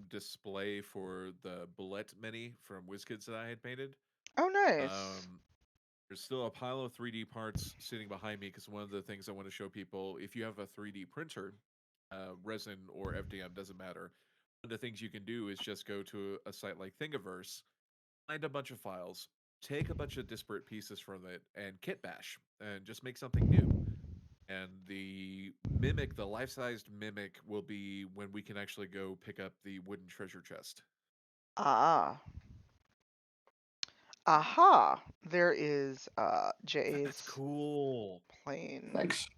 display for the Bullet Mini from WizKids that I had painted. Oh, nice. There's still a pile of 3D parts sitting behind me because one of the things I want to show people, if you have a 3D printer, resin or FDM, doesn't matter. One of the things you can do is just go to a site like Thingiverse, find a bunch of files, take a bunch of disparate pieces from it, and kit bash, and just make something new. And the mimic, the life-sized mimic, will be when we can actually go pick up the wooden treasure chest. Ah. Aha. There is That's JA's cool. plane. Thanks.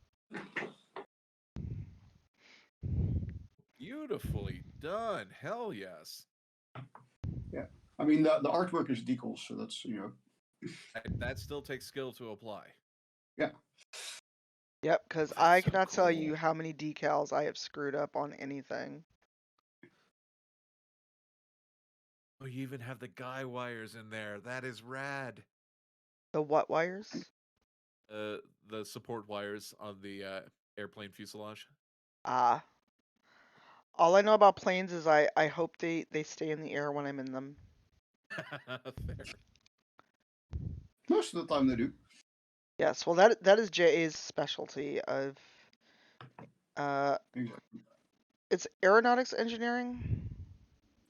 Beautifully done. Hell yes. Yeah. I mean, the artwork is decals, so that's, That still takes skill to apply. yeah. Yep, because That's I so cannot tell you cool. how many decals I have screwed up on anything. Oh, you even have the guy wires in there. That is rad. The what wires? The support wires on the airplane fuselage. Ah. All I know about planes is I hope they stay in the air when I'm in them. Fair. Most of the time they do. Yes, well that is JA's specialty of Exactly. it's aeronautics engineering?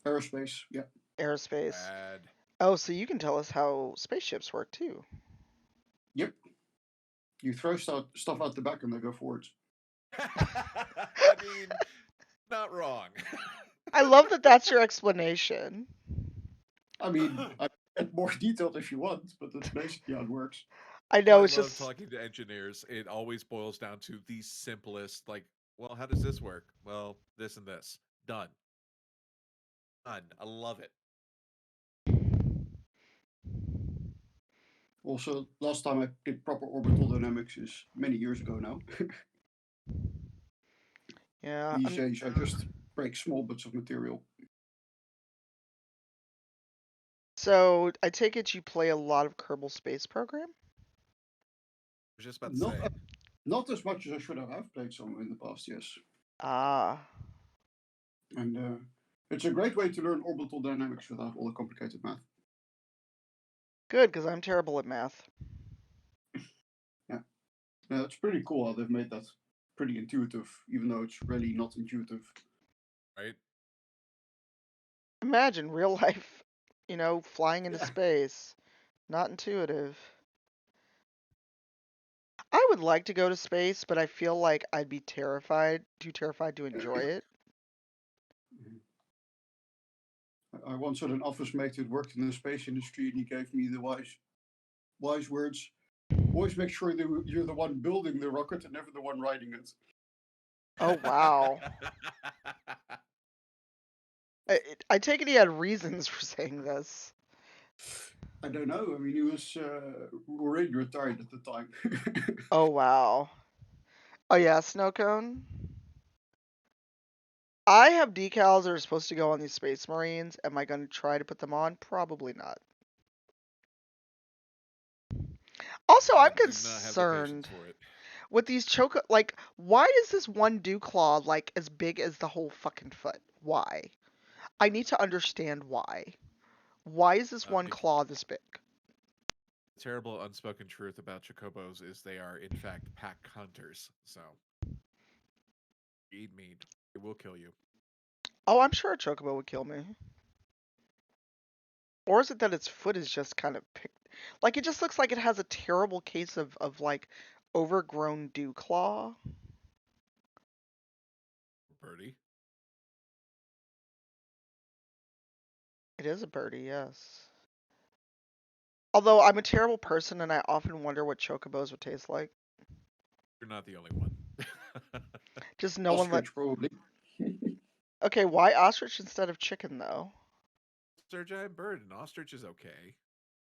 Aerospace. Yeah. Aerospace. Rad. Oh, so you can tell us how spaceships work too. Yep. You throw stuff out the back and they go forwards. I mean, not wrong. I love that that's your explanation. I mean, I get more detailed if you want, but that's basically how it works. I Well, know I it's love just talking to engineers. It always boils down to the simplest, like, well, how does this work? Well, this and this. Done. Done. I love it. Also, last time I did proper orbital dynamics is many years ago now. yeah. These days, I just break small bits of material. So I take it you play a lot of Kerbal Space Program? I was just about to Not say. not as much as I should have. I've played some in the past, yes. Ah, And it's a great way to learn orbital dynamics without all the complicated math. good, because I'm terrible at math. Yeah, it's pretty cool how they've made that pretty intuitive, even though it's really not intuitive. Right? Imagine real life, flying into Yeah. space. Not intuitive. I would like to go to space, but I feel like I'd be too terrified to enjoy it. I once had an office mate who worked in the space industry, and he gave me the wise words: always make sure that you're the one building the rocket and never the one riding it. Oh, wow. I take it he had reasons for saying this. I don't know. I mean, he was already retired at the time. Oh, wow. Oh, yeah, snow cone. I have decals that are supposed to go on these Space Marines. Am I going to try to put them on? Probably not. Also, I I'm do not have the patience concerned for it. with these choke. Like, why is this one dew claw like as big as the whole fucking foot? Why? I need to understand why. Why is this one claw this big? The terrible unspoken truth about chocobos is they are in fact pack hunters. So Eat meat. It will kill you. Oh, I'm sure a chocobo would kill me. Or is it that its foot is just kind of picked? Like, it just looks like it has a terrible case of like, overgrown dew claw. Birdie. It is a birdie, yes. Although I'm a terrible person and I often wonder what chocobos would taste like. You're not the only one. Just no one let. Ostrich, probably. Okay, why ostrich instead of chicken though? They're a giant bird. An ostrich is okay.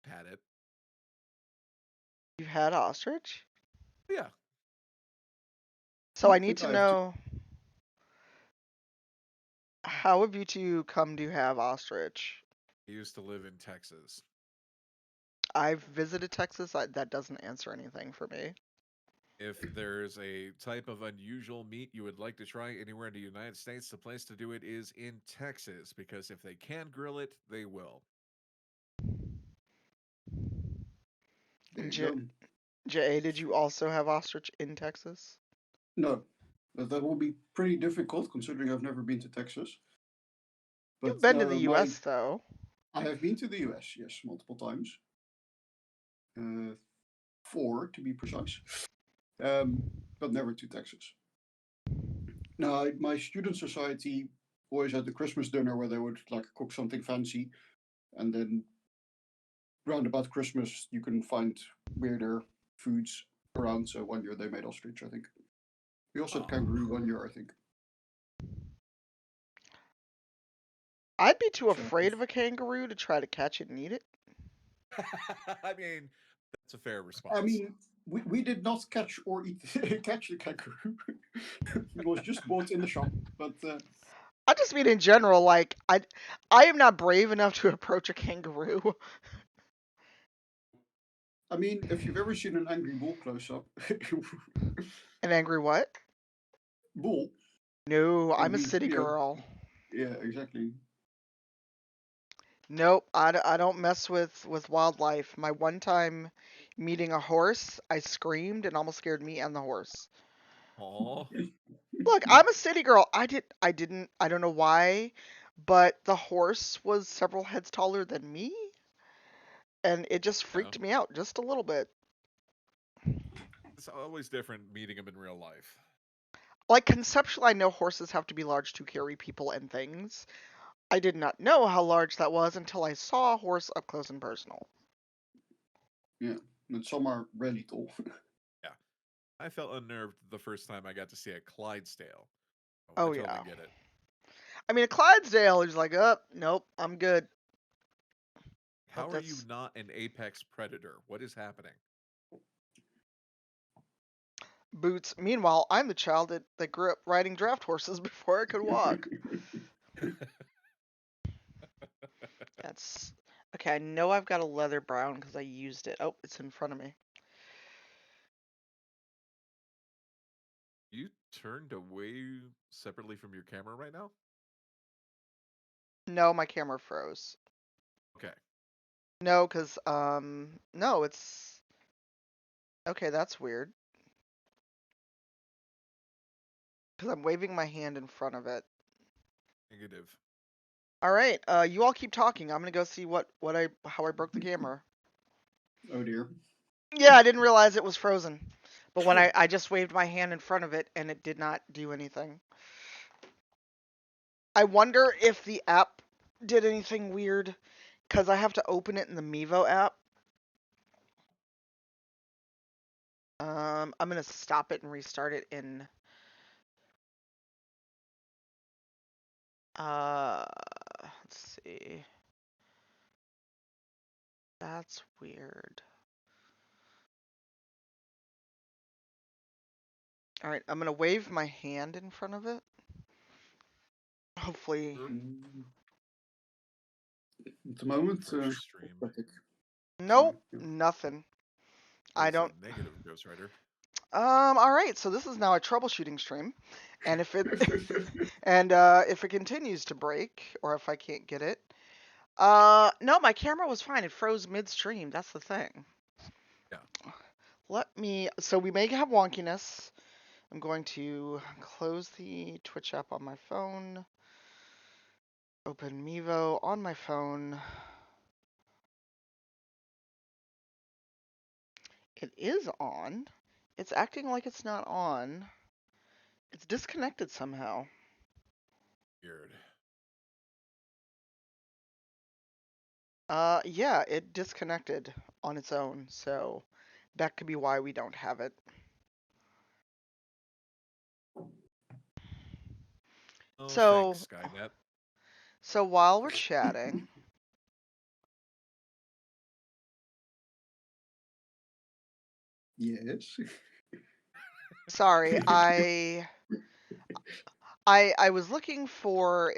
Had it. You've had ostrich? Yeah. So I I need think to I have to. know, how have you two come to have ostrich? I used to live in Texas. I've visited Texas. That doesn't answer anything for me. If there's a type of unusual meat you would like to try anywhere in the United States, the place to do it is in Texas, because if they can grill it, they will. There you J- go. JA, did you also have ostrich in Texas? No, that will be pretty difficult considering I've never been to Texas. You've But been to the no, US though. I have been to the US, yes, multiple times. 4 to be precise. But never to Texas. Now, my student society always had the Christmas dinner where they would like cook something fancy, and then round about Christmas you can find weirder foods around. So one year they made ostrich, I think. We also had Oh. kangaroo one year, I think. I'd be too So afraid of a kangaroo to try to catch it and eat it. I mean, that's a fair response. I mean, we did not catch or eat catch the kangaroo. It was just bought in the shop. But I just mean in general, like I am not brave enough to approach a kangaroo. I mean, if you've ever seen an angry bull close up, An angry what? bull, No, I'm a angry, city girl. yeah, exactly. Nope, I don't mess with wildlife. My one time meeting a horse, I screamed and almost scared me and the horse. Aw. Look, I'm a city girl. I don't know why, but the horse was several heads taller than me, and it just Yeah. freaked me out just a little bit. It's always different meeting them in real life. Like conceptually, I know horses have to be large to carry people and things. I did not know how large that was until I saw a horse up close and personal. Yeah, and some are really tall. Yeah. I felt unnerved the first time I got to see a Clydesdale. I Oh totally yeah. get it. I mean, a Clydesdale is like, oh, nope, I'm good. How But are you that's not an apex predator? What is happening? boots. Meanwhile, I'm the child that grew up riding draft horses before I could walk. That's okay. I know I've got a leather brown because I used it. Oh, it's in front of me. You turned away separately from your camera right now? No, my camera froze. Okay. No, because no, it's okay. That's weird. Because I'm waving my hand in front of it. Negative. All right. You all keep talking. I'm gonna go see how I broke the camera. Oh dear. Yeah, I didn't realize it was frozen. But when I just waved my hand in front of it and it did not do anything. I wonder if the app did anything weird because I have to open it in the Mevo app. I'm gonna stop it and restart it in. Let's see. That's weird. All right, I'm gonna wave my hand in front of it. Hopefully, Mm, At the moment, Refresh stream. pathetic. So, nope, yeah. nothing. I That's a don't. negative, Ghost Rider. All right, so this is now a troubleshooting stream, and if it continues to break or if I can't get it, no, my camera was fine. It froze midstream. That's the thing. Yeah. So we may have wonkiness. I'm going to close the Twitch app on my phone. Open Mevo on my phone. It is on. It's acting like it's not on. It's disconnected somehow. Weird. Yeah, it disconnected on its own, so that could be why we don't have it. Oh, So, thanks, Skynet. so while we're chatting, Yes. sorry, I was looking for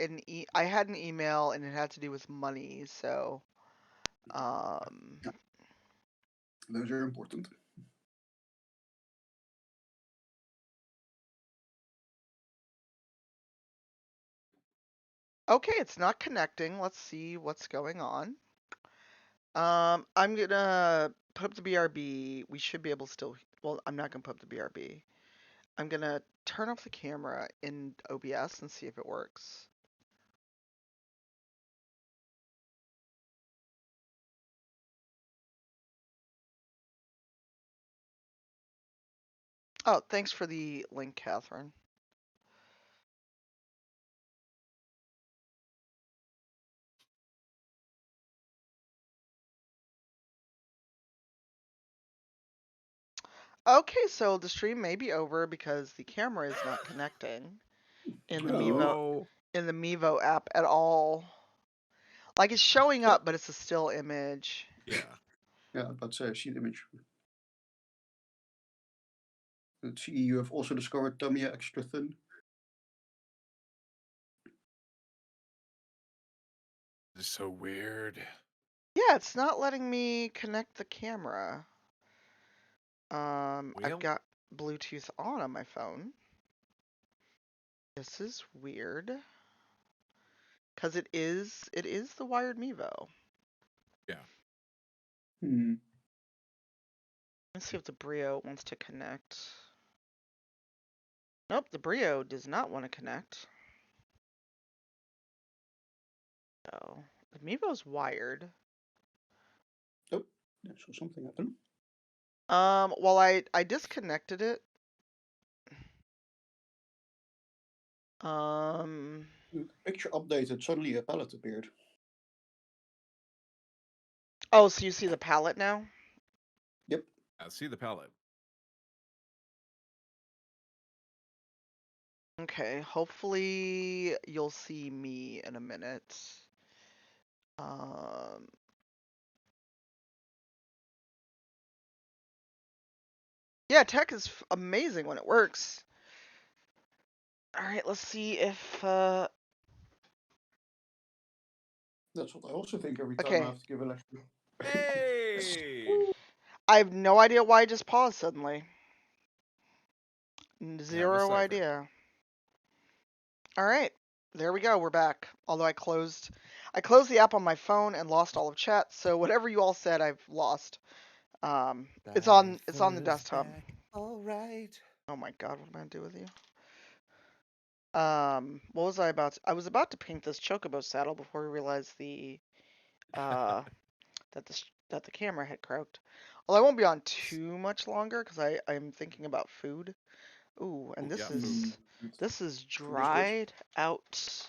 I had an email and it had to do with money, so um Those are important. okay, it's not connecting. Let's see what's going on. I'm gonna put up the BRB. We should be able to still, well, I'm not gonna put up the BRB. I'm gonna turn off the camera in OBS and see if it works. Oh, thanks for the link, Catherine. Okay, so the stream may be over because the camera is not connecting in the Mevo No. app at all. Like it's showing up, but it's a still image. Yeah. Yeah, that's a sheet image. Let's see, you have also discovered Tamiya extra thin. This is so weird. Yeah, it's not letting me connect the camera. I've Well, got Bluetooth on my phone. This is weird. Cause it is the wired Mevo. yeah. Hmm. Let's see if the Brio wants to connect. Nope, the Brio does not want to connect. So the Mevo's wired. Oh, I saw something happen. Well, I disconnected it. The picture updated, suddenly a palette appeared. Oh, so you see the palette now? Yep. I see the palette. Okay, hopefully you'll see me in a minute. Um, yeah, tech is amazing when it works. All right, let's see if That's what I also think every time I okay. have to give a lecture. Hey! I have no idea why I just paused suddenly. Have a Zero cipher. idea. All right, there we go. We're back. Although I closed the app on my phone and lost all of chat. So whatever you all said, I've lost. It's on the desktop. All right. Oh my God, what am I gonna do with you? What was I about to, I was about to paint this chocobo saddle before we realized uh that the camera had croaked. Well, I won't be on too much longer because I'm thinking about food. Ooh, and Oh, this yeah, food. Hmm. is this is Food is good. dried out.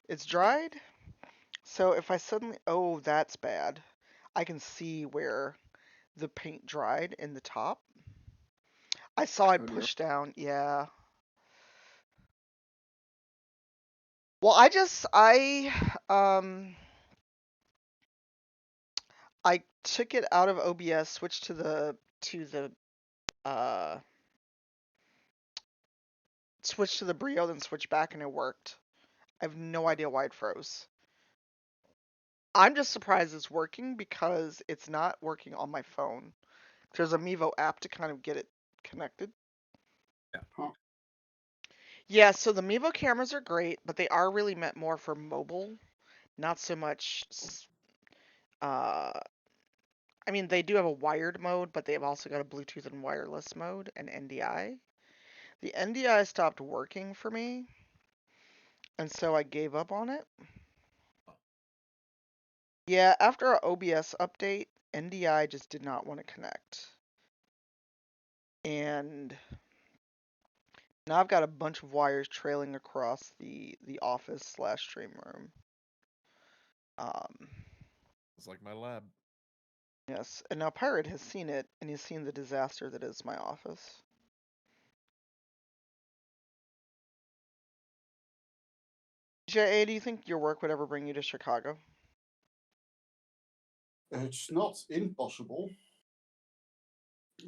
It's dried. So if I suddenly, oh, that's bad. I can see where the paint dried in the top. I saw I Oh dear. pushed down. Yeah. Well, I took it out of OBS, switched to the uh switched to the Brio, then switched back, and it worked. I have no idea why it froze. I'm just surprised it's working because it's not working on my phone. There's a Mevo app to kind of get it connected. Yeah. Huh. Yeah, so the Mevo cameras are great, but they are really meant more for mobile, not so much. Uh, I mean, they do have a wired mode, but they've also got a Bluetooth and wireless mode and NDI. The NDI stopped working for me, and so I gave up on it. Oh. Yeah, after our OBS update, NDI just did not want to connect. And now I've got a bunch of wires trailing across the office slash stream room. It's like my lab. Yes, and now Pirate has seen it, and he's seen the disaster that is my office. JA, do you think your work would ever bring you to Chicago? It's not impossible,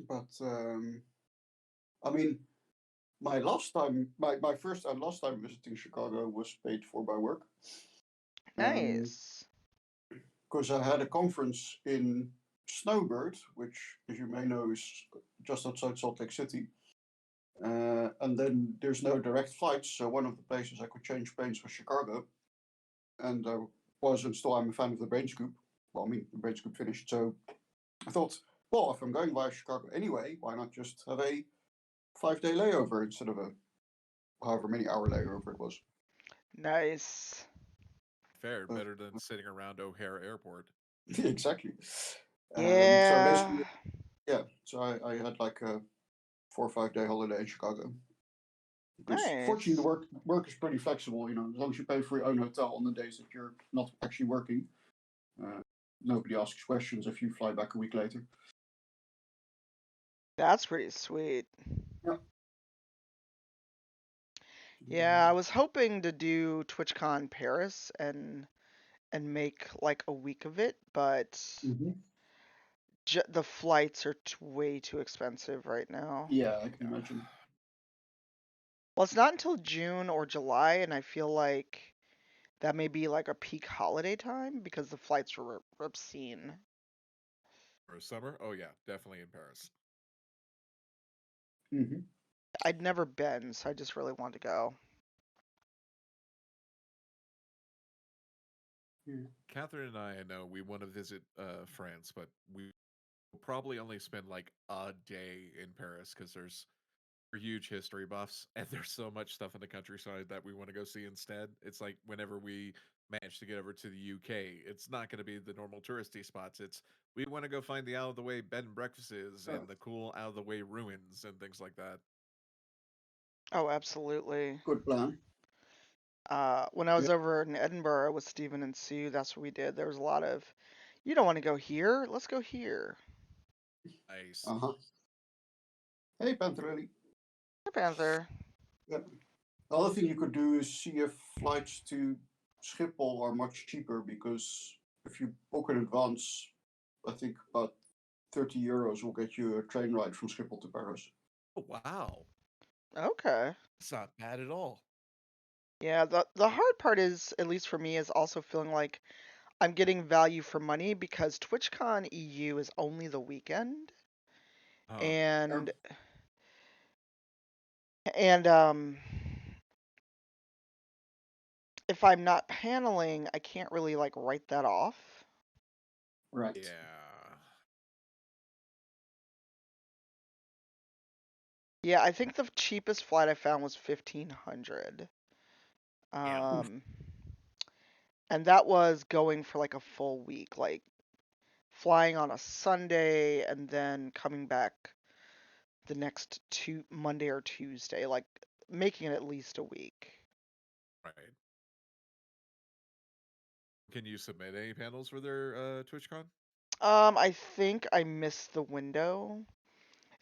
but I mean, my first and last time visiting Chicago was paid for by work. Nice. Because I had a conference in Snowbird, which, as you may know, is just outside Salt Lake City. And then there's no direct flights, so one of the places I could change planes was Chicago. And I wasn't still, I'm a fan of the Brain Scoop. Well, I mean, the Brain Scoop finished, so I thought, well, if I'm going via Chicago anyway, why not just have a 5-day layover instead of a however many hour layover it was. Nice. Fair, better than sitting around O'Hare Airport. Exactly. Yeah. So basically, yeah. So I had like a 4 or 5 day holiday in Chicago. Because fortunately, the Nice. work is pretty flexible. You know, as long as you pay for your own hotel on the days that you're not actually working, nobody asks questions if you fly back a week later. That's pretty sweet. Yeah. Yeah, I was hoping to do TwitchCon Paris and make like a week of it, but Mhm. the flights are way too expensive right now. Yeah, I can imagine. Well, it's not until June or July, and I feel like that may be like a peak holiday time because the flights are obscene. For summer? Oh yeah, definitely in Paris. Mm-hmm. I'd never been, so I just really want to go. Yeah. Catherine and I know we want to visit France, but we will probably only spend like a day in Paris because we're huge history buffs and there's so much stuff in the countryside that we want to go see instead. It's like whenever we manage to get over to the UK, it's not going to be the normal touristy spots. It's we want to go find the out of the way bed and breakfasts and the cool out of the way ruins and things like that. Oh, absolutely. Good plan. When I was Yeah. over in Edinburgh with Stephen and Sue, that's what we did. There was a lot of, you don't want to go here? Let's go here. Nice. Uh-huh. Hey, Pantarelli. Hey, Panther. Yeah. The other thing you could do is see if flights to Schiphol are much cheaper because if you book in advance, I think about 30 euros will get you a train ride from Schiphol to Paris. Oh, wow. Okay. It's not bad at all. Yeah, the hard part is, at least for me, is also feeling like I'm getting value for money because TwitchCon EU is only the weekend. Huh. And if I'm not paneling, I can't really like write that off. Right. Yeah. Yeah, I think the cheapest flight I found was 1500. Damn. And that was going for like a full week, like flying on a Sunday and then coming back the next Monday or Tuesday, like making it at least a week. Right. Can you submit any panels for their TwitchCon? I think I missed the window.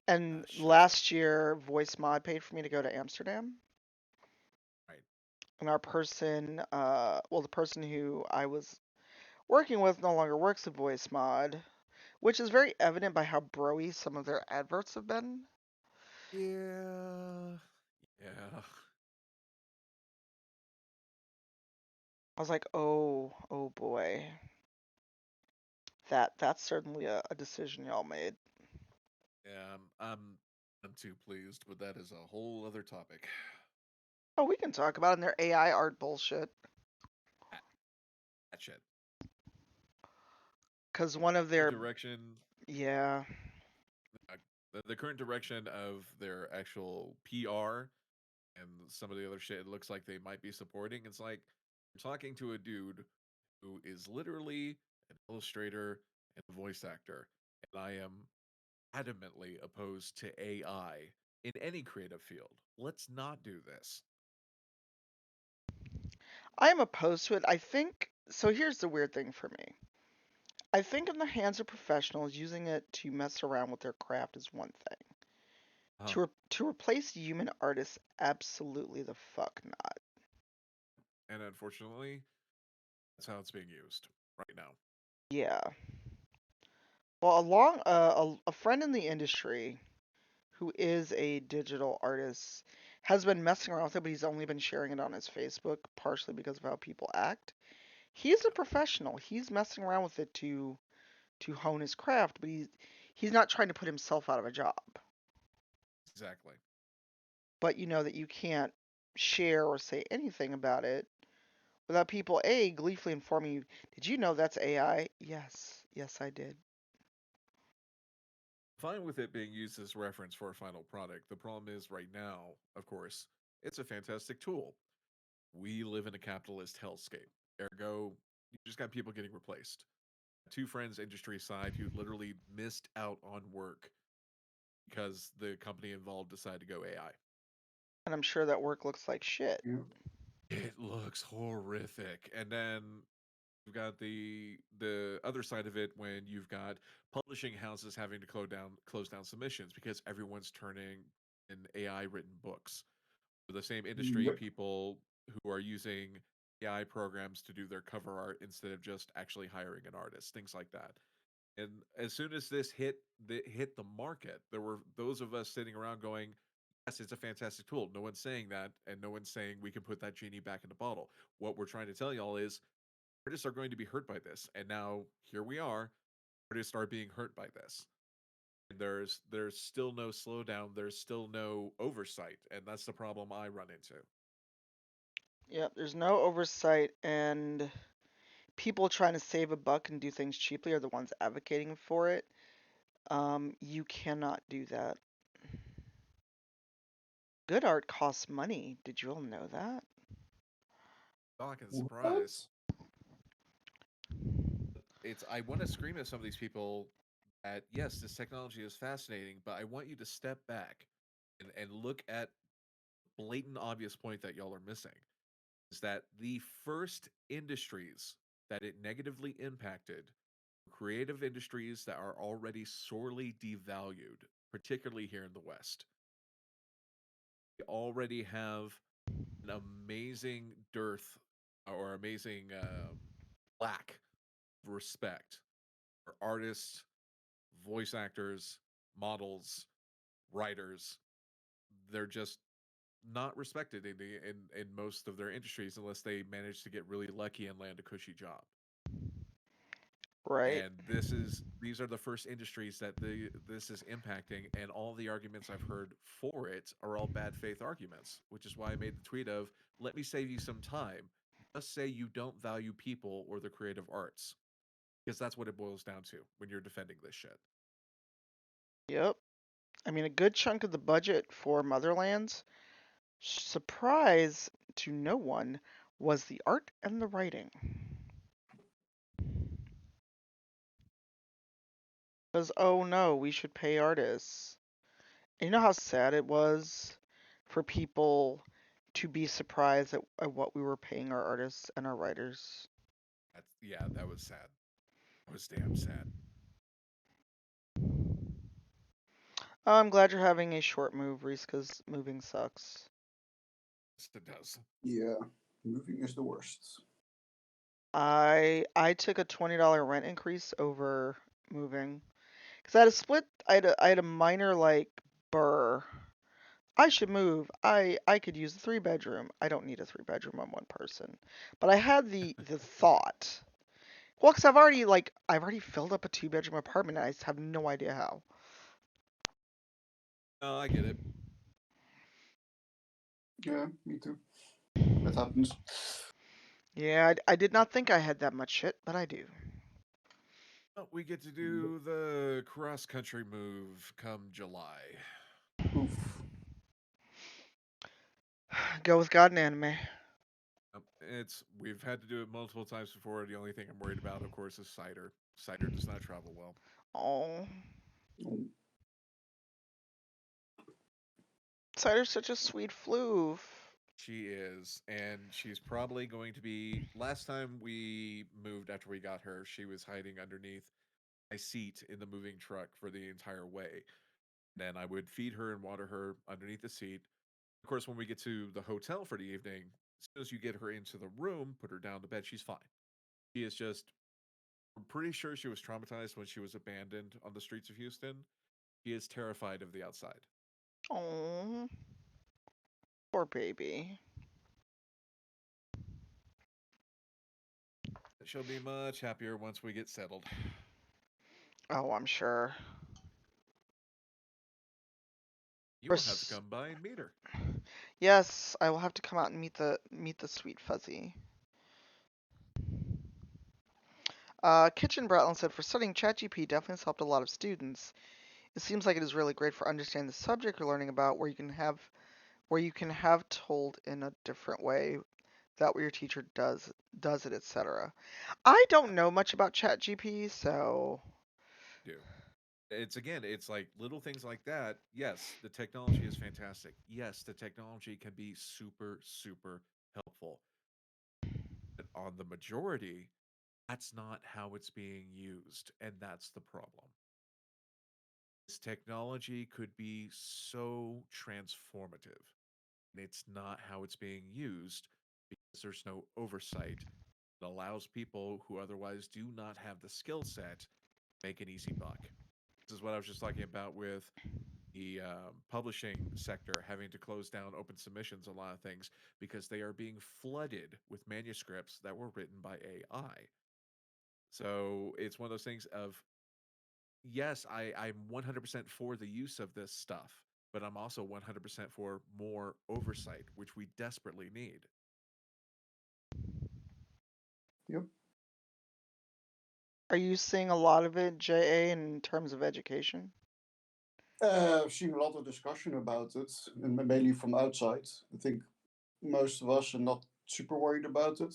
And Shit. last year, Voice Mod paid for me to go to Amsterdam. Right. And our person, well, the person who I was working with no longer works at Voice Mod, which is very evident by how broy some of their adverts have been. Yeah. Yeah. I was like, oh boy. That's certainly a decision y'all made. Yeah. I'm too pleased, but that is a whole other topic. Oh, we can talk about it in their AI art bullshit. That shit. Because one of That their, direction. yeah. the current direction of their actual PR and some of the other shit it looks like they might be supporting. It's like you're talking to a dude who is literally an illustrator and a voice actor, and I am adamantly opposed to AI in any creative field. Let's not do this. I am opposed to it. I think so. Here's the weird thing for me. I think in the hands of professionals, using it to mess around with their craft is one thing. Huh. To replace human artists, absolutely the fuck not. And unfortunately, that's how it's being used right now. Yeah. Well, a friend in the industry who is a digital artist has been messing around with it, but he's only been sharing it on his Facebook, partially because of how people act. He's a professional. He's messing around with it to hone his craft, but he's not trying to put himself out of a job. Exactly. But you know that you can't share or say anything about it without people A gleefully informing you, did you know that's AI? Yes. Yes, I did. Fine with it being used as reference for a final product. The problem is right now, of course, it's a fantastic tool. We live in a capitalist hellscape. Ergo, you just got people getting replaced. Two friends industry side who literally missed out on work because the company involved decided to go AI. And I'm sure that work looks like shit. Yeah. It looks horrific. And then you've got the other side of it when you've got publishing houses having to close down submissions because everyone's turning in AI written books. The same industry Yep. people who are using AI programs to do their cover art instead of just actually hiring an artist, things like that. And as soon as this hit the market, there were those of us sitting around going, "Yes, it's a fantastic tool." No one's saying that, and no one's saying we can put that genie back in the bottle. What we're trying to tell y'all is artists are going to be hurt by this, and now here we are. Artists are being hurt by this. And there's still no slowdown. There's still no oversight, and that's the problem I run into. Yep, there's no oversight, and people trying to save a buck and do things cheaply are the ones advocating for it. You cannot do that. Good art costs money. Did you all know that? Shocking What? surprise. It's I want to scream at some of these people that yes, this technology is fascinating, but I want you to step back and look at blatant obvious point that y'all are missing is that the first industries that it negatively impacted were creative industries that are already sorely devalued, particularly here in the West. We already have an amazing dearth or amazing lack of respect for artists, voice actors, models, writers. They're just not respected in most of their industries unless they manage to get really lucky and land a cushy job. Right? And these are the first industries that this is impacting, and all the arguments I've heard for it are all bad faith arguments, which is why I made the tweet of let me save you some time. Just say you don't value people or the creative arts. Because that's what it boils down to when you're defending this shit. Yep. I mean, a good chunk of the budget for Motherlands, surprise to no one, was the art and the writing. Because, oh no, we should pay artists. And you know how sad it was for people to be surprised at what we were paying our artists and our writers? Yeah, that was sad. That was damn sad. Oh, I'm glad you're having a short move, Reese, because moving sucks. Yes, it does. Yeah. Moving is the worst. I took a $20 rent increase over moving because I had a split. I had a minor like burr. I should move. I could use a 3 bedroom. I don't need a 3 bedroom on one person, but I had the thought. Well, because I've already filled up a 2 bedroom apartment. And I just have no idea how. Oh, I get it. Yeah, me too. That happens. Yeah, I did not think I had that much shit, but I do. Oh, we get to do the cross country move come July. Oof. Go with God and anime. We've had to do it multiple times before. The only thing I'm worried about, of course, is cider. Cider does not travel well. Oh, Oh. cider's such a sweet floof. She is, and she's probably going to be. Last time we moved after we got her, she was hiding underneath my seat in the moving truck for the entire way. Then I would feed her and water her underneath the seat. Of course, when we get to the hotel for the evening, as soon as you get her into the room, put her down to bed, she's fine. She is just. I'm pretty sure she was traumatized when she was abandoned on the streets of Houston. She is terrified of the outside. Oh, poor baby. She'll be much happier once we get settled. Oh, I'm sure. You will have to come by and meet her. Yes, I will have to come out and meet the sweet fuzzy. Kitchen Bratland said, for studying ChatGPT definitely has helped a lot of students. It seems like it is really great for understanding the subject you're learning about, where you can have told in a different way that what your teacher does it, etc. I don't know much about ChatGPT, so Do. It's like little things like that. Yes, the technology is fantastic. Yes, the technology can be super, super helpful. But on the majority, that's not how it's being used. And that's the problem. This technology could be so transformative, and it's not how it's being used because there's no oversight that allows people who otherwise do not have the skill set make an easy buck. This is what I was just talking about with the publishing sector having to close down open submissions, a lot of things, because they are being flooded with manuscripts that were written by AI. So it's one of those things of, yes, I'm 100% for the use of this stuff, but I'm also 100% for more oversight, which we desperately need. Yep. are you seeing a lot of it, JA, in terms of education? I've seen a lot of discussion about it, and mainly from outside. I think most of us are not super worried about it,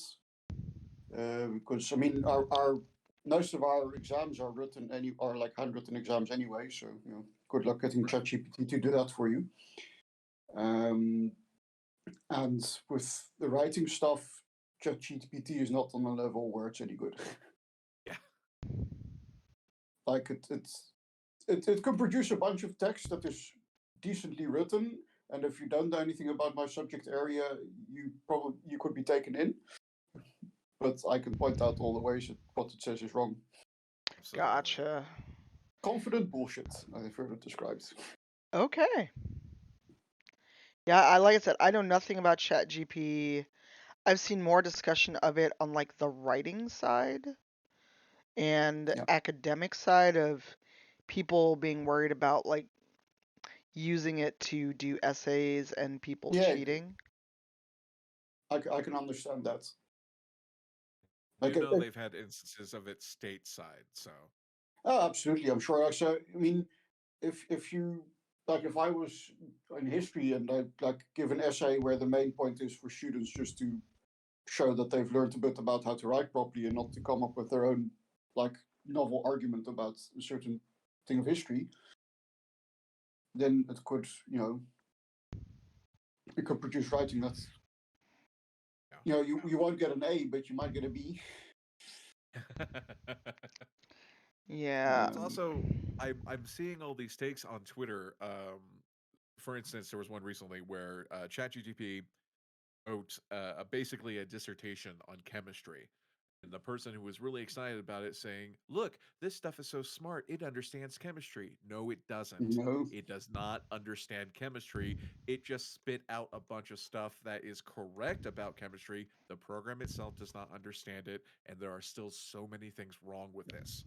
because I mean, our most of our exams are like handwritten exams anyway. So good luck getting ChatGPT to do that for you. And with the writing stuff, ChatGPT is not on a level where it's any good. Yeah. Like it can produce a bunch of text that is decently written, and if you don't know anything about my subject area, you could be taken in. But I can point out all the ways that what it says is wrong. Absolutely. Gotcha. Confident bullshit, I've heard it described. Okay. Yeah, like I said, I know nothing about ChatGPT. I've seen more discussion of it on like the writing side and Yeah. academic side of people being worried about like using it to do essays and people Yeah, cheating. I can understand that. You Like, know, they've had instances of it stateside, so. oh, absolutely, I'm sure. So, I mean, if you like, if I was in history and I like give an essay where the main point is for students just to show that they've learned a bit about how to write properly and not to come up with their own like novel argument about a certain thing of history, then it could, it could produce writing that's, you won't get an A, but you might get a B. Yeah. It's also, I'm seeing all these takes on Twitter. For instance, there was one recently where ChatGPT wrote basically a dissertation on chemistry. And the person who was really excited about it saying, look, this stuff is so smart, it understands chemistry. No, it doesn't. No. It does not understand chemistry. It just spit out a bunch of stuff that is correct about chemistry. The program itself does not understand it, and there are still so many things wrong with this.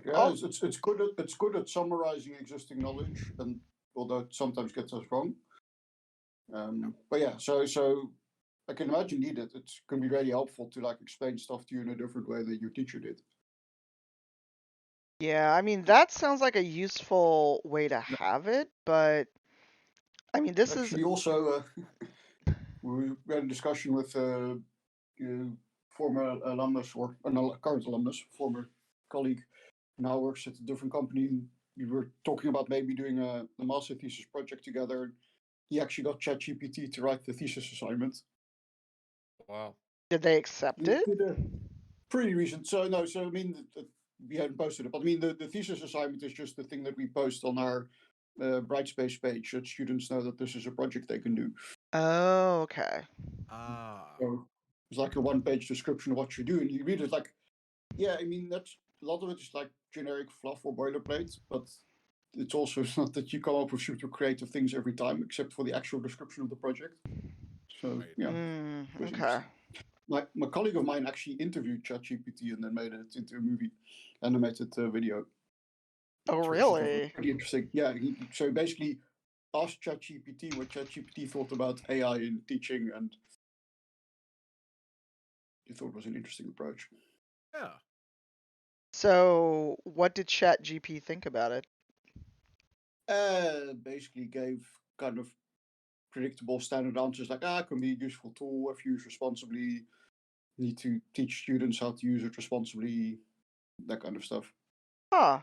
Yeah, it's good at summarizing existing knowledge, and although it sometimes gets us wrong. But yeah, so I can imagine it can be really helpful to like explain stuff to you in a different way than your teacher did. Yeah, I mean, that sounds like a useful way to have it, but I mean, this is. Actually, also, we had a discussion with former alumnus or current alumnus, former colleague, now works at a different company. And we were talking about maybe doing a master thesis project together. He actually got ChatGPT to write the thesis assignment. Wow. Did they accept He it? did a pretty recent. So no, so I mean, we hadn't posted it, but I mean, the thesis assignment is just the thing that we post on our Brightspace page, that students know that this is a project they can do. Oh, okay. Ah. So it's like a one-page description of what you do, and you read it like, yeah, I mean, that's a lot of it is like generic fluff or boilerplate, but it's also not that you come up with super creative things every time, except for the actual description of the project. So Right. yeah, it was Okay. interesting. My colleague of mine actually interviewed ChatGPT and then made it into a movie, animated video. Oh, Which was really? pretty interesting. Yeah, so basically asked ChatGPT what ChatGPT thought about AI in teaching, and he thought it was an interesting approach. Yeah. So, what did ChatGPT think about it? Basically gave kind of predictable standard answers like, it can be a useful tool if used responsibly, need to teach students how to use it responsibly, that kind of stuff. Huh.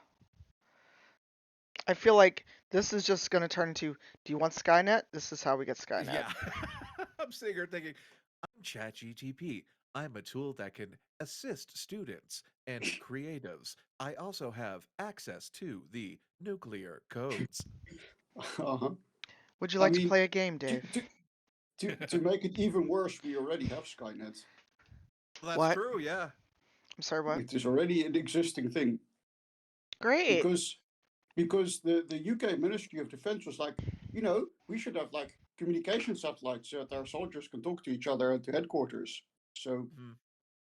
I feel like this is just going to turn into, do you want Skynet? This is how we get Skynet. Yeah. I'm sitting here thinking, I'm ChatGTP. I'm a tool that can assist students and creatives. I also have access to the nuclear codes. Uh-huh. Would you I like to mean, play a game, to, Dave? to, to make it even worse, we already have Skynet. That's What? true, yeah. I'm sorry, what? It is already an existing thing Great. because the UK Ministry of Defense was like, we should have like communication satellites so that our soldiers can talk to each other at the headquarters. So Mhm.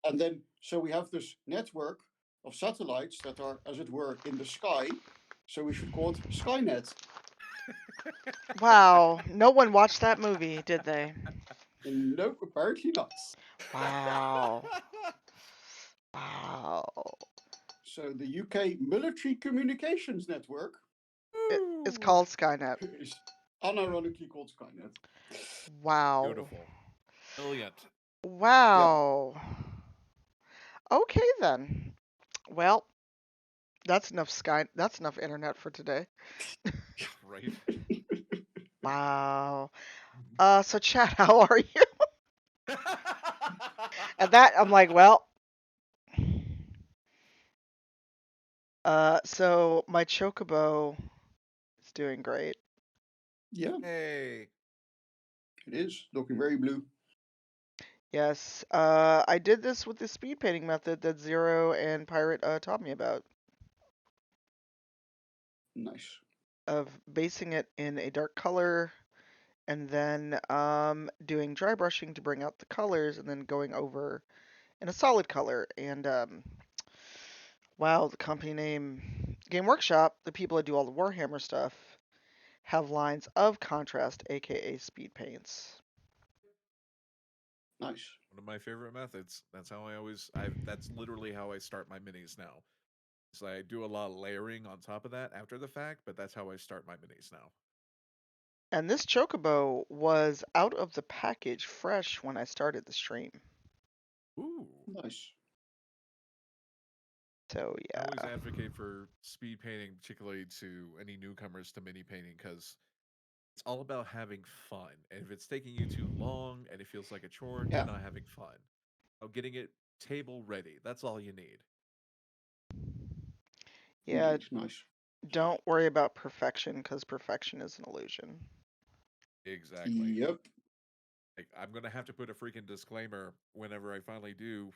and then so we have this network of satellites that are, as it were, in the sky. So we should call it Skynet. Wow. No one watched that movie, did they? And no, apparently not. Wow. Wow. So the UK Military Communications Network It's Woo! called Skynet. is unironically called Skynet. Wow. Beautiful. Brilliant. Yep. Wow. Okay then. Well, that's enough internet for today. Right? Wow. So chat, how are you? At that, I'm like, well, so my chocobo is doing great. Yeah, Hey. it is looking very blue. Yes, I did this with the speed painting method that Zero and Pirate taught me about, Nice. of basing it in a dark color and then doing dry brushing to bring out the colors and then going over in a solid color. And wow, the company name Game Workshop, the people that do all the Warhammer stuff, have lines of contrast, aka speed paints. Nice. One of my favorite methods. That's how that's literally how I start my minis now. So I do a lot of layering on top of that after the fact, but that's how I start my minis now. And this chocobo was out of the package fresh when I started the stream. Ooh. Nice. So I always yeah. advocate for speed painting, particularly to any newcomers to mini painting, because it's all about having fun. And if it's taking you too long and it feels like a chore, you're Yeah. not having fun. Getting it table ready, that's all you need. Yeah, Indeed. Nice. don't worry about perfection because perfection is an illusion. Exactly. Yep. Like, I'm gonna have to put a freaking disclaimer whenever I finally do one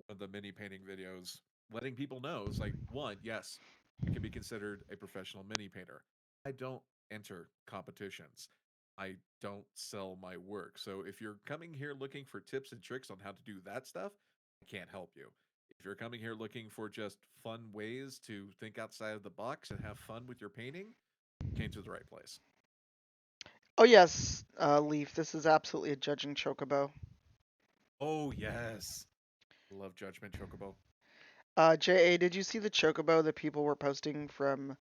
of the mini painting videos, letting people know it's like, one, yes, I can be considered a professional mini painter. I don't enter competitions. I don't sell my work. So if you're coming here looking for tips and tricks on how to do that stuff, I can't help you. If you're coming here looking for just fun ways to think outside of the box and have fun with your painting, you came to the right place. Oh yes, Leaf, this is absolutely a judging chocobo. Oh yes. Love Judgment Chocobo. JA, did you see the chocobo that people were posting from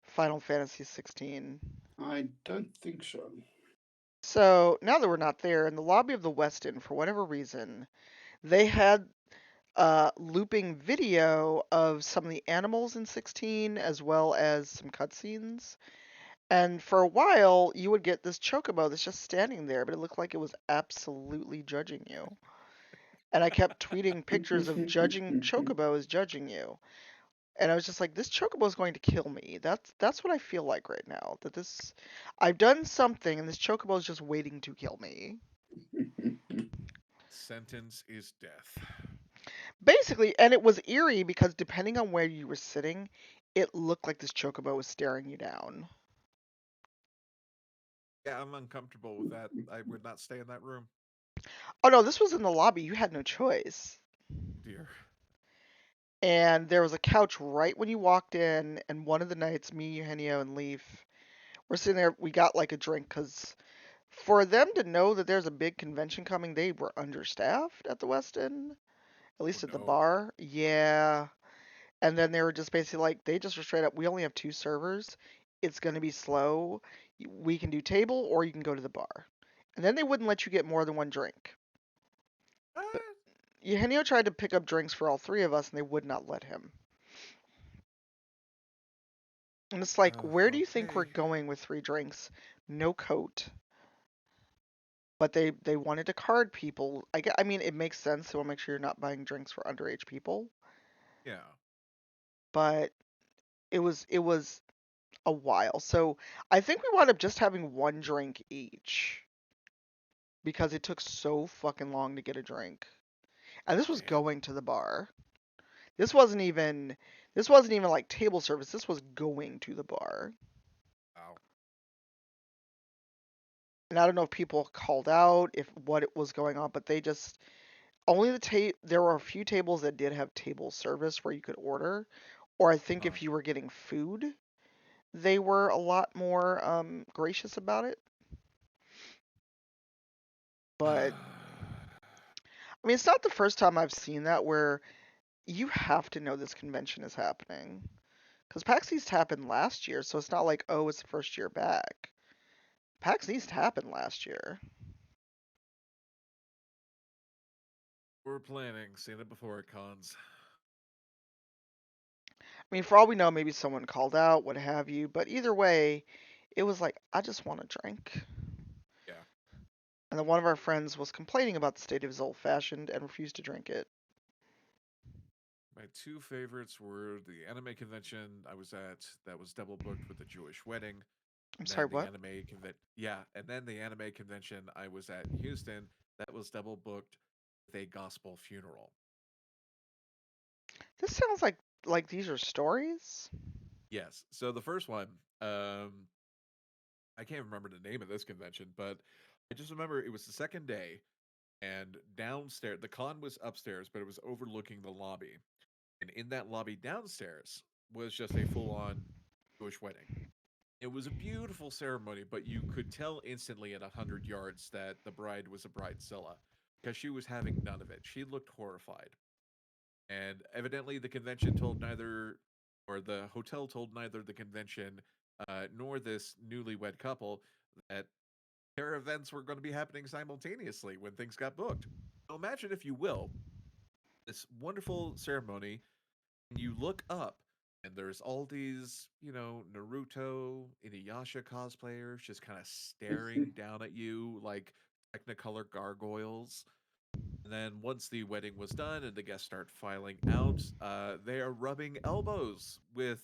Final Fantasy 16? I don't think so. So now that we're not there, in the lobby of the Westin, for whatever reason, they had looping video of some of the animals in 16 as well as some cutscenes. And for a while, you would get this chocobo that's just standing there, but it looked like it was absolutely judging you. And I kept tweeting pictures of judging chocobos judging you. And I was just like, this chocobo is going to kill me. That's what I feel like right now. That this, I've done something, and this chocobo is just waiting to kill me. Sentence is death. Basically, and it was eerie because depending on where you were sitting, it looked like this chocobo was staring you down. Yeah, I'm uncomfortable with that. I would not stay in that room. Oh no, this was in the lobby. You had no choice. Dear. And there was a couch right when you walked in, and one of the nights, me, Eugenio, and Leaf were sitting there. We got like a drink because for them to know that there's a big convention coming, they were understaffed at the West End, at Oh least at the no. bar. Yeah. And then they were just basically like, they just were straight up, we only have two servers. It's going to be slow. We can do table or you can go to the bar. And then they wouldn't let you get more than one drink. What? Eugenio tried to pick up drinks for all three of us and they would not let him. And it's like, where do you think we're Okay. going with three drinks? No coat. But they wanted to card people. I mean, it makes sense. They want to make sure you're not buying drinks for underage people. Yeah. But it was a while. So I think we wound up just having one drink each because it took so fucking long to get a drink. And this was Man. going to the bar. This wasn't even like table service. This was going to the bar. Wow. And I don't know if people called out if what it was going on, but they just only there were a few tables that did have table service where you could order, or I think Huh. if you were getting food, they were a lot more gracious about it. But I mean, it's not the first time I've seen that where you have to know this convention is happening. Because PAX East happened last year, so it's not like, oh, it's the first year back. PAX East happened last year. We're planning. Seen it before at cons. I mean, for all we know, maybe someone called out, what have you, but either way, it was like, I just want a drink. Yeah. And then one of our friends was complaining about the state of his old fashioned and refused to drink it. My two favorites were the anime convention I was at that was double booked with a Jewish wedding. I'm And sorry, then the what? anime convent yeah, and then the anime convention I was at in Houston that was double booked with a gospel funeral. This sounds like these are stories. Yes. So the first one, I can't remember the name of this convention, but I just remember it was the second day and downstairs the con was upstairs, but it was overlooking the lobby. And in that lobby downstairs was just a full on Jewish wedding. It was a beautiful ceremony, but you could tell instantly at 100 yards that the bride was a bridezilla because she was having none of it. She looked horrified. And evidently, the convention told neither, or the hotel told neither the convention nor this newlywed couple that their events were going to be happening simultaneously when things got booked. So imagine, if you will, this wonderful ceremony, and you look up, and there's all these, Naruto, Inuyasha cosplayers just kind of staring down at you like Technicolor gargoyles. And then once the wedding was done and the guests start filing out, they are rubbing elbows with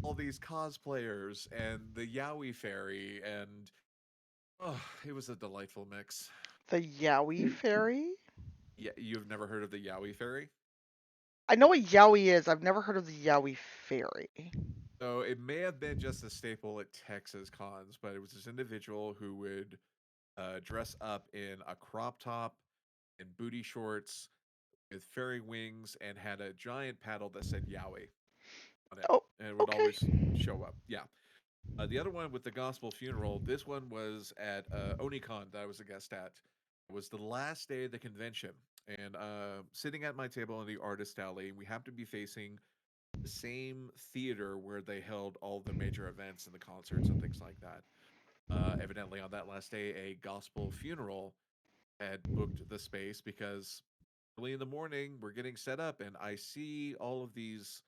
all these cosplayers and the Yowie fairy, and oh, it was a delightful mix. The Yowie fairy? Yeah, you've never heard of the Yowie fairy? I know what Yowie is. I've never heard of the Yowie fairy. So it may have been just a staple at Texas cons, but it was this individual who would dress up in a crop top and booty shorts with fairy wings and had a giant paddle that said Yowie on it, Oh, and it would okay. always show up. Yeah. The other one with the gospel funeral, this one was at OniCon that I was a guest at. It was the last day of the convention, and sitting at my table in the artist alley. We happen to be facing the same theater where they held all the major events and the concerts and things like that. Evidently, on that last day, a gospel funeral had booked the space because early in the morning we're getting set up, and I see all of these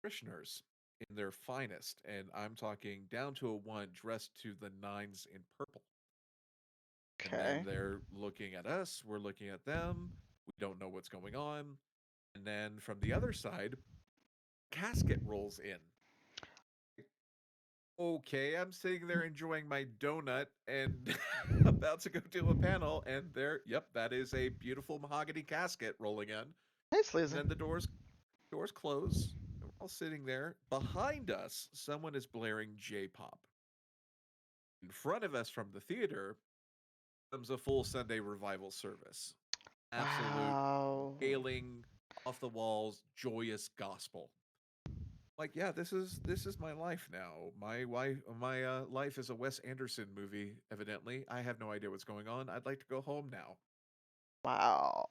parishioners in their finest, and I'm talking down to a one dressed to the nines in purple. And then Okay. they're looking at us, we're looking at them, we don't know what's going on. And then from the other side, casket rolls in. Okay, I'm sitting there enjoying my donut and about to go do a panel, and there, yep, that is a beautiful mahogany casket rolling in. Hey, And Sleazy. then the doors close, and we're all sitting there. Behind us, someone is blaring J-pop. In front of us from the theater comes a full Sunday revival service. Absolute Wow. hailing, off the walls, joyous gospel. Like, yeah, this is my life now. My life is a Wes Anderson movie. Evidently, I have no idea what's going on. I'd like to go home now. Wow.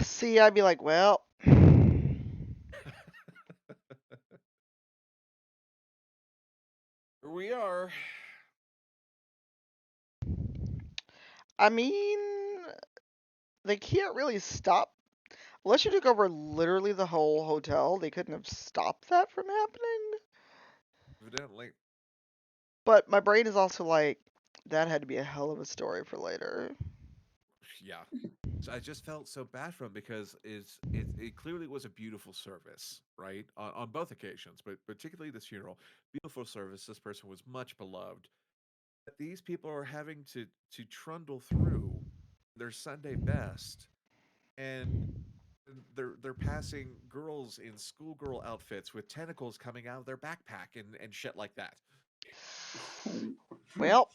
See, I'd be like, well, Here we are. I mean, they can't really stop. Unless you took over literally the whole hotel, they couldn't have stopped that from happening. Evidently, But my brain is also like, that had to be a hell of a story for later. yeah. So I just felt so bad for him because it clearly was a beautiful service, right? On both occasions, but particularly this funeral, beautiful service. This person was much beloved. But these people are having to trundle through their Sunday best, and they're passing girls in schoolgirl outfits with tentacles coming out of their backpack and shit like that. Well,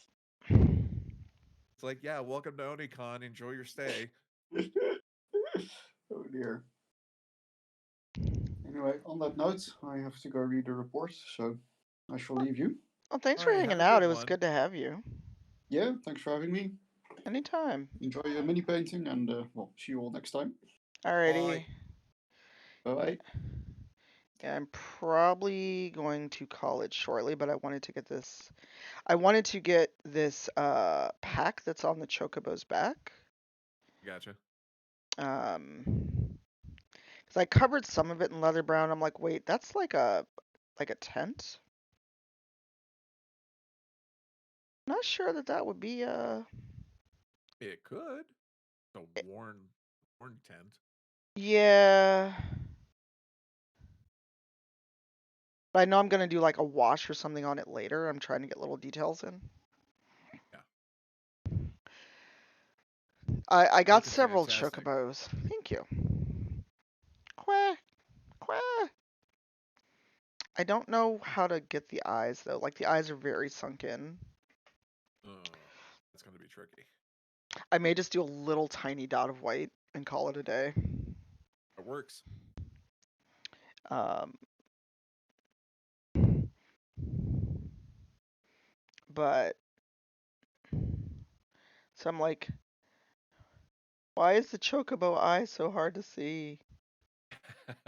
It's like, yeah, welcome to OniCon. Enjoy your stay. Oh dear. Anyway, on that note, I have to go read the report, so I shall leave you. well, thanks All for right, hanging have a out. good It was one. good to have you. Yeah, thanks for having me. Anytime. Enjoy your mini painting, and well, see you all next time. Alrighty. Bye. Bye bye. Yeah, I'm probably going to college shortly, but I wanted to get this. I wanted to get this pack that's on the Chocobo's back. Gotcha. Because I covered some of it in leather brown. I'm like, wait, that's like a tent. Not sure that that would be It could. A it- worn tent. yeah. But I know I'm gonna do like a wash or something on it later. I'm trying to get little details in. Yeah. I got Looking several fantastic. chocobos. Thank you. Quack, quack. I don't know how to get the eyes though. Like the eyes are very sunk in. That's gonna be tricky. I may just do a little tiny dot of white and call it a day. It works. Um, but so I'm like, why is the chocobo eye so hard to see? That's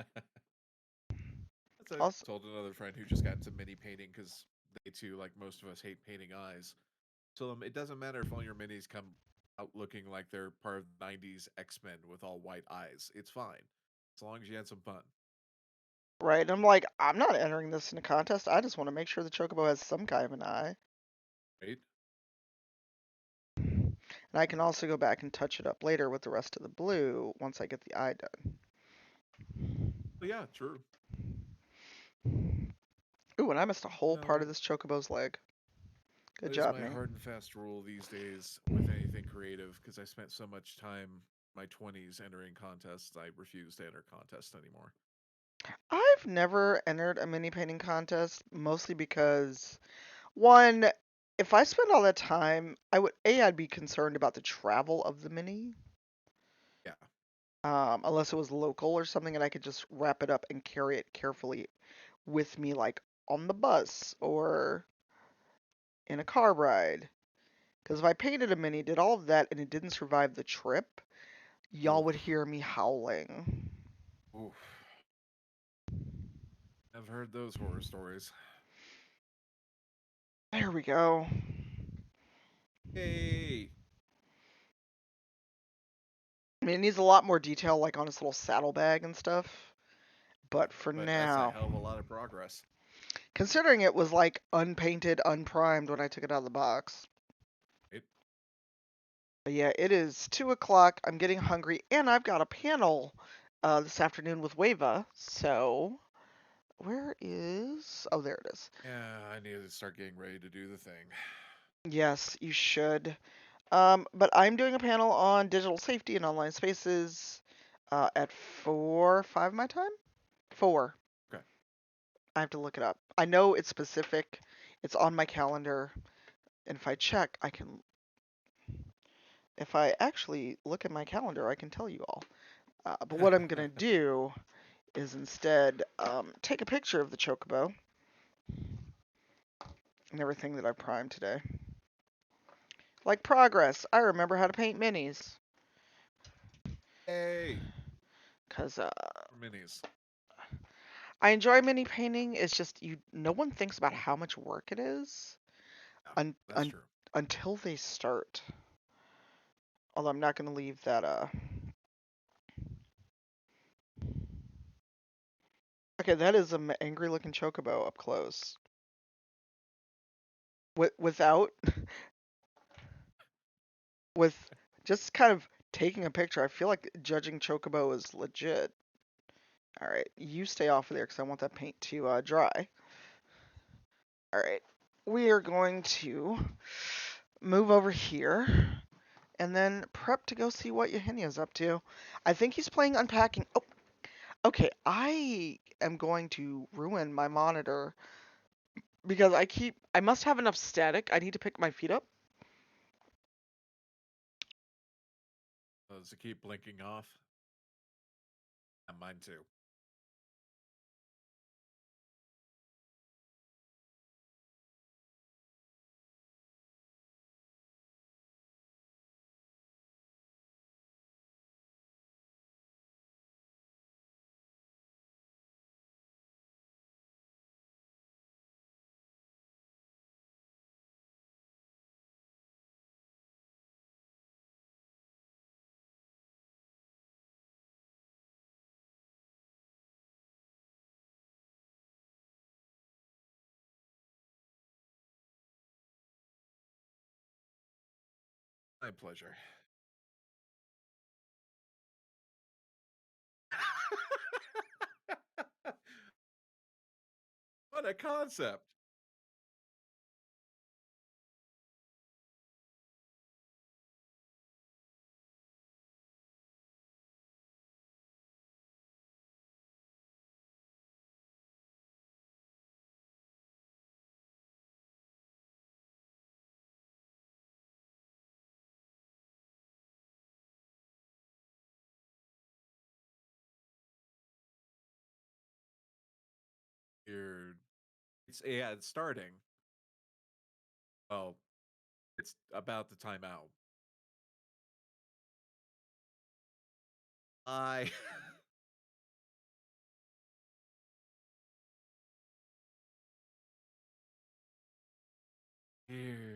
I Also, told another friend who just got into mini painting because they too, like most of us, hate painting eyes. So it doesn't matter if all your minis come out looking like they're part of the '90s X-Men with all white eyes. It's fine as long as you had some fun, right? I'm like, I'm not entering this in a contest. I just want to make sure the chocobo has some kind of an eye. right? And I can also go back and touch it up later with the rest of the blue once I get the eye done. But yeah, true. Ooh, and I missed a whole part of No, this chocobo's leg. Good that is job, my me. hard and fast rule these days with anything creative because I spent so much time my 20s entering contests. I refuse to enter contests anymore. I've never entered a mini painting contest, mostly because one, if I spend all that time, I'd be concerned about the travel of the mini. Yeah, Unless it was local or something and I could just wrap it up and carry it carefully with me, like on the bus or in a car ride. Because if I painted a mini, did all of that, and it didn't survive the trip, y'all Oof. would hear me howling. Oof. I've heard those horror stories. There we go. Hey. I mean, it needs a lot more detail, like on its little saddlebag and stuff. But for But that's a now, hell of a lot of progress. considering it was like unpainted, unprimed when I took it out of the box. It, But yeah, it is 2 o'clock. I'm getting hungry, and I've got a panel this afternoon with Wava. So, where is? Oh, there it is. yeah, I need to start getting ready to do the thing. Yes, you should. But I'm doing a panel on digital safety and online spaces at 4, 5 my time? 4. Okay. I have to look it up. I know it's specific. It's on my calendar. And if I check, I can. If I actually look at my calendar, I can tell you all. But what I'm going to do is instead take a picture of the chocobo and everything that I primed today. Like progress. I remember how to paint minis. Hey. Because Minis. I enjoy mini painting. It's just no one thinks about how much work it is Yeah, that's true. until they start. Although I'm not going to leave that. Okay, that is an angry looking chocobo up close. Without with just kind of taking a picture, I feel like judging chocobo is legit. All right, you stay off of there because I want that paint to dry. All right, we are going to move over here and then prep to go see what Yehinia's up to. I think he's playing unpacking. Oh, okay. I am going to ruin my monitor because I must have enough static. I need to pick my feet up. Does it keep blinking off? Yeah, mine too. My pleasure. What a concept. You're it's starting. Oh, it's about the timeout. I Here